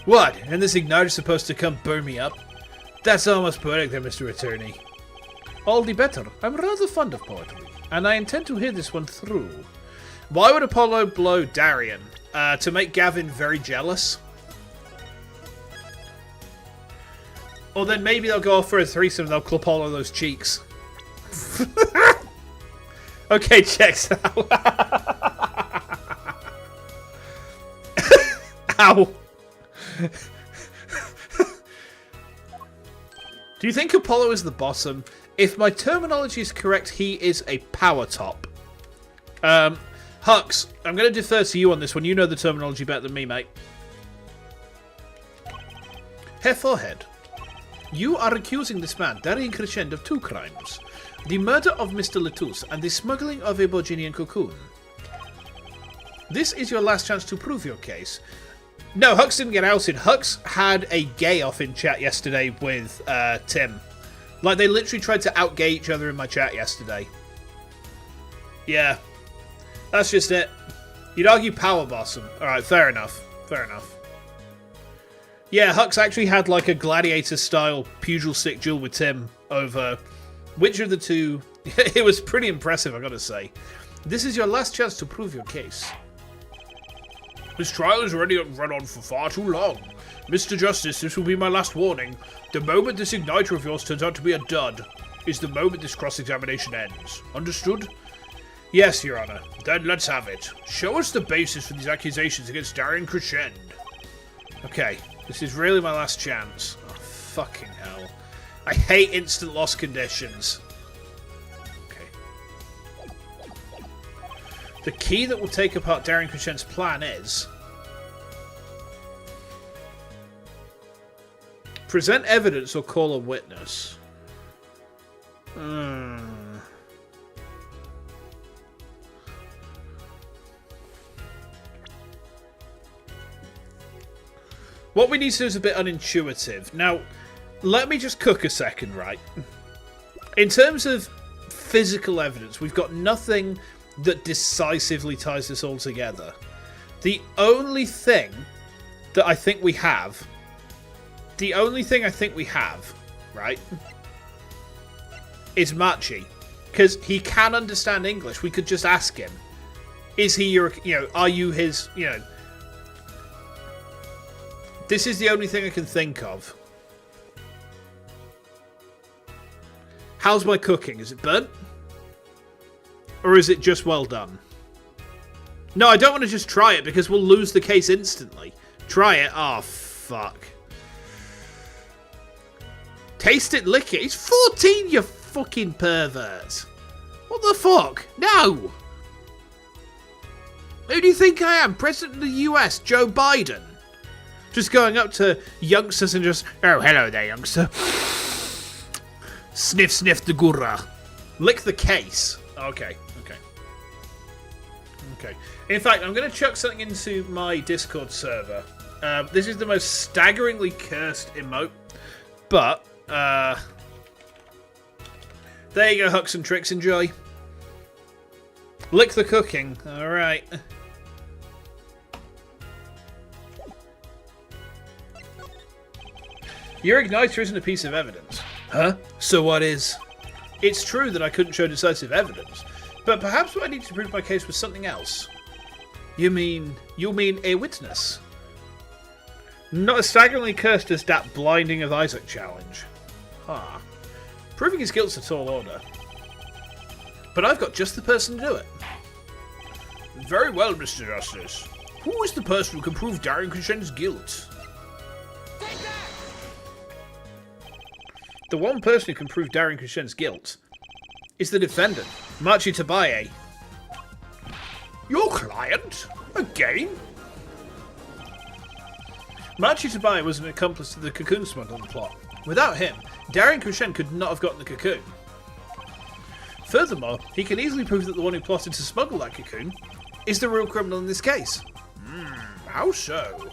What? And this igniter's supposed to come burn me up? That's almost poetic there, Mr. Attorney. All the better. I'm rather fond of poetry, and I intend to hear this one through. Why would Apollo blow Daryan? To make Gavin very jealous? Or then maybe they'll go off for a threesome and they'll clip all of those cheeks. Okay, checks out. Ow. Do you think Apollo is the bottom? If my terminology is correct, he is a power top. Hux, I'm going to defer to you on this one. You know the terminology better than me, mate. Hair forehead. You are accusing this man, Daryan Crescend, of 2 crimes. The murder of Mr. Letus and the smuggling of a Boginian cocoon. This is your last chance to prove your case. No, Hux didn't get outed. Hux had a gay-off in chat yesterday with Tim. Like, they literally tried to out-gay each other in my chat yesterday. Yeah. That's just it. You'd argue power boss him. Alright, fair enough. Fair enough. Yeah, Hux actually had like a gladiator-style pugil stick duel with Tim over which of the two... It was pretty impressive, I gotta say. This is your last chance to prove your case. This trial has already run on for far too long. Mr. Justice, this will be my last warning. The moment this igniter of yours turns out to be a dud is the moment this cross-examination ends. Understood? Yes, Your Honor. Then let's have it. Show us the basis for these accusations against Daryan Crescend. Okay, this is really my last chance. Oh, fucking hell. I hate instant loss conditions. Okay. The key that will take apart Daryan Crescend's plan is... present evidence or call a witness. What we need to do is a bit unintuitive. Now, let me just cook a second, right? In terms of physical evidence, we've got nothing that decisively ties this all together. The only thing that I think we have... right, is Machi. Because he can understand English. We could just ask him. Is he your... are you his... This is the only thing I can think of. How's my cooking? Is it burnt? Or is it just well done? No, I don't want to just try it because we'll lose the case instantly. Try it. Oh, fuck. Taste it, lick it. It's 14, you fucking pervert. What the fuck? No. Who do you think I am? President of the US, Joe Biden? Just going up to youngsters and just, oh, hello there, youngster. Sniff, sniff the gurra. Lick the case. Okay. In fact, I'm going to chuck something into my Discord server. This is the most staggeringly cursed emote. But, there you go, Hux and Tricks. Enjoy. Lick the cooking. Alright. Your igniter isn't a piece of evidence. Huh? So what is? It's true that I couldn't show decisive evidence, but perhaps what I need to prove my case was something else. You mean a witness? Not as staggeringly cursed as that blinding of Isaac challenge. Huh. Proving his guilt's a tall order. But I've got just the person to do it. Very well, Mr. Justice. Who is the person who can prove Daryan Crescend's guilt? The one person who can prove Daryan Crescend's guilt is the defendant, Machi Tabaye. Your client? Again? Machi Tabaye was an accomplice to the cocoon smuggling plot. Without him, Daryan Crescent could not have gotten the cocoon. Furthermore, he can easily prove that the one who plotted to smuggle that cocoon is the real criminal in this case. How so?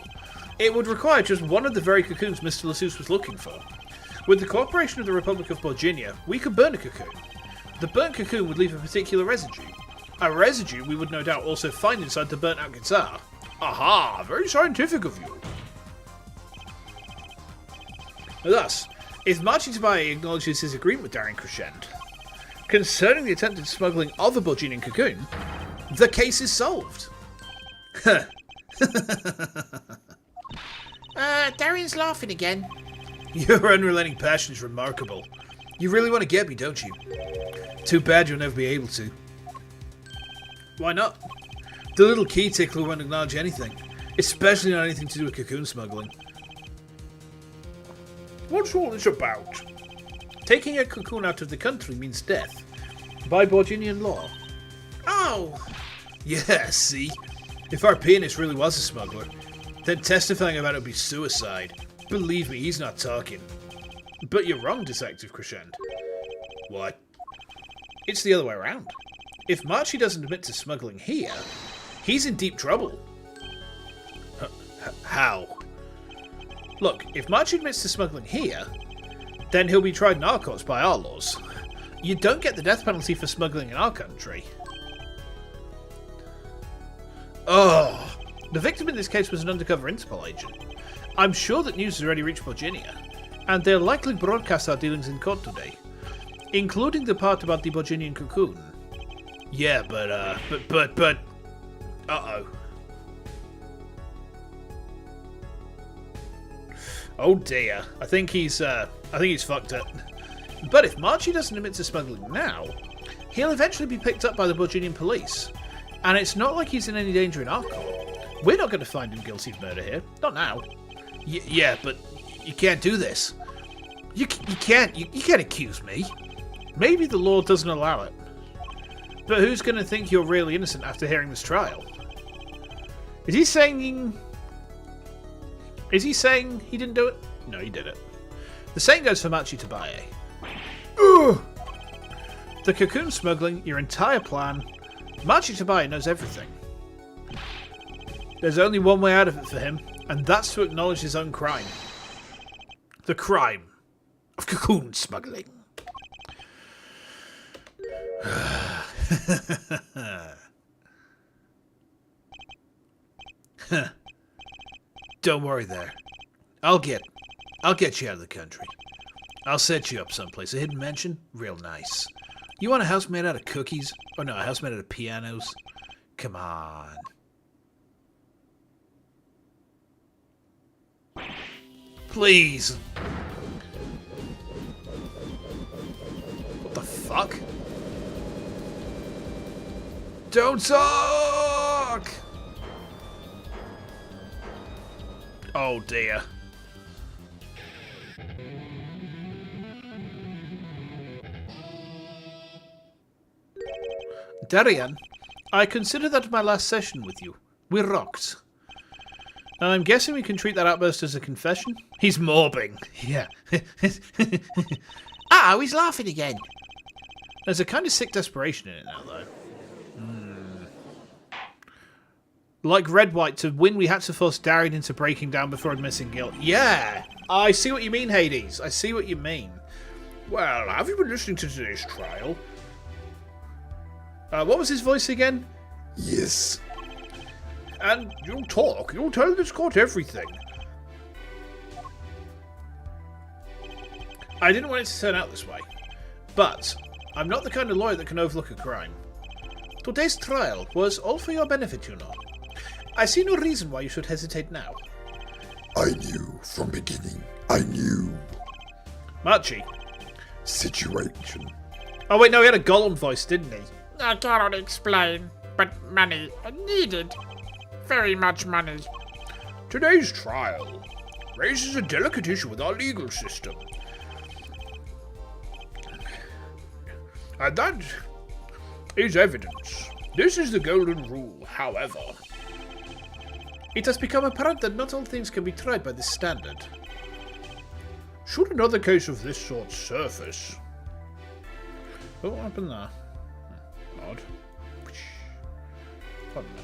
It would require just one of the very cocoons Mr. Lassus was looking for. With the cooperation of the Republic of Borginia, we could burn a cocoon. The burnt cocoon would leave a particular residue. A residue we would no doubt also find inside the burnt out guitar. Aha! Very scientific of you. Thus, if Marchi Tabai acknowledges his agreement with Daryan Crescent concerning the attempted smuggling of a Borginian cocoon, the case is solved. Daryan's laughing again. Your unrelenting passion is remarkable. You really want to get me, don't you? Too bad you'll never be able to. Why not? The little key tickler won't acknowledge anything, especially not anything to do with cocoon smuggling. What's all this about? Taking a cocoon out of the country means death, by Borginian law. Oh! Yeah, see? If our pianist really was a smuggler, then testifying about it would be suicide. Believe me, he's not talking. But you're wrong, Detective Crescent. What? It's the other way around. If Marchi doesn't admit to smuggling here, he's in deep trouble. How? Look, if Marchi admits to smuggling here, then he'll be tried in our courts by our laws. You don't get the death penalty for smuggling in our country. Oh! The victim in this case was an undercover Interpol agent. I'm sure that news has already reached Borginia, and they'll likely broadcast our dealings in court today, including the part about the Borginian cocoon. Yeah, but... Uh-oh. Oh dear, I think he's fucked it. But if Marchi doesn't admit to smuggling now, he'll eventually be picked up by the Borginian police, and it's not like he's in any danger in our court. We're not going to find him guilty of murder here, not now. Yeah, but you can't do this. You can't accuse me. Maybe the law doesn't allow it. But who's going to think you're really innocent after hearing this trial? Is he saying he didn't do it? No, he did it. The same goes for Marchi Tabai. The cocoon smuggling, your entire plan. Marchi Tabai knows everything. There's only one way out of it for him, and that's to acknowledge his own crime. The crime of cocoon smuggling. Don't worry there. I'll get you out of the country. I'll set you up someplace. A hidden mansion? Real nice. You want a house made out of cookies? Or no, a house made out of pianos? Come on. Please. What the fuck? Don't talk! Oh dear. Daryan, I consider that my last session with you. We rocked. I'm guessing we can treat that outburst as a confession? He's morbing. Yeah. Uh-oh, he's laughing again. There's a kind of sick desperation in it now, though. Like Red White, to win we had to force Daryan into breaking down before admitting guilt. Yeah! I see what you mean, Hades. I see what you mean. Well, have you been listening to today's trial? What was his voice again? Yes. And you'll talk. You'll tell this court everything. I didn't want it to turn out this way. But I'm not the kind of lawyer that can overlook a crime. Today's trial was all for your benefit, you know. I see no reason why you should hesitate now. I knew from beginning. I knew. Marchi. Situation. Oh wait, no, he had a Gollum voice, didn't he? I cannot explain, but money needed. Very much money. Today's trial raises a delicate issue with our legal system. And that is evidence. This is the golden rule, however. It has become apparent that not all things can be tried by this standard. Should another case of this sort surface... Oh, what happened there? Odd. Pardon that.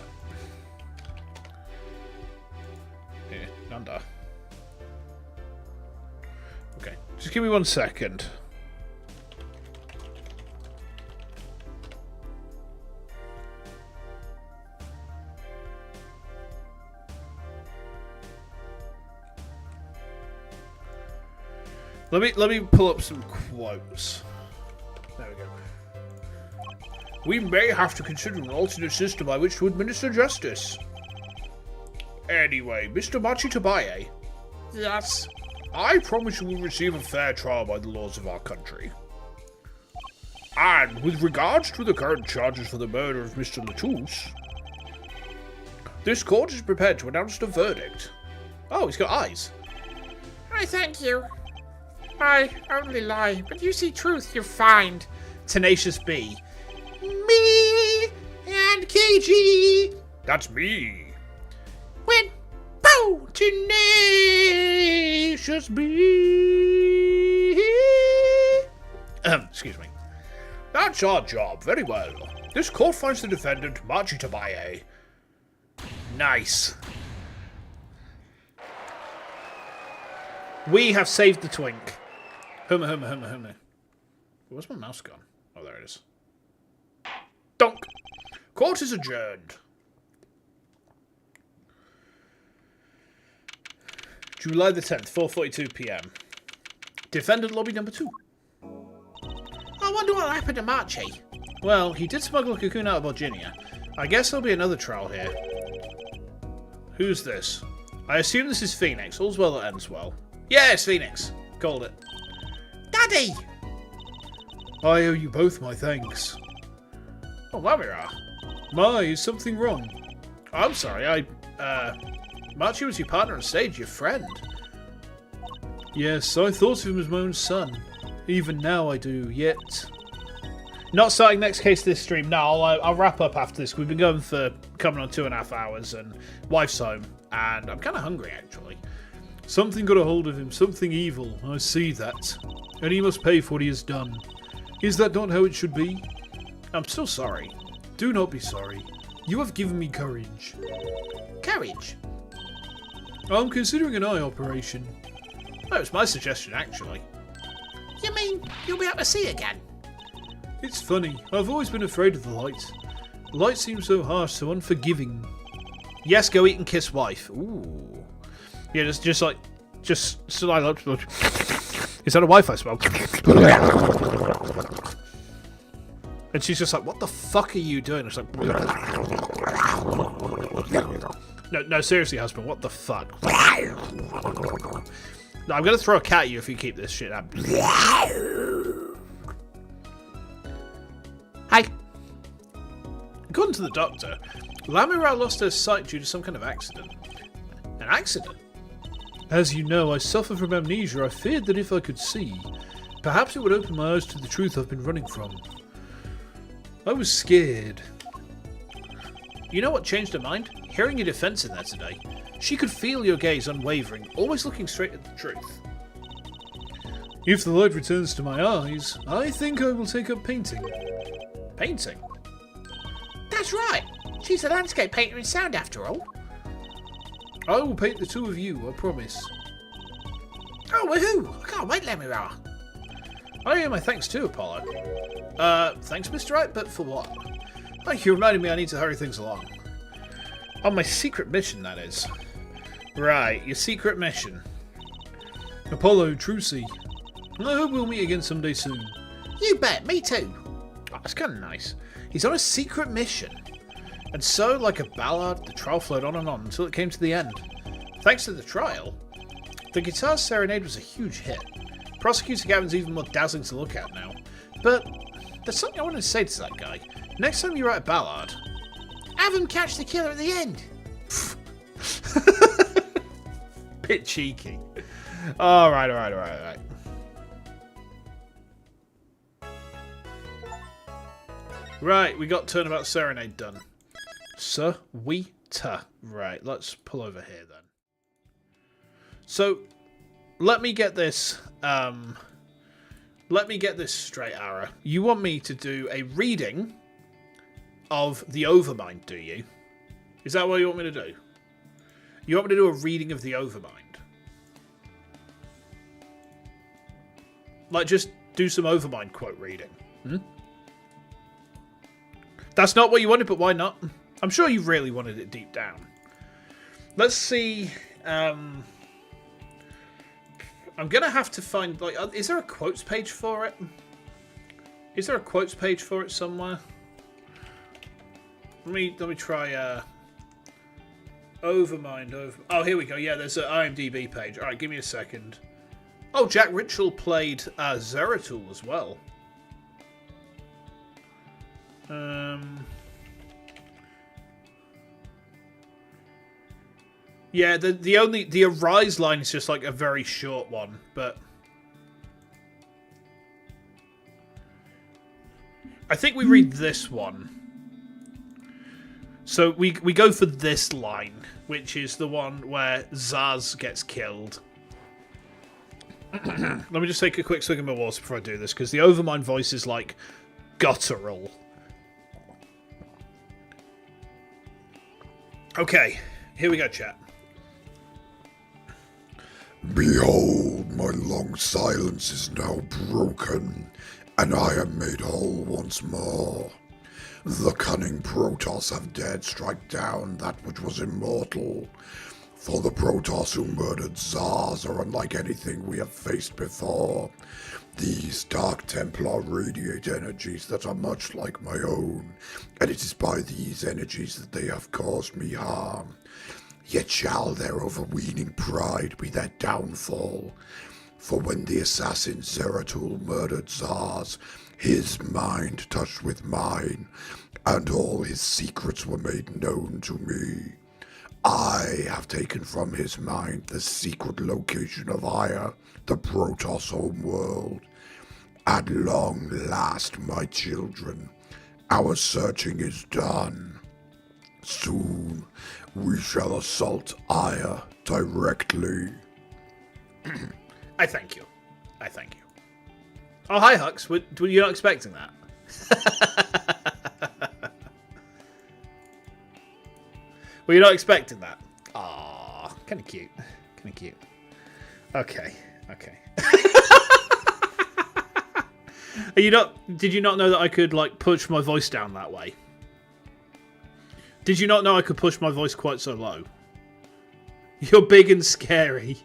Here, Nanda. Okay, just give me 1 second. Let me pull up some quotes. There we go. We may have to consider an alternate system by which to administer justice. Anyway, Mr. Machitabaye, Yes. I promise you will receive a fair trial by the laws of our country. And with regards to the current charges for the murder of Mr. Latouche, this court is prepared to announce the verdict. Oh, he's got eyes. I thank you. I only lie, but you see truth you find. Tenacious B. Me and KG That's me. went bow Tenacious B. Excuse me. That's our job. Very well. This court finds the defendant, Machitabaye. Nice. We have saved the twink. Hummer. Where's my mouse gone? Oh, there it is. Donk. Court is adjourned. July the 10th, 4:42 p.m. Defendant lobby number 2. I wonder what happened to Marchie. Well, he did smuggle a cocoon out of Virginia. I guess there'll be another trial here. Who's this? I assume this is Phoenix. All's well that ends well. Yes, Phoenix. Called it. Daddy! I owe you both my thanks. Oh, Lamira. My, is something wrong? I'm sorry, Marchie was your partner on stage, your friend. Yes, I thought of him as my own son. Even now I do, yet... Not starting next case this stream. No, I'll wrap up after this. We've been going for coming on 2.5 hours, and wife's home, and I'm kind of hungry, actually. Something got a hold of him, something evil, I see that. And he must pay for what he has done. Is that not how it should be? I'm so sorry. Do not be sorry. You have given me courage. Courage. I'm considering an eye operation. That was my suggestion, actually. You mean you'll be able to see again? It's funny, I've always been afraid of the light. The light seems so harsh, so unforgiving. Yes, go eat and kiss wife. Ooh. Yeah, just slide up. Is that a Wi-Fi smell? And she's just like, what the fuck are you doing? It's like... No, seriously, husband, what the fuck? No, I'm gonna throw a cat at you if you keep this shit up. Hi. According to the doctor, Lamira lost her sight due to some kind of accident. An accident? As you know, I suffer from amnesia. I feared that if I could see, perhaps it would open my eyes to the truth I've been running from. I was scared. You know what changed her mind? Hearing your defense in there today. She could feel your gaze unwavering, always looking straight at the truth. If the light returns to my eyes, I think I will take up painting. Painting? That's right. She's a landscape painter in sound after all. I will paint the two of you, I promise. Oh, woohoo! I can't wait, Lemira. I owe my thanks too, Apollo. Thanks, Mr. Right, but for what? Oh, you reminded me I need to hurry things along. On my secret mission, that is. Right, your secret mission. Apollo, Trucy. I hope we'll meet again someday soon. You bet, me too. Oh, that's kind of nice. He's on a secret mission. And so, like a ballad, the trial flowed on and on until it came to the end. Thanks to the trial, the guitar serenade was a huge hit. Prosecutor Gavin's even more dazzling to look at now. But there's something I wanted to say to that guy. Next time you write a ballad, have him catch the killer at the end. Bit cheeky. Alright. Right, we got Turnabout Serenade done. Sweet. Right, let's pull over here then. So, let me get this let me get this straight, Ara. You want me to do a reading of the Overmind, do you? Is that what you want me to do? You want me to do a reading of the Overmind? Like, just do some Overmind quote reading. That's not what you wanted, but why not? I'm sure you really wanted it deep down. Let's see. I'm gonna have to find, like, is there a quotes page for it? Is there a quotes page for it somewhere? Let me try. Overmind. Oh, here we go. Yeah, there's an IMDb page. All right, give me a second. Oh, Jack Ritchell played Zeratul as well. Yeah, the Arise line is just like a very short one, but I think we read this one. So we go for this line, which is the one where Zaz gets killed. Let me just take a quick swig of my water before I do this, because the Overmind voice is like guttural. Okay, here we go, chat. Behold, my long silence is now broken, and I am made whole once more. The cunning Protoss have dared strike down that which was immortal. For the Protoss who murdered Zars are unlike anything we have faced before. These Dark Templar radiate energies that are much like my own, and it is by these energies that they have caused me harm. Yet shall their overweening pride be their downfall. For when the assassin Zeratul murdered Zars, his mind touched with mine, and all his secrets were made known to me. I have taken from his mind the secret location of Aya, the Protoss homeworld. At long last, my children, our searching is done. Soon, we shall assault Aya directly. I thank you. I thank you. Oh, hi, Hux. Were you not expecting that? Were you not expecting that? Aww, kind of cute. Kind of cute. Okay. Okay. Are you not? Did you not know that I could like push my voice down that way? Did you not know I could push my voice quite so low? You're big and scary.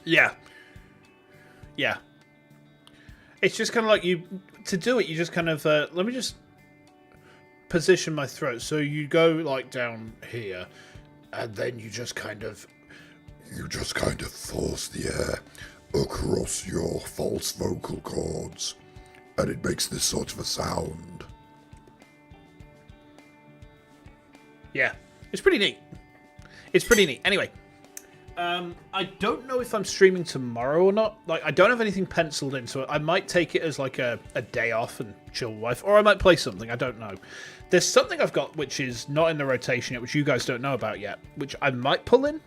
Yeah. Yeah. It's just kind of like to do it, you just kind of, let me just position my throat. So you go like down here, and then you just kind of... You just kind of force the air across your false vocal cords, and it makes this sort of a sound. Yeah. It's pretty neat. It's pretty neat. Anyway. I don't know if I'm streaming tomorrow or not. Like, I don't have anything penciled in, so I might take it as like a day off and chill with wife, or I might play something. I don't know. There's something I've got which is not in the rotation yet, which you guys don't know about yet, which I might pull in,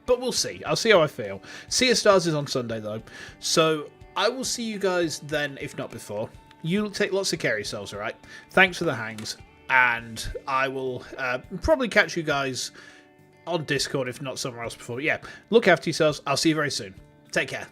but we'll see. I'll see how I feel. Sea of Stars is on Sunday though, so I will see you guys then, if not before. You take lots of care of yourselves, all right? Thanks for the hangs, and I will probably catch you guys on Discord, if not somewhere else before. But yeah, look after yourselves. I'll see you very soon. Take care.